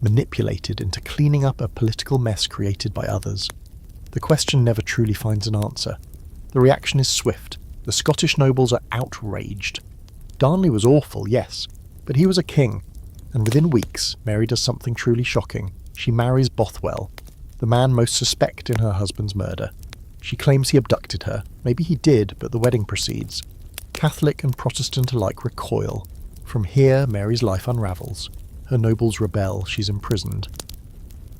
manipulated into cleaning up a political mess created by others. The question never truly finds an answer. The reaction is swift. The Scottish nobles are outraged. Darnley was awful, yes, but he was a king, and within weeks Mary does something truly shocking. She marries Bothwell, the man most suspect in her husband's murder. She claims he abducted her. Maybe he did, but the wedding proceeds. Catholic and Protestant alike recoil. From here, Mary's life unravels. Her nobles rebel, she's imprisoned.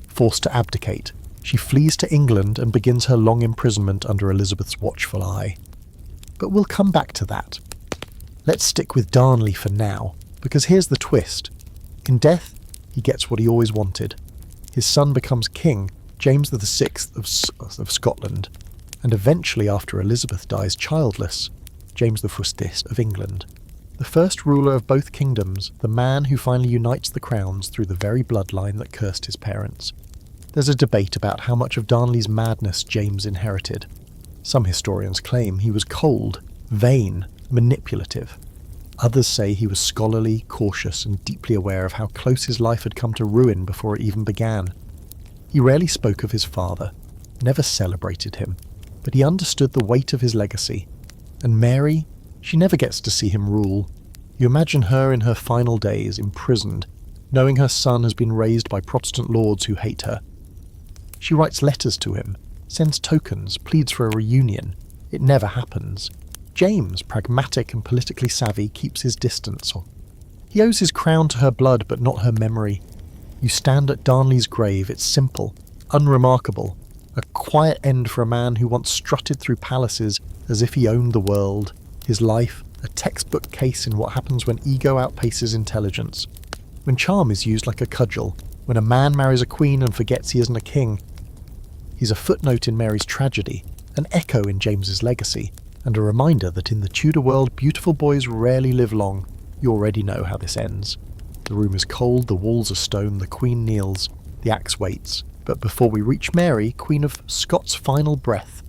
Forced to abdicate, she flees to England and begins her long imprisonment under Elizabeth's watchful eye. But we'll come back to that. Let's stick with Darnley for now, because here's the twist. In death, he gets what he always wanted. His son becomes king, James VI of Scotland, and eventually, after Elizabeth dies childless, James I of England. The first ruler of both kingdoms, the man who finally unites the crowns through the very bloodline that cursed his parents. There's a debate about how much of Darnley's madness James inherited. Some historians claim he was cold, vain, manipulative. Others say he was scholarly, cautious, and deeply aware of how close his life had come to ruin before it even began. He rarely spoke of his father, never celebrated him, but he understood the weight of his legacy. And Mary, she never gets to see him rule. You imagine her in her final days, imprisoned, knowing her son has been raised by Protestant lords who hate her. She writes letters to him, sends tokens, pleads for a reunion. It never happens. James, pragmatic and politically savvy, keeps his distance. He owes his crown to her blood, but not her memory. You stand at Darnley's grave, it's simple, unremarkable, A quiet end for a man who once strutted through palaces as if he owned the world. His life, a textbook case in what happens when ego outpaces intelligence. When charm is used like a cudgel. When a man marries a queen and forgets he isn't a king. He's a footnote in Mary's tragedy, an echo in James's legacy, and a reminder that in the Tudor world beautiful boys rarely live long. You already know how this ends. The room is cold, the walls are stone, the queen kneels, the axe waits. But before we reach Mary, Queen of Scots' final breath,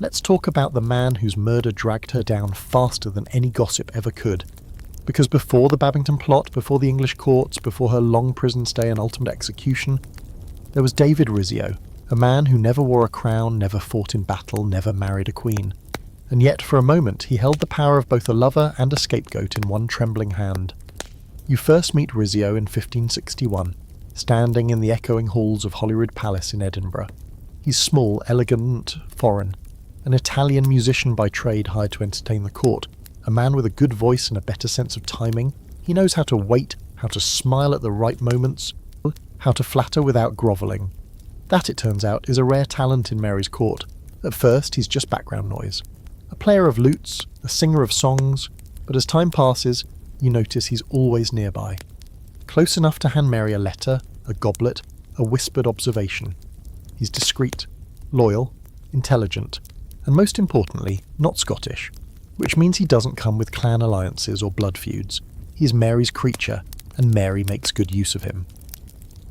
let's talk about the man whose murder dragged her down faster than any gossip ever could. Because before the Babington plot, before the English courts, before her long prison stay and ultimate execution, there was David Rizzio, a man who never wore a crown, never fought in battle, never married a queen. And yet, for a moment, he held the power of both a lover and a scapegoat in one trembling hand. You first meet Rizzio in 1561, standing in the echoing halls of Holyrood Palace in Edinburgh. He's small, elegant, foreign, an Italian musician by trade hired to entertain the court, a man with a good voice and a better sense of timing. He knows how to wait, how to smile at the right moments, how to flatter without grovelling. That, it turns out, is a rare talent in Mary's court. At first, he's just background noise. A player of lutes, a singer of songs, but as time passes, you notice he's always nearby. Close enough to hand Mary a letter, a goblet, a whispered observation. He's discreet, loyal, intelligent, and most importantly, not Scottish, which means he doesn't come with clan alliances or blood feuds. He's Mary's creature, and Mary makes good use of him.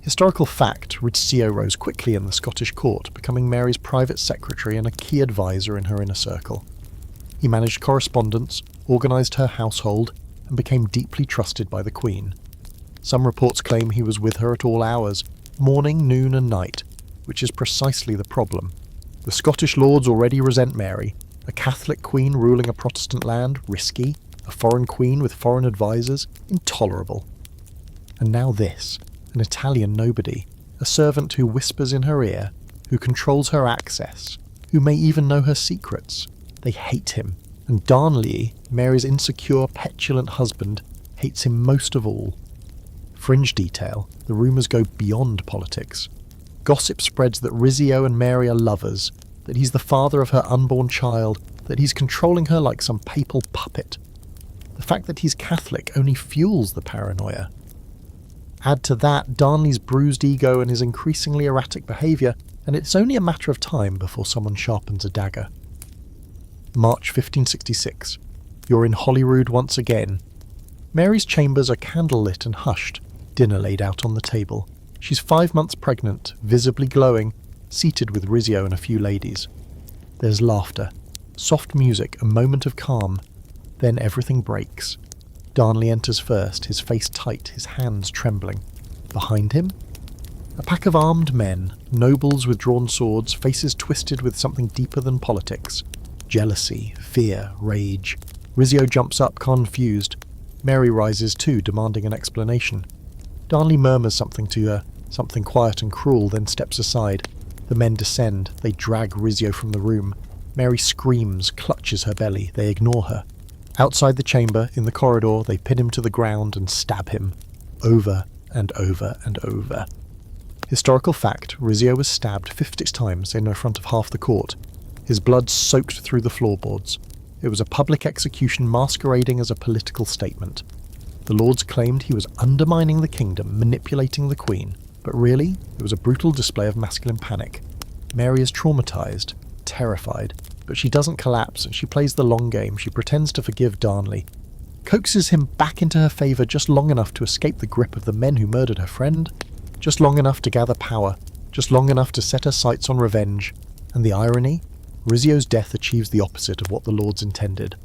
Historical fact, Rizzio rose quickly in the Scottish court, becoming Mary's private secretary and a key advisor in her inner circle. He managed correspondence, organised her household, and became deeply trusted by the Queen. Some reports claim he was with her at all hours, morning, noon and night, which is precisely the problem. The Scottish lords already resent Mary. A Catholic queen ruling a Protestant land, risky. A foreign queen with foreign advisors, intolerable. And now this, an Italian nobody, a servant who whispers in her ear, who controls her access, who may even know her secrets. They hate him, and Darnley, Mary's insecure, petulant husband, hates him most of all. Fringe detail, the rumours go beyond politics. Gossip spreads that Rizzio and Mary are lovers, that he's the father of her unborn child, that he's controlling her like some papal puppet. The fact that he's Catholic only fuels the paranoia. Add to that Darnley's bruised ego and his increasingly erratic behaviour, and it's only a matter of time before someone sharpens a dagger. March 1566. You're in Holyrood once again. Mary's chambers are candlelit and hushed, dinner laid out on the table. She's 5 months pregnant, visibly glowing, seated with Rizzio and a few ladies. There's laughter, soft music, a moment of calm. Then everything breaks. Darnley enters first, his face tight, his hands trembling. Behind him, a pack of armed men, nobles with drawn swords, faces twisted with something deeper than politics. Jealousy, fear, rage. Rizzio jumps up, confused. Mary rises too, demanding an explanation. Darnley murmurs something to her, something quiet and cruel, then steps aside. The men descend, they drag Rizzio from the room. Mary screams, clutches her belly, they ignore her. Outside the chamber, in the corridor, they pin him to the ground and stab him. Over and over and over. Historical fact, Rizzio was stabbed 50 times in front of half the court. His blood soaked through the floorboards. It was a public execution masquerading as a political statement. The lords claimed he was undermining the kingdom, manipulating the Queen, but really, it was a brutal display of masculine panic. Mary is traumatised, terrified, but she doesn't collapse and she plays the long game. She pretends to forgive Darnley, coaxes him back into her favour just long enough to escape the grip of the men who murdered her friend, just long enough to gather power, just long enough to set her sights on revenge. And the irony? Rizzio's death achieves the opposite of what the lords intended.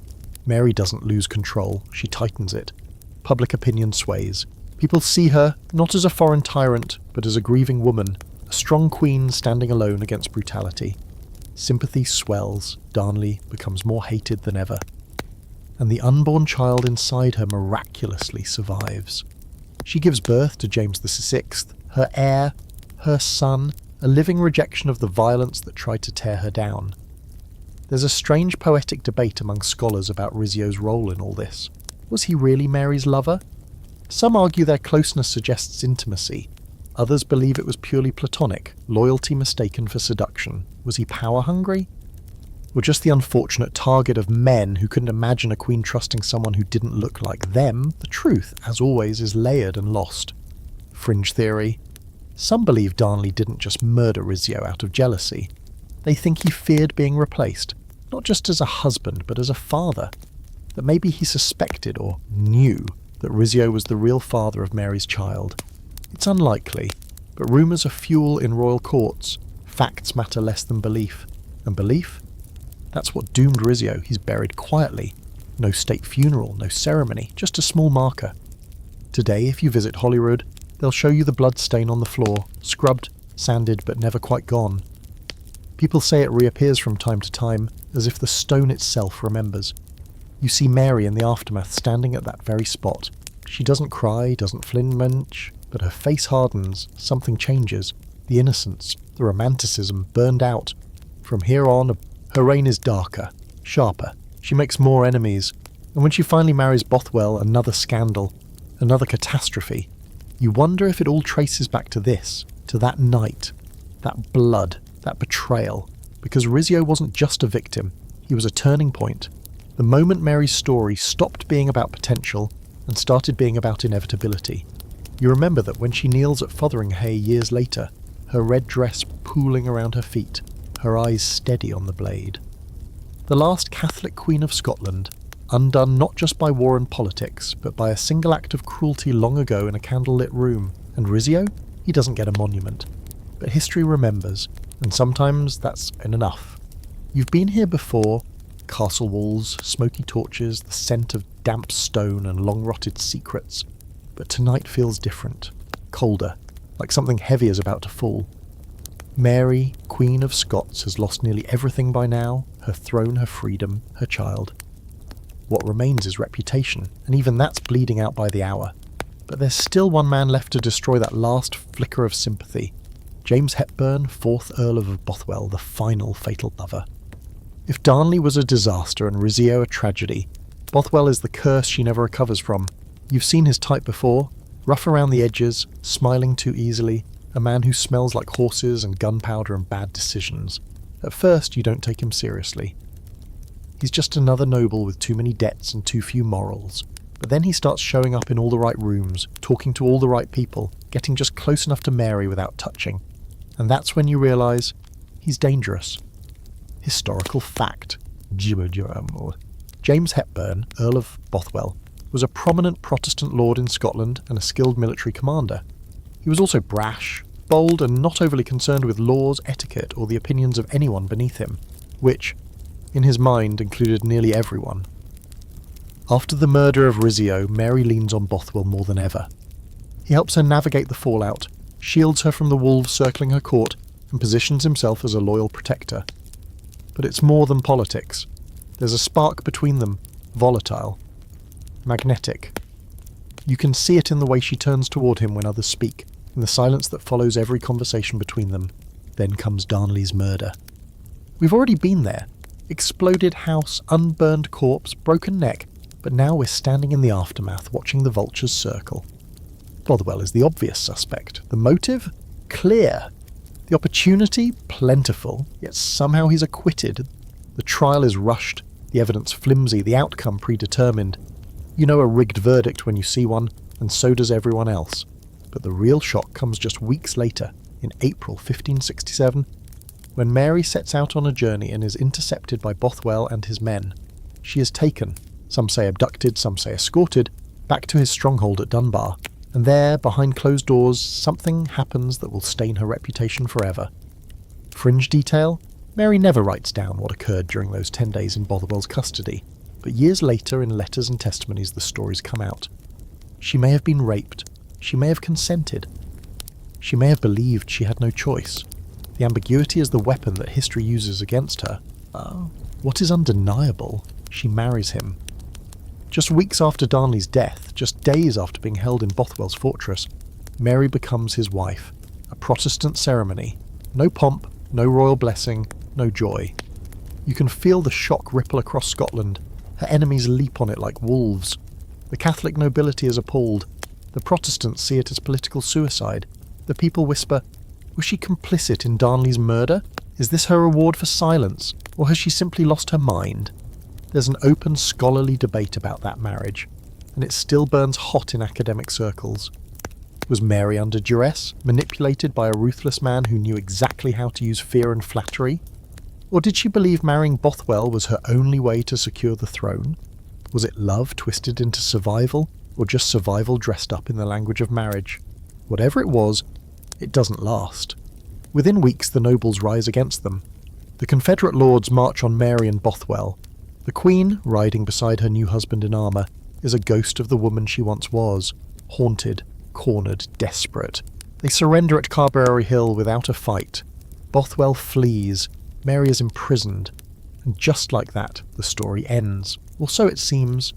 Mary doesn't lose control, she tightens it. Public opinion sways. People see her, not as a foreign tyrant, but as a grieving woman, a strong queen standing alone against brutality. Sympathy swells, Darnley becomes more hated than ever. And the unborn child inside her miraculously survives. She gives birth to James VI, her heir, her son, a living rejection of the violence that tried to tear her down. There's a strange poetic debate among scholars about Rizzio's role in all this. Was he really Mary's lover? Some argue their closeness suggests intimacy. Others believe it was purely platonic, loyalty mistaken for seduction. Was he power-hungry? Or just the unfortunate target of men who couldn't imagine a queen trusting someone who didn't look like them? The truth, as always, is layered and lost. Fringe theory. Some believe Darnley didn't just murder Rizzio out of jealousy. They think he feared being replaced, not just as a husband, but as a father. That maybe he suspected or knew that Rizzio was the real father of Mary's child. It's unlikely, but rumours are fuel in royal courts. Facts matter less than belief. And belief? That's what doomed Rizzio. He's buried quietly. No state funeral, no ceremony, just a small marker. Today, if you visit Holyrood, they'll show you the blood stain on the floor, scrubbed, sanded, but never quite gone. People say it reappears from time to time, as if the stone itself remembers. You see Mary in the aftermath standing at that very spot. She doesn't cry, doesn't flinch, but her face hardens, something changes. The innocence, the romanticism burned out. From here on, her reign is darker, sharper. She makes more enemies. And when she finally marries Bothwell, another scandal, another catastrophe. You wonder if it all traces back to this, to that night, that blood, that betrayal. Because Rizzio wasn't just a victim, he was a turning point. The moment Mary's story stopped being about potential and started being about inevitability. You remember that when she kneels at Fotheringhay years later, her red dress pooling around her feet, her eyes steady on the blade. The last Catholic Queen of Scotland, undone not just by war and politics, but by a single act of cruelty long ago in a candlelit room. And Rizzio? He doesn't get a monument. But history remembers, and sometimes that's enough. You've been here before. Castle walls, smoky torches, the scent of damp stone and long-rotted secrets. But tonight feels different. Colder, like something heavy is about to fall. Mary, Queen of Scots, has lost nearly everything by now. Her throne, her freedom, her child. What remains is reputation, and even that's bleeding out by the hour. But there's still one man left to destroy that last flicker of sympathy. James Hepburn, 4th Earl of Bothwell, the final fatal lover. If Darnley was a disaster and Rizzio a tragedy, Bothwell is the curse she never recovers from. You've seen his type before, rough around the edges, smiling too easily, a man who smells like horses and gunpowder and bad decisions. At first you don't take him seriously. He's just another noble with too many debts and too few morals. But then he starts showing up in all the right rooms, talking to all the right people, getting just close enough to Mary without touching. And that's when you realise he's dangerous. Historical fact. James Hepburn, Earl of Bothwell, was a prominent Protestant lord in Scotland and a skilled military commander. He was also brash, bold, and not overly concerned with laws, etiquette, or the opinions of anyone beneath him, which, in his mind, included nearly everyone. After the murder of Rizzio, Mary leans on Bothwell more than ever. He helps her navigate the fallout, shields her from the wolves circling her court, and positions himself as a loyal protector. But it's more than politics. There's a spark between them, volatile, magnetic. You can see it in the way she turns toward him when others speak, in the silence that follows every conversation between them. Then comes Darnley's murder. We've already been there. Exploded house, unburned corpse, broken neck, but now we're standing in the aftermath watching the vultures circle. Bothwell is the obvious suspect. The motive? Clear. The opportunity? Plentiful, yet somehow he's acquitted. The trial is rushed, the evidence flimsy, the outcome predetermined. You know a rigged verdict when you see one, and so does everyone else. But the real shock comes just weeks later, in April 1567, when Mary sets out on a journey and is intercepted by Bothwell and his men. She is taken, some say abducted, some say escorted, back to his stronghold at Dunbar, and there, behind closed doors, something happens that will stain her reputation forever. Fringe detail? Mary never writes down what occurred during those 10 days in Bothwell's custody, but years later in letters and testimonies the stories come out. She may have been raped, she may have consented, she may have believed she had no choice. The ambiguity is the weapon that history uses against her. What is undeniable? She marries him. Just weeks after Darnley's death, just days after being held in Bothwell's fortress, Mary becomes his wife. A Protestant ceremony. No pomp, no royal blessing, no joy. You can feel the shock ripple across Scotland. Her enemies leap on it like wolves. The Catholic nobility is appalled. The Protestants see it as political suicide. The people whisper, was she complicit in Darnley's murder? Is this her reward for silence, or has she simply lost her mind? There's an open scholarly debate about that marriage, and it still burns hot in academic circles. Was Mary under duress, manipulated by a ruthless man who knew exactly how to use fear and flattery? Or did she believe marrying Bothwell was her only way to secure the throne? Was it love twisted into survival, or just survival dressed up in the language of marriage? Whatever it was, it doesn't last. Within weeks the nobles rise against them. The Confederate lords march on Mary and Bothwell. The Queen, riding beside her new husband in armour, is a ghost of the woman she once was, haunted, cornered, desperate. They surrender at Carberry Hill without a fight. Bothwell flees, Mary is imprisoned, and just like that, the story ends. Or so it seems.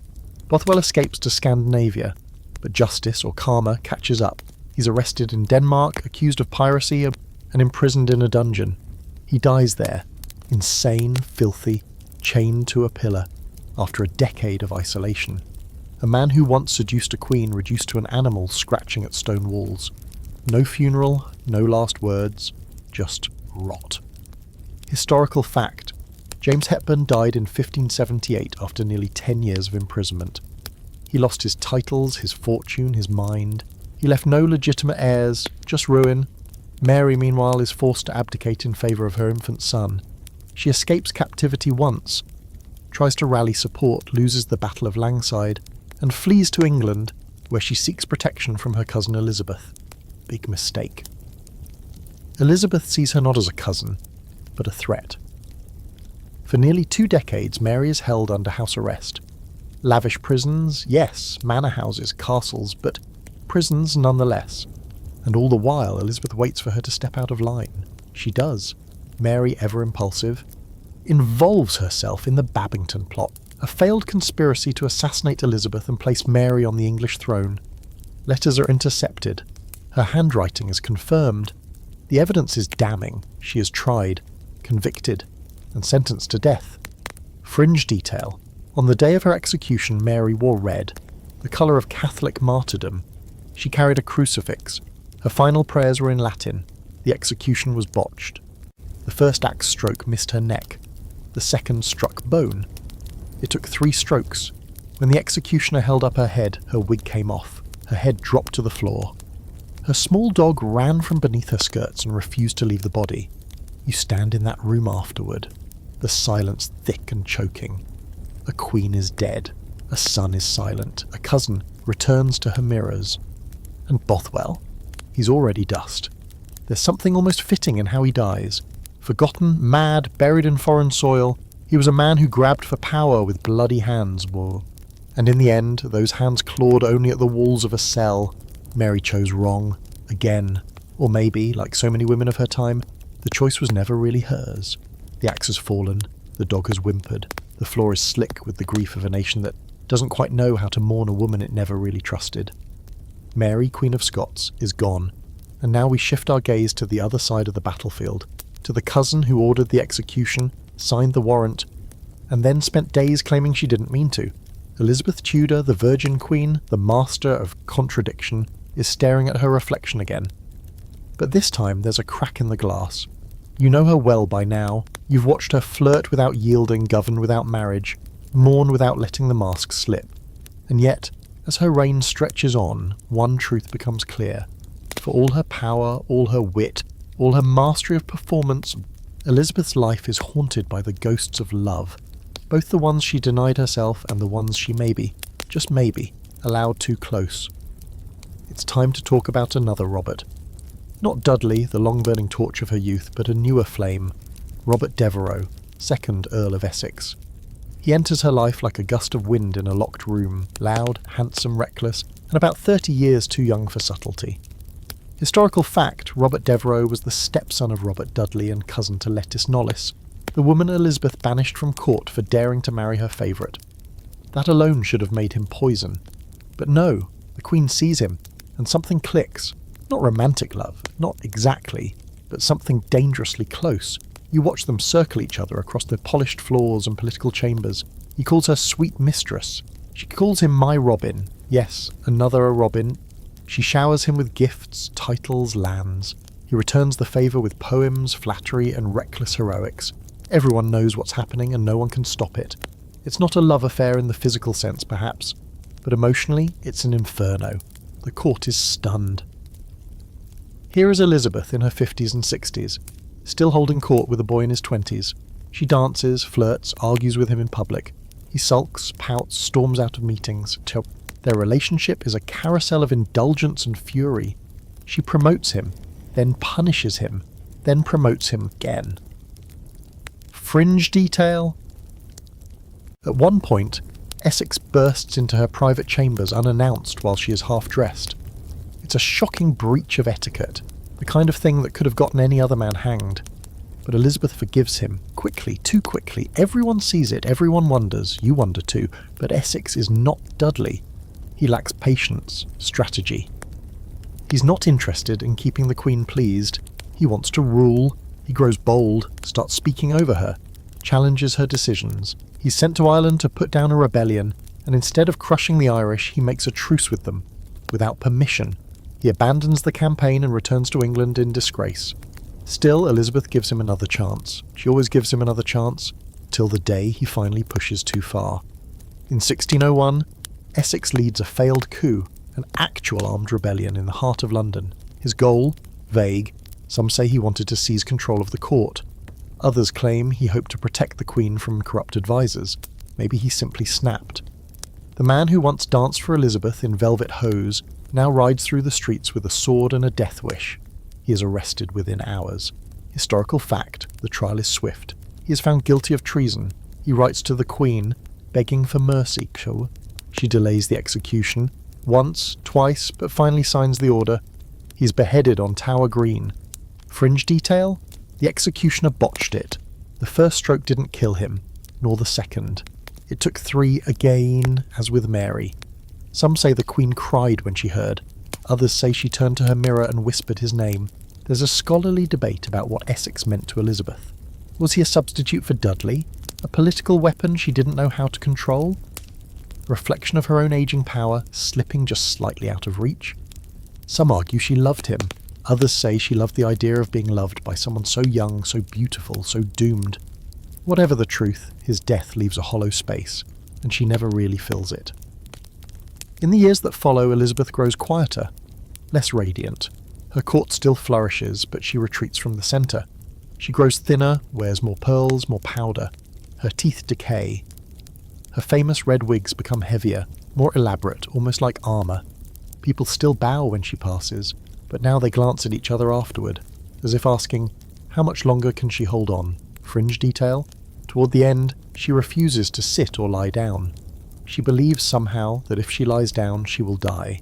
Bothwell escapes to Scandinavia, but justice, or karma, catches up. He's arrested in Denmark, accused of piracy, and imprisoned in a dungeon. He dies there, insane, filthy, chained to a pillar, after a decade of isolation. A man who once seduced a queen reduced to an animal scratching at stone walls. No funeral, no last words, just rot. Historical fact. James Hepburn died in 1578 after nearly 10 years of imprisonment. He lost his titles, his fortune, his mind. He left no legitimate heirs, just ruin. Mary, meanwhile, is forced to abdicate in favour of her infant son. She escapes captivity once, tries to rally support, loses the Battle of Langside, and flees to England, where she seeks protection from her cousin Elizabeth. Big mistake. Elizabeth sees her not as a cousin, but a threat. For nearly 2 decades, Mary is held under house arrest. Lavish prisons, yes, manor houses, castles, but prisons nonetheless. And all the while, Elizabeth waits for her to step out of line. She does. Mary, ever impulsive, involves herself in the Babington plot, a failed conspiracy to assassinate Elizabeth and place Mary on the English throne. Letters are intercepted. Her handwriting is confirmed. The evidence is damning. She is tried, convicted, and sentenced to death. Fringe detail. On the day of her execution, Mary wore red, the colour of Catholic martyrdom. She carried a crucifix. Her final prayers were in Latin. The execution was botched. The first axe stroke missed her neck. The second struck bone. It took 3 strokes. When the executioner held up her head, her wig came off. Her head dropped to the floor. Her small dog ran from beneath her skirts and refused to leave the body. You stand in that room afterward, the silence thick and choking. A queen is dead. A son is silent. A cousin returns to her mirrors. And Bothwell? He's already dust. There's something almost fitting in how he dies. Forgotten, mad, buried in foreign soil, he was a man who grabbed for power with bloody hands, and in the end, those hands clawed only at the walls of a cell. Mary chose wrong, again. Or maybe, like so many women of her time, the choice was never really hers. The axe has fallen, the dog has whimpered, the floor is slick with the grief of a nation that doesn't quite know how to mourn a woman it never really trusted. Mary, Queen of Scots, is gone, and now we shift our gaze to the other side of the battlefield, to the cousin who ordered the execution, signed the warrant, and then spent days claiming she didn't mean to. Elizabeth Tudor, the Virgin Queen, the master of contradiction, is staring at her reflection again. But this time there's a crack in the glass. You know her well by now. You've watched her flirt without yielding, govern without marriage, mourn without letting the mask slip. And yet, as her reign stretches on, one truth becomes clear. For all her power, all her wit, all her mastery of performance, Elizabeth's life is haunted by the ghosts of love, both the ones she denied herself and the ones she maybe, just maybe, allowed too close. It's time to talk about another Robert. Not Dudley, the long-burning torch of her youth, but a newer flame, Robert Devereux, 2nd Earl of Essex. He enters her life like a gust of wind in a locked room, loud, handsome, reckless, and about 30 years too young for subtlety. Historical fact, Robert Devereux was the stepson of Robert Dudley and cousin to Lettice Knollys, the woman Elizabeth banished from court for daring to marry her favourite. That alone should have made him poison. But no, the Queen sees him, and something clicks. Not romantic love, not exactly, but something dangerously close. You watch them circle each other across the polished floors and political chambers. He calls her sweet mistress. She calls him my Robin. Yes, another a Robin. She showers him with gifts, titles, lands. He returns the favour with poems, flattery, and reckless heroics. Everyone knows what's happening and no one can stop it. It's not a love affair in the physical sense, perhaps, but emotionally, it's an inferno. The court is stunned. Here is Elizabeth in her 50s and 60s, still holding court with a boy in his 20s. She dances, flirts, argues with him in public. He sulks, pouts, storms out of meetings. Their relationship is a carousel of indulgence and fury. She promotes him, then punishes him, then promotes him again. Fringe detail? At one point, Essex bursts into her private chambers unannounced while she is half-dressed. It's a shocking breach of etiquette, the kind of thing that could have gotten any other man hanged. But Elizabeth forgives him, quickly, too quickly. Everyone sees it, everyone wonders, you wonder too, but Essex is not Dudley. He lacks patience, strategy. He's not interested in keeping the Queen pleased. He wants to rule. He grows bold, starts speaking over her, challenges her decisions. He's sent to Ireland to put down a rebellion, and instead of crushing the Irish, he makes a truce with them, without permission. He abandons the campaign and returns to England in disgrace. Still, Elizabeth gives him another chance. She always gives him another chance, till the day he finally pushes too far. In 1601, Essex leads a failed coup, an actual armed rebellion in the heart of London. His goal? Vague. Some say he wanted to seize control of the court. Others claim he hoped to protect the Queen from corrupt advisers. Maybe he simply snapped. The man who once danced for Elizabeth in velvet hose now rides through the streets with a sword and a death wish. He is arrested within hours. Historical fact, the trial is swift. He is found guilty of treason. He writes to the Queen, begging for mercy. She delays the execution, once, twice, but finally signs the order. He's beheaded on Tower Green. Fringe detail? The executioner botched it. The first stroke didn't kill him, nor the second. It took 3 again, as with Mary. Some say the Queen cried when she heard. Others say she turned to her mirror and whispered his name. There's a scholarly debate about what Essex meant to Elizabeth. Was he a substitute for Dudley? A political weapon she didn't know how to control? A reflection of her own aging power, slipping just slightly out of reach? Some argue she loved him. Others say she loved the idea of being loved by someone so young, so beautiful, so doomed. Whatever the truth, his death leaves a hollow space, and she never really fills it. In the years that follow, Elizabeth grows quieter, less radiant. Her court still flourishes, but she retreats from the centre. She grows thinner, wears more pearls, more powder. Her teeth decay. Her famous red wigs become heavier, more elaborate, almost like armour. People still bow when she passes, but now they glance at each other afterward, as if asking, how much longer can she hold on? Fringe detail? Toward the end, she refuses to sit or lie down. She believes somehow that if she lies down, she will die.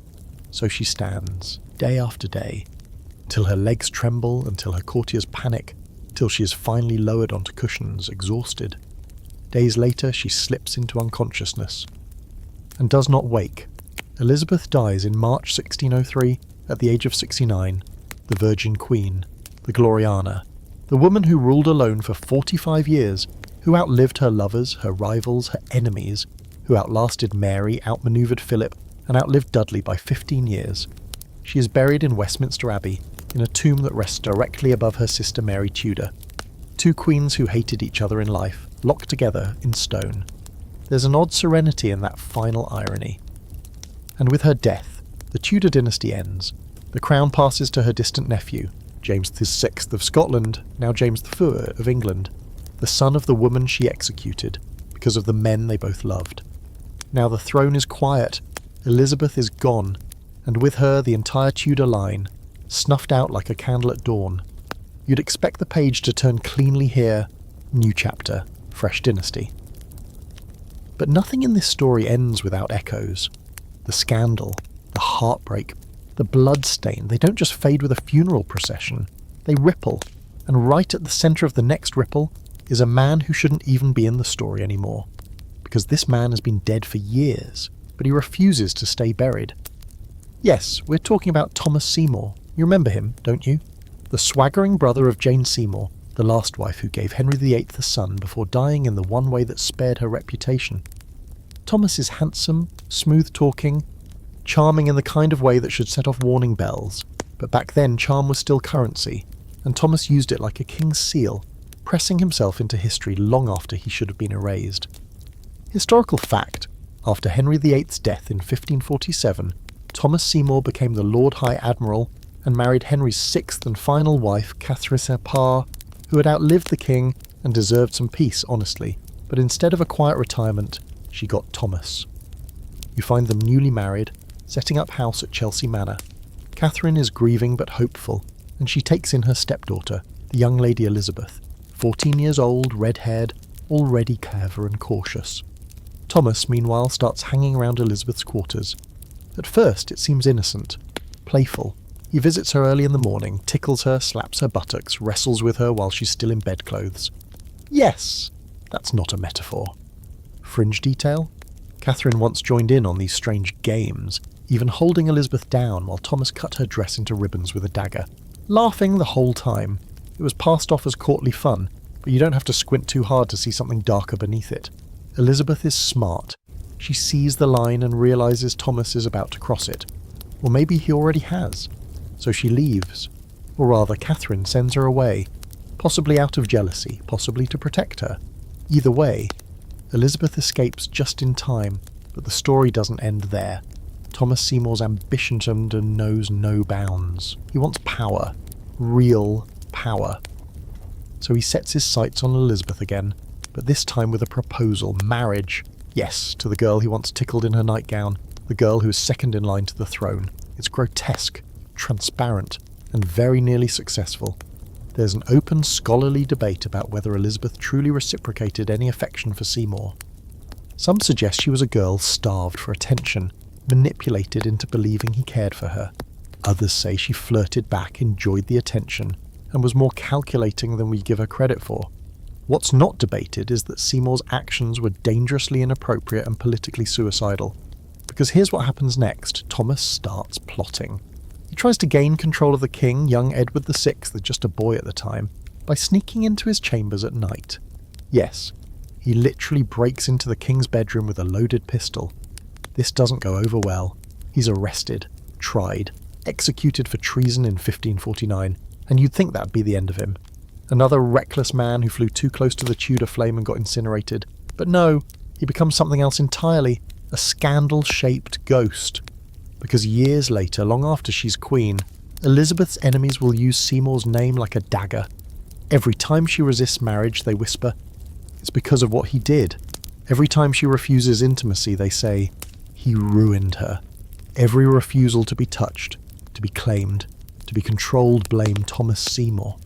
So she stands, day after day, till her legs tremble, until her courtiers panic, till she is finally lowered onto cushions, exhausted. Days later, she slips into unconsciousness and does not wake. Elizabeth dies in March 1603 at the age of 69, the Virgin Queen, the Gloriana, the woman who ruled alone for 45 years, who outlived her lovers, her rivals, her enemies, who outlasted Mary, outmaneuvered Philip, and outlived Dudley by 15 years. She is buried in Westminster Abbey, in a tomb that rests directly above her sister Mary Tudor. 2 queens who hated each other in life, locked together in stone. There's an odd serenity in that final irony. And with her death, the Tudor dynasty ends. The crown passes to her distant nephew, James VI of Scotland, now James IV of England, the son of the woman she executed, because of the men they both loved. Now the throne is quiet, Elizabeth is gone, and with her the entire Tudor line, snuffed out like a candle at dawn. You'd expect the page to turn cleanly here, new chapter, fresh dynasty. But nothing in this story ends without echoes. The scandal, the heartbreak, the bloodstain, they don't just fade with a funeral procession, they ripple, and right at the centre of the next ripple is a man who shouldn't even be in the story anymore, because this man has been dead for years, but he refuses to stay buried. Yes, we're talking about Thomas Seymour. You remember him, don't you? The swaggering brother of Jane Seymour, the last wife who gave Henry VIII a son before dying in the one way that spared her reputation. Thomas is handsome, smooth-talking, Charming in the kind of way that should set off warning bells, but back then charm was still currency, and Thomas used it like a king's seal, pressing himself into history long after he should have been erased. Historical fact: after Henry VIII's death in 1547, Thomas Seymour became the Lord High Admiral and married Henry's sixth and final wife, Catherine of Aragon, who had outlived the king and deserved some peace, honestly, but instead of a quiet retirement, she got Thomas. You find them newly married, setting up house at Chelsea Manor. Catherine is grieving but hopeful, and she takes in her stepdaughter, the young Lady Elizabeth, 14 years old, red-haired, already clever and cautious. Thomas, meanwhile, starts hanging around Elizabeth's quarters. At first, it seems innocent, playful. He visits her early in the morning, tickles her, slaps her buttocks, wrestles with her while she's still in bedclothes. Yes, that's not a metaphor. Fringe detail? Catherine once joined in on these strange games, even holding Elizabeth down while Thomas cut her dress into ribbons with a dagger, laughing the whole time. It was passed off as courtly fun, but you don't have to squint too hard to see something darker beneath it. Elizabeth is smart. She sees the line and realises Thomas is about to cross it. Or maybe he already has. So she leaves. Or rather, Catherine sends her away, possibly out of jealousy, possibly to protect her. Either way, Elizabeth escapes just in time, but the story doesn't end there. Thomas Seymour's ambition knows no bounds. He wants power. Real power. So he sets his sights on Elizabeth again, but this time with a proposal, marriage. Yes, to the girl he once tickled in her nightgown, the girl who is second in line to the throne. It's grotesque, transparent, and very nearly successful. There's an open scholarly debate about whether Elizabeth truly reciprocated any affection for Seymour. Some suggest she was a girl starved for attention, manipulated into believing he cared for her. Others say she flirted back, enjoyed the attention, and was more calculating than we give her credit for. What's not debated is that Seymour's actions were dangerously inappropriate and politically suicidal. Because here's what happens next. Thomas starts plotting. He tries to gain control of the king, young Edward VI, just a boy at the time, by sneaking into his chambers at night. Yes, he literally breaks into the king's bedroom with a loaded pistol. This doesn't go over well. He's arrested, tried, executed for treason in 1549, and you'd think that'd be the end of him. Another reckless man who flew too close to the Tudor flame and got incinerated. But no, he becomes something else entirely, a scandal-shaped ghost. Because years later, long after she's queen, Elizabeth's enemies will use Seymour's name like a dagger. Every time she resists marriage, they whisper, it's because of what he did. Every time she refuses intimacy, they say, he ruined her. Every refusal to be touched, to be claimed, to be controlled blame Thomas Seymour.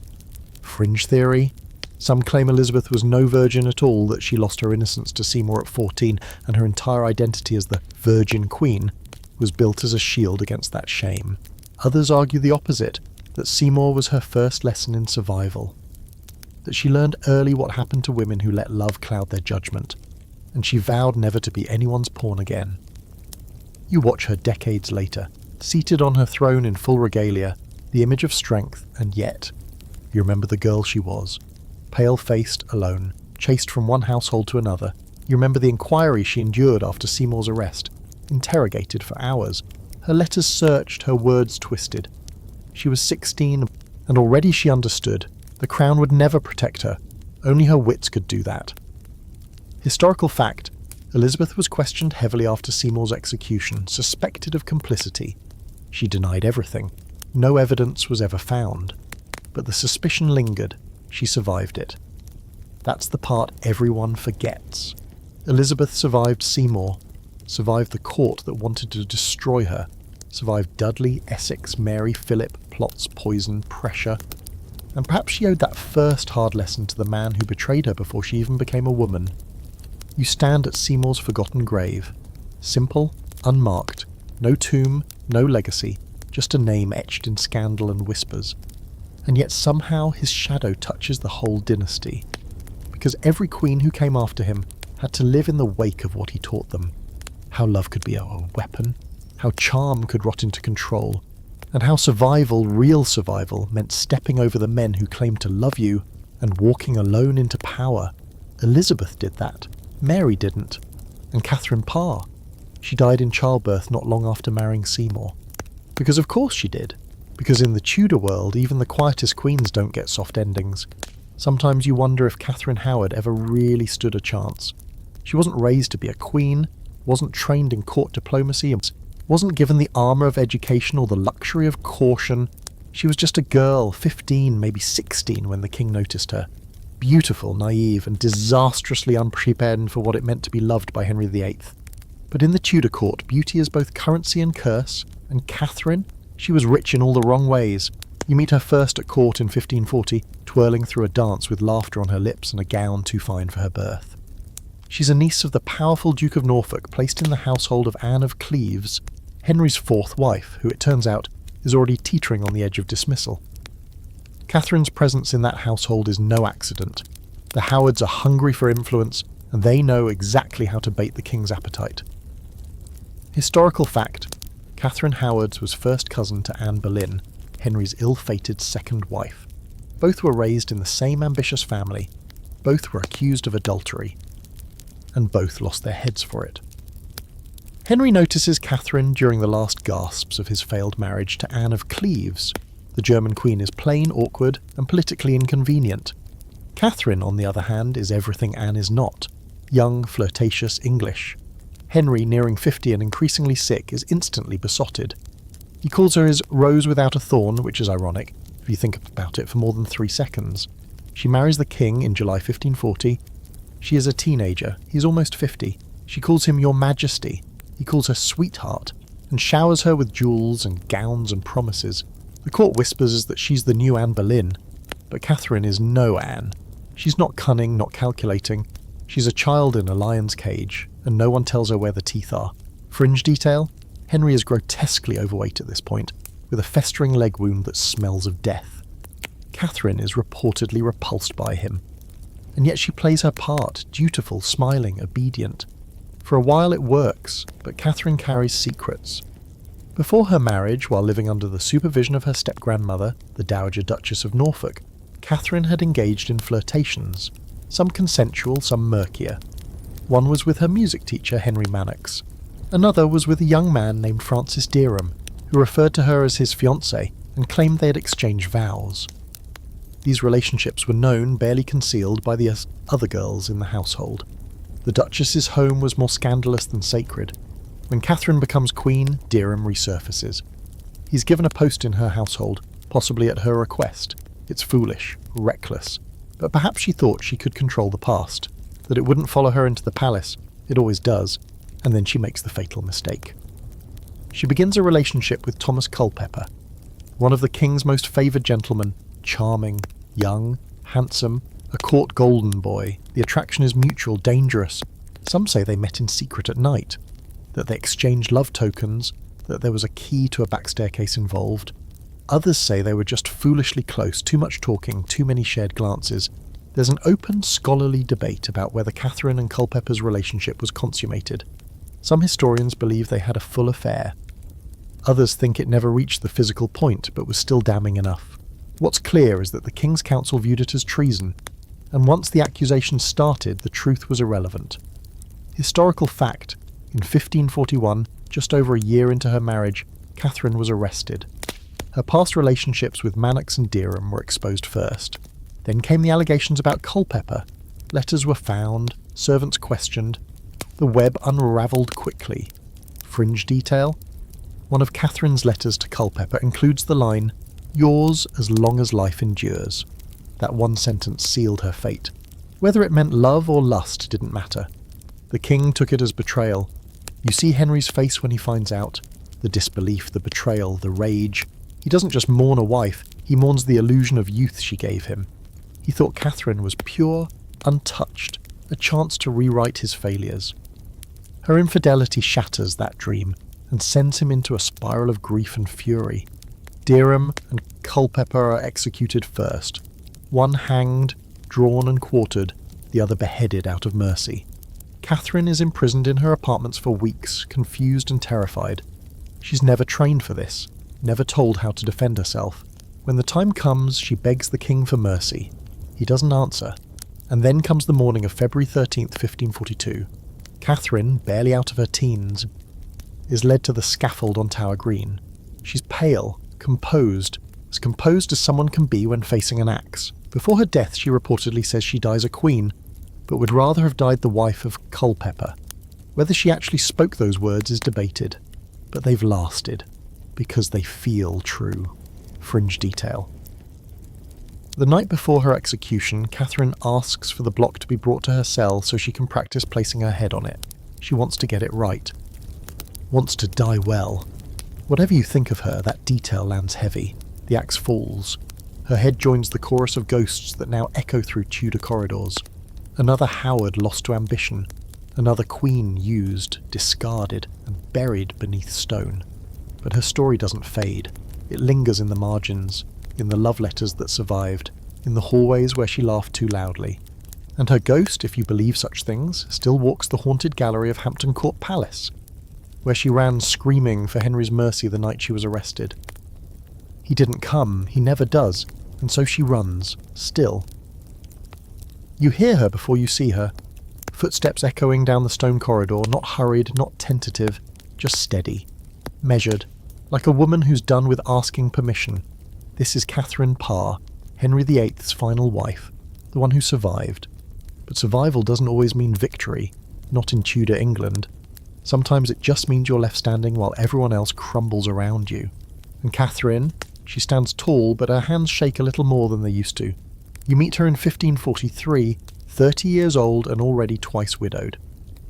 Fringe theory? Some claim Elizabeth was no virgin at all, that she lost her innocence to Seymour at 14, and her entire identity as the Virgin Queen was built as a shield against that shame. Others argue the opposite, that Seymour was her first lesson in survival. That she learned early what happened to women who let love cloud their judgment, and she vowed never to be anyone's pawn again. You watch her decades later, seated on her throne in full regalia, the image of strength, and yet you remember the girl she was, pale-faced, alone, chased from one household to another. You remember the inquiry she endured after Seymour's arrest, interrogated for hours, her letters searched, her words twisted. She was 16, and already she understood. The crown would never protect her. Only her wits could do that. Historical fact: Elizabeth was questioned heavily after Seymour's execution, suspected of complicity. She denied everything. No evidence was ever found. But the suspicion lingered. She survived it. That's the part everyone forgets. Elizabeth survived Seymour, survived the court that wanted to destroy her, survived Dudley, Essex, Mary, Philip, plots, poison, pressure, and perhaps she owed that first hard lesson to the man who betrayed her before she even became a woman. You stand at Seymour's forgotten grave. Simple, unmarked, no tomb, no legacy, just a name etched in scandal and whispers. And yet somehow his shadow touches the whole dynasty. Because every queen who came after him had to live in the wake of what he taught them. How love could be a weapon, how charm could rot into control, and how survival, real survival, meant stepping over the men who claimed to love you and walking alone into power. Elizabeth did that. Mary didn't. And Catherine Parr. She died in childbirth not long after marrying Seymour. Because of course she did. Because in the Tudor world, even the quietest queens don't get soft endings. Sometimes you wonder if Catherine Howard ever really stood a chance. She wasn't raised to be a queen, wasn't trained in court diplomacy, and wasn't given the armour of education or the luxury of caution. She was just a girl, 15, maybe 16, when the king noticed her. Beautiful, naive, and disastrously unprepared for what it meant to be loved by Henry VIII. But in the Tudor court, beauty is both currency and curse, and Catherine, she was rich in all the wrong ways. You meet her first at court in 1540, twirling through a dance with laughter on her lips and a gown too fine for her birth. She's a niece of the powerful Duke of Norfolk, placed in the household of Anne of Cleves, Henry's fourth wife, who it turns out is already teetering on the edge of dismissal. Catherine's presence in that household is no accident. The Howards are hungry for influence, and they know exactly how to bait the king's appetite. Historical fact: Catherine Howard was first cousin to Anne Boleyn, Henry's ill-fated second wife. Both were raised in the same ambitious family, both were accused of adultery, and both lost their heads for it. Henry notices Catherine during the last gasps of his failed marriage to Anne of Cleves. The German queen is plain, awkward, and politically inconvenient. Catherine, on the other hand, is everything Anne is not: young, flirtatious, English. Henry, nearing 50 and increasingly sick, is instantly besotted. He calls her his rose without a thorn, which is ironic, if you think about it for more than 3 seconds. She marries the king in July 1540. She is a teenager. He's almost 50. She calls him Your Majesty. He calls her sweetheart, and showers her with jewels and gowns and promises. The court whispers that she's the new Anne Boleyn, but Catherine is no Anne. She's not cunning, not calculating. She's a child in a lion's cage, and no one tells her where the teeth are. Fringe detail: Henry is grotesquely overweight at this point, with a festering leg wound that smells of death. Catherine is reportedly repulsed by him, and yet she plays her part, dutiful, smiling, obedient. For a while it works, but Catherine carries secrets. Before her marriage, while living under the supervision of her step-grandmother, the Dowager Duchess of Norfolk, Catherine had engaged in flirtations, some consensual, some murkier. One was with her music teacher, Henry Manox. Another was with a young man named Francis Derham, who referred to her as his fiancée and claimed they had exchanged vows. These relationships were known, barely concealed, by the other girls in the household. The Duchess's home was more scandalous than sacred. When Catherine becomes queen, Derham resurfaces. He's given a post in her household, possibly at her request. It's foolish, reckless, but perhaps she thought she could control the past, that it wouldn't follow her into the palace. It always does, and then she makes the fatal mistake. She begins a relationship with Thomas Culpeper, one of the king's most favoured gentlemen, charming, young, handsome, a court golden boy. The attraction is mutual, dangerous. Some say they met in secret at night, that they exchanged love tokens, that there was a key to a back staircase involved. Others say they were just foolishly close, too much talking, too many shared glances. There's an open, scholarly debate about whether Catherine and Culpeper's relationship was consummated. Some historians believe they had a full affair. Others think it never reached the physical point, but was still damning enough. What's clear is that the King's Council viewed it as treason, and once the accusations started, the truth was irrelevant. Historical fact: in 1541, just over a year into her marriage, Catherine was arrested. Her past relationships with Manox and Derham were exposed first. Then came the allegations about Culpeper. Letters were found, servants questioned. The web unravelled quickly. Fringe detail: one of Catherine's letters to Culpeper includes the line, "Yours as long as life endures." That one sentence sealed her fate. Whether it meant love or lust didn't matter. The king took it as betrayal. You see Henry's face when he finds out. The disbelief, the betrayal, the rage. He doesn't just mourn a wife, he mourns the illusion of youth she gave him. He thought Catherine was pure, untouched, a chance to rewrite his failures. Her infidelity shatters that dream and sends him into a spiral of grief and fury. Derham and Culpeper are executed first. One hanged, drawn and quartered, the other beheaded out of mercy. Catherine is imprisoned in her apartments for weeks, confused and terrified. She's never trained for this, never told how to defend herself. When the time comes, she begs the king for mercy. He doesn't answer. And then comes the morning of February 13th, 1542. Catherine, barely out of her teens, is led to the scaffold on Tower Green. She's pale, composed as someone can be when facing an axe. Before her death, she reportedly says she dies a queen, but would rather have died the wife of Culpeper. Whether she actually spoke those words is debated, but they've lasted, because they feel true. Fringe detail. The night before her execution, Catherine asks for the block to be brought to her cell so she can practice placing her head on it. She wants to get it right. Wants to die well. Whatever you think of her, that detail lands heavy. The axe falls. Her head joins the chorus of ghosts that now echo through Tudor corridors. Another Howard lost to ambition. Another queen used, discarded, and buried beneath stone. But her story doesn't fade. It lingers in the margins, in the love letters that survived, in the hallways where she laughed too loudly. And her ghost, if you believe such things, still walks the haunted gallery of Hampton Court Palace, where she ran screaming for Henry's mercy the night she was arrested. He didn't come, he never does, and so she runs, still. You hear her before you see her, footsteps echoing down the stone corridor, not hurried, not tentative, just steady, measured, like a woman who's done with asking permission. This is Catherine Parr, Henry VIII's final wife, the one who survived. But survival doesn't always mean victory, not in Tudor England. Sometimes it just means you're left standing while everyone else crumbles around you. And Catherine, she stands tall, but her hands shake a little more than they used to. You meet her in 1543, 30 years old and already twice widowed.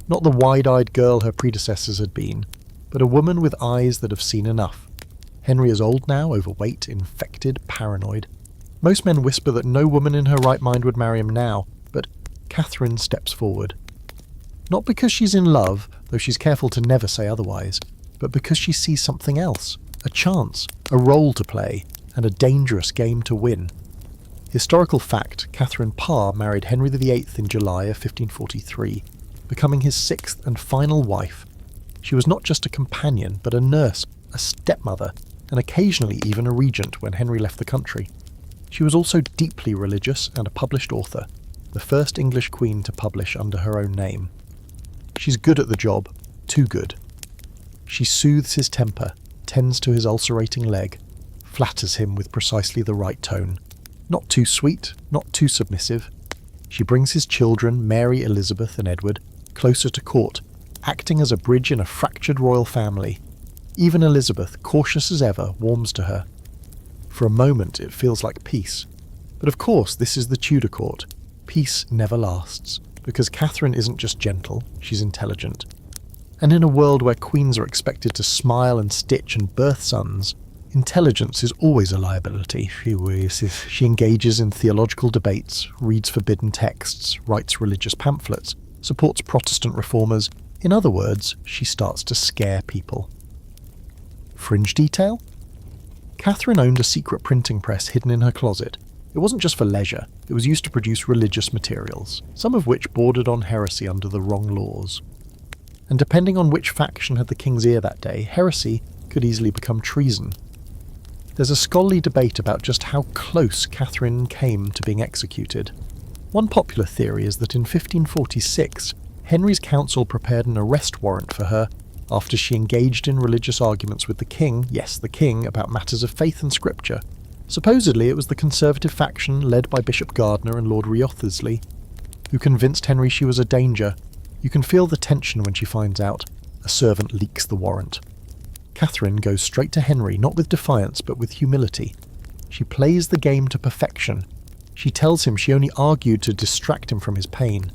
Not the wide-eyed girl her predecessors had been, but a woman with eyes that have seen enough. Henry is old now, overweight, infected, paranoid. Most men whisper that no woman in her right mind would marry him now, but Catherine steps forward. Not because she's in love, though she's careful to never say otherwise, but because she sees something else, a chance, a role to play, and a dangerous game to win. Historical fact, Catherine Parr married Henry VIII in July of 1543, becoming his sixth and final wife. She was not just a companion, but a nurse, a stepmother, and occasionally even a regent when Henry left the country. She was also deeply religious and a published author, the first English queen to publish under her own name. She's good at the job, too good. She soothes his temper, tends to his ulcerating leg, flatters him with precisely the right tone. Not too sweet, not too submissive. She brings his children, Mary, Elizabeth and Edward, closer to court, acting as a bridge in a fractured royal family. Even Elizabeth, cautious as ever, warms to her. For a moment it feels like peace. But of course this is the Tudor court. Peace never lasts, because Catherine isn't just gentle, she's intelligent. And in a world where queens are expected to smile and stitch and birth sons, intelligence is always a liability. She engages in theological debates, reads forbidden texts, writes religious pamphlets, supports Protestant reformers. In other words, she starts to scare people. Fringe detail? Catherine owned a secret printing press hidden in her closet. It wasn't just for leisure, it was used to produce religious materials, some of which bordered on heresy under the wrong laws. And depending on which faction had the king's ear that day, heresy could easily become treason. There's a scholarly debate about just how close Catherine came to being executed. One popular theory is that in 1546, Henry's council prepared an arrest warrant for her after she engaged in religious arguments with the king, yes, the king, about matters of faith and scripture. Supposedly it was the conservative faction led by Bishop Gardiner and Lord Wriothesley, who convinced Henry she was a danger. You can feel the tension when she finds out. A servant leaks the warrant. Catherine goes straight to Henry, not with defiance, but with humility. She plays the game to perfection. She tells him she only argued to distract him from his pain,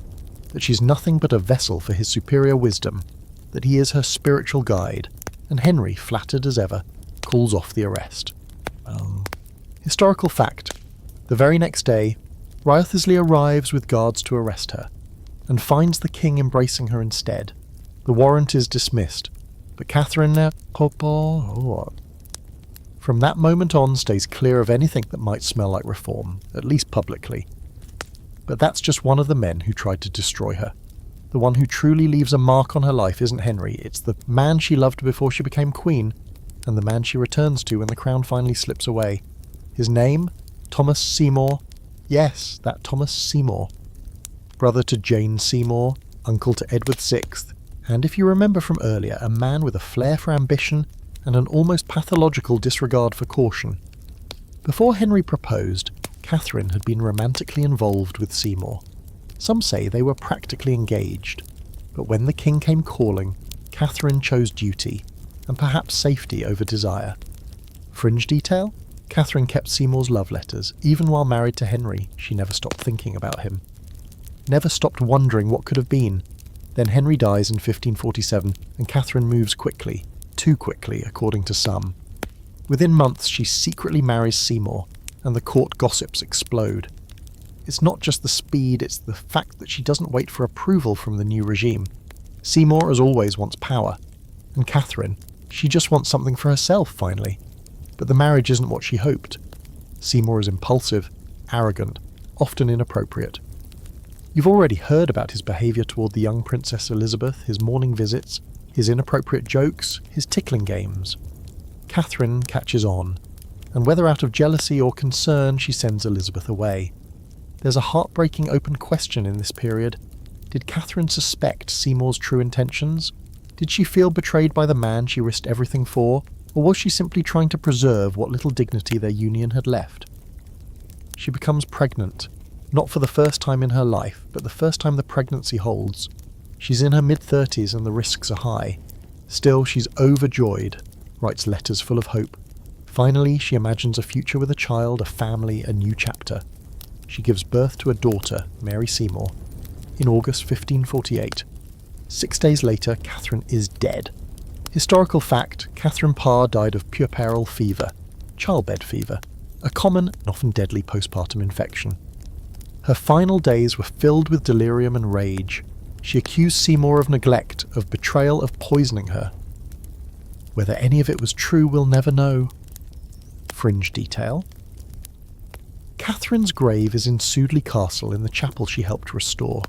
that she's nothing but a vessel for his superior wisdom, that he is her spiritual guide, and Henry, flattered as ever, calls off the arrest. Historical fact. The very next day, Wriothesley arrives with guards to arrest her, and finds the king embracing her instead. The warrant is dismissed, but Catherine from that moment on stays clear of anything that might smell like reform, at least publicly. But that's just one of the men who tried to destroy her. The one who truly leaves a mark on her life isn't Henry, it's the man she loved before she became queen, and the man she returns to when the crown finally slips away. His name? Thomas Seymour. Yes, that Thomas Seymour. Brother to Jane Seymour, uncle to Edward VI, and if you remember from earlier, a man with a flair for ambition and an almost pathological disregard for caution. Before Henry proposed, Catherine had been romantically involved with Seymour. Some say they were practically engaged, but when the king came calling, Catherine chose duty, and perhaps safety over desire. Fringe detail? Catherine kept Seymour's love letters. Even while married to Henry, she never stopped thinking about him. Never stopped wondering what could have been. Then Henry dies in 1547, and Catherine moves quickly. Too quickly, according to some. Within months, she secretly marries Seymour, and the court gossips explode. It's not just the speed, it's the fact that she doesn't wait for approval from the new regime. Seymour, as always, wants power. And Catherine, she just wants something for herself, finally. But the marriage isn't what she hoped. Seymour is impulsive, arrogant, often inappropriate. You've already heard about his behaviour toward the young Princess Elizabeth, his morning visits, his inappropriate jokes, his tickling games. Catherine catches on, and whether out of jealousy or concern, she sends Elizabeth away. There's a heartbreaking open question in this period. Did Catherine suspect Seymour's true intentions? Did she feel betrayed by the man she risked everything for, or was she simply trying to preserve what little dignity their union had left? She becomes pregnant, not for the first time in her life, but the first time the pregnancy holds. She's in her mid-30s and the risks are high. Still, she's overjoyed, writes letters full of hope. Finally, she imagines a future with a child, a family, a new chapter. She gives birth to a daughter, Mary Seymour, in August 1548. 6 days later, Catherine is dead. Historical fact, Catherine Parr died of puerperal fever, childbed fever, a common and often deadly postpartum infection. Her final days were filled with delirium and rage. She accused Seymour of neglect, of betrayal, of poisoning her. Whether any of it was true, we'll never know. Fringe detail. Catherine's grave is in Sudeley Castle in the chapel she helped restore.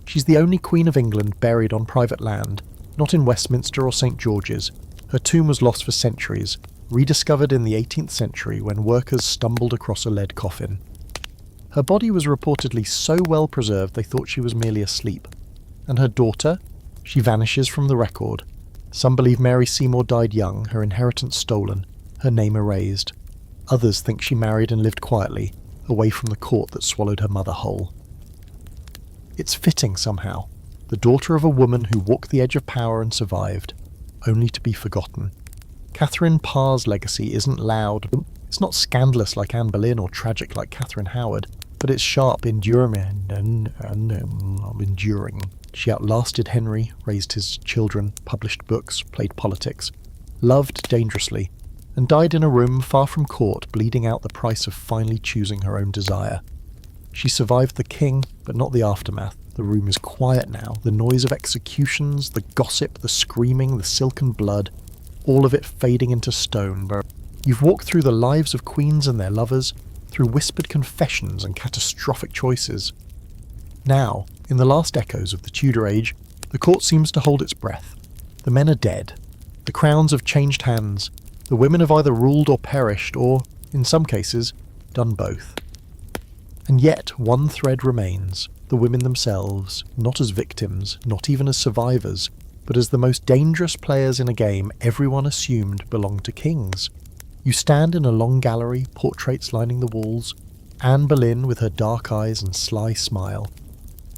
She's the only Queen of England buried on private land, not in Westminster or St. George's. Her tomb was lost for centuries, rediscovered in the 18th century when workers stumbled across a lead coffin. Her body was reportedly so well preserved they thought she was merely asleep. And her daughter? She vanishes from the record. Some believe Mary Seymour died young, her inheritance stolen, her name erased. Others think she married and lived quietly, away from the court that swallowed her mother whole. It's fitting somehow. The daughter of a woman who walked the edge of power and survived, only to be forgotten. Catherine Parr's legacy isn't loud. It's not scandalous like Anne Boleyn or tragic like Catherine Howard, but it's sharp, enduring. She outlasted Henry, raised his children, published books, played politics, loved dangerously, and died in a room far from court, bleeding out the price of finally choosing her own desire. She survived the king, but not the aftermath. The room is quiet now. The noise of executions, the gossip, the screaming, the silken blood, all of it fading into stone. You've walked through the lives of queens and their lovers, through whispered confessions and catastrophic choices. Now, in the last echoes of the Tudor age, the court seems to hold its breath. The men are dead. The crowns have changed hands. The women have either ruled or perished, or, in some cases, done both. And yet one thread remains, the women themselves, not as victims, not even as survivors, but as the most dangerous players in a game everyone assumed belonged to kings. You stand in a long gallery, portraits lining the walls, Anne Boleyn with her dark eyes and sly smile,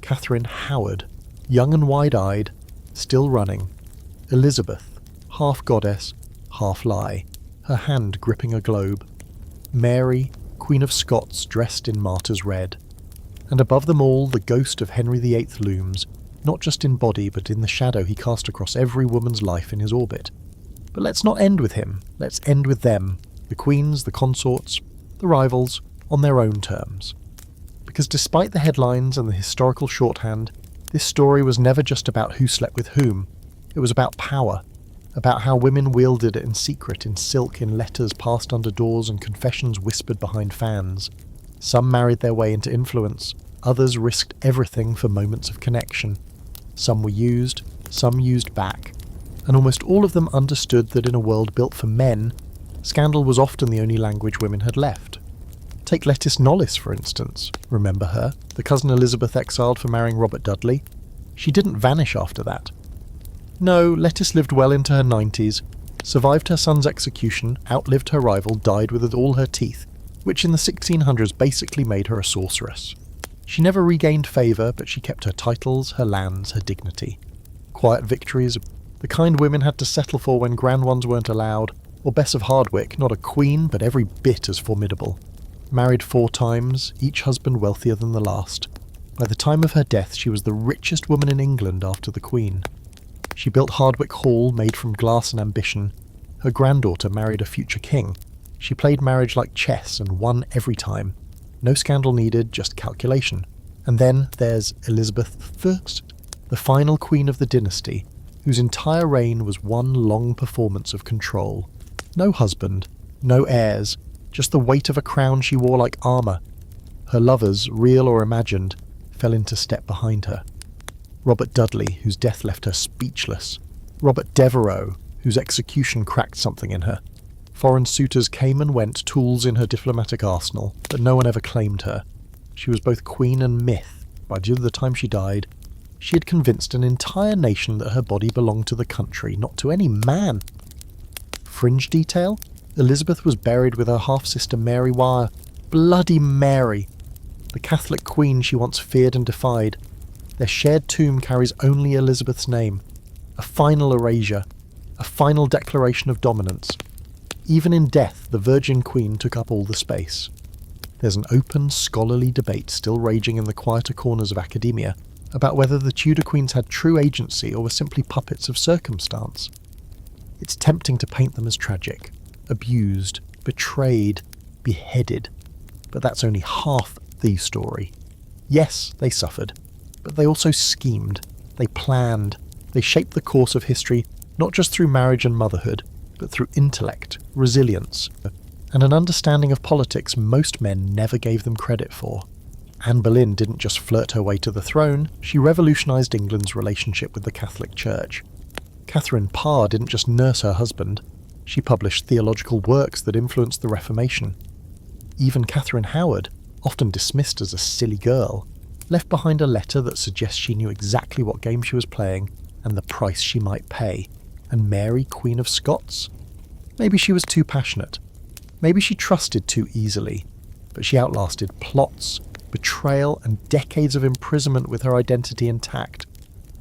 Catherine Howard, young and wide-eyed, still running, Elizabeth, half goddess, half lie, her hand gripping a globe, Mary, Queen of Scots dressed in martyr's red, and above them all the ghost of Henry VIII looms, not just in body but in the shadow he cast across every woman's life in his orbit. But let's not end with him, let's end with them, the queens, the consorts, the rivals, on their own terms. Because despite the headlines and the historical shorthand, this story was never just about who slept with whom. It was about power, about how women wielded it in secret, in silk, in letters passed under doors and confessions whispered behind fans. Some married their way into influence, others risked everything for moments of connection. Some were used, some used back, and almost all of them understood that in a world built for men, scandal was often the only language women had left. Take Lettice Knollys, for instance. Remember her, the cousin Elizabeth exiled for marrying Robert Dudley? She didn't vanish after that. No, Lettice lived well into her 90s, survived her son's execution, outlived her rival, died with all her teeth, which in the 1600s basically made her a sorceress. She never regained favour, but she kept her titles, her lands, her dignity. Quiet victories, the kind women had to settle for when grand ones weren't allowed, or Bess of Hardwicke, not a queen, but every bit as formidable. Married 4 times, each husband wealthier than the last. By the time of her death, she was the richest woman in England after the Queen. She built Hardwicke Hall, made from glass and ambition. Her granddaughter married a future king. She played marriage like chess and won every time. No scandal needed, just calculation. And then there's Elizabeth I, the final queen of the dynasty, whose entire reign was one long performance of control. No husband, no heirs, just the weight of a crown she wore like armour. Her lovers, real or imagined, fell into step behind her. Robert Dudley, whose death left her speechless. Robert Devereux, whose execution cracked something in her. Foreign suitors came and went, tools in her diplomatic arsenal, but no one ever claimed her. She was both queen and myth. By the time she died, she had convinced an entire nation that her body belonged to the country, not to any man. Fringe detail? Elizabeth was buried with her half-sister Mary Wyre. Bloody Mary! The Catholic queen she once feared and defied. Their shared tomb carries only Elizabeth's name. A final erasure. A final declaration of dominance. Even in death, the Virgin Queen took up all the space. There's an open, scholarly debate still raging in the quieter corners of academia about whether the Tudor queens had true agency or were simply puppets of circumstance. It's tempting to paint them as tragic, abused, betrayed, beheaded, but that's only half the story. Yes, they suffered, but they also schemed, they planned, they shaped the course of history not just through marriage and motherhood, but through intellect, resilience, and an understanding of politics most men never gave them credit for. Anne Boleyn didn't just flirt her way to the throne, she revolutionised England's relationship with the Catholic Church. Catherine Parr didn't just nurse her husband, she published theological works that influenced the Reformation. Even Catherine Howard, often dismissed as a silly girl, left behind a letter that suggests she knew exactly what game she was playing and the price she might pay. And Mary, Queen of Scots? Maybe she was too passionate. Maybe she trusted too easily. But she outlasted plots, betrayal, and decades of imprisonment with her identity intact.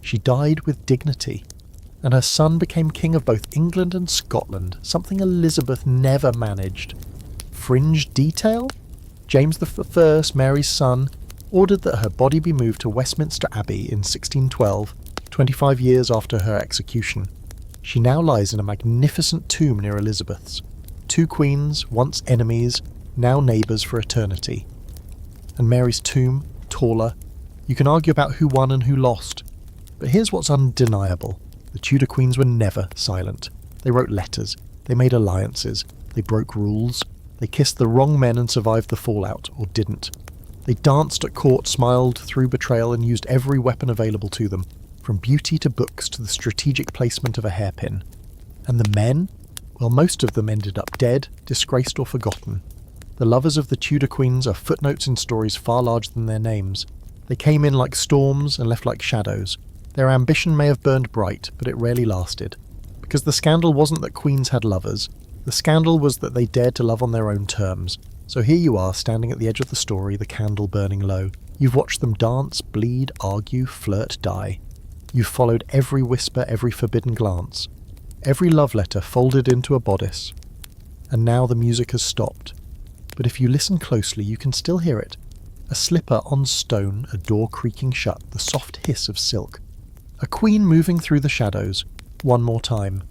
She died with dignity. And her son became king of both England and Scotland, something Elizabeth never managed. Fringe detail? James I, Mary's son, ordered that her body be moved to Westminster Abbey in 1612, 25 years after her execution. She now lies in a magnificent tomb near Elizabeth's. 2 queens, once enemies, now neighbours for eternity. And Mary's tomb, taller. You can argue about who won and who lost. But here's what's undeniable. The Tudor queens were never silent. They wrote letters. They made alliances. They broke rules. They kissed the wrong men and survived the fallout, or didn't. They danced at court, smiled through betrayal, and used every weapon available to them. From beauty to books to the strategic placement of a hairpin. And the men? Well, most of them ended up dead, disgraced or forgotten. The lovers of the Tudor queens are footnotes in stories far larger than their names. They came in like storms and left like shadows. Their ambition may have burned bright, but it rarely lasted. Because the scandal wasn't that queens had lovers. The scandal was that they dared to love on their own terms. So here you are, standing at the edge of the story, the candle burning low. You've watched them dance, bleed, argue, flirt, die. You've followed every whisper, every forbidden glance, every love letter folded into a bodice. And now the music has stopped. But if you listen closely, you can still hear it. A slipper on stone, a door creaking shut, the soft hiss of silk. A queen moving through the shadows, one more time.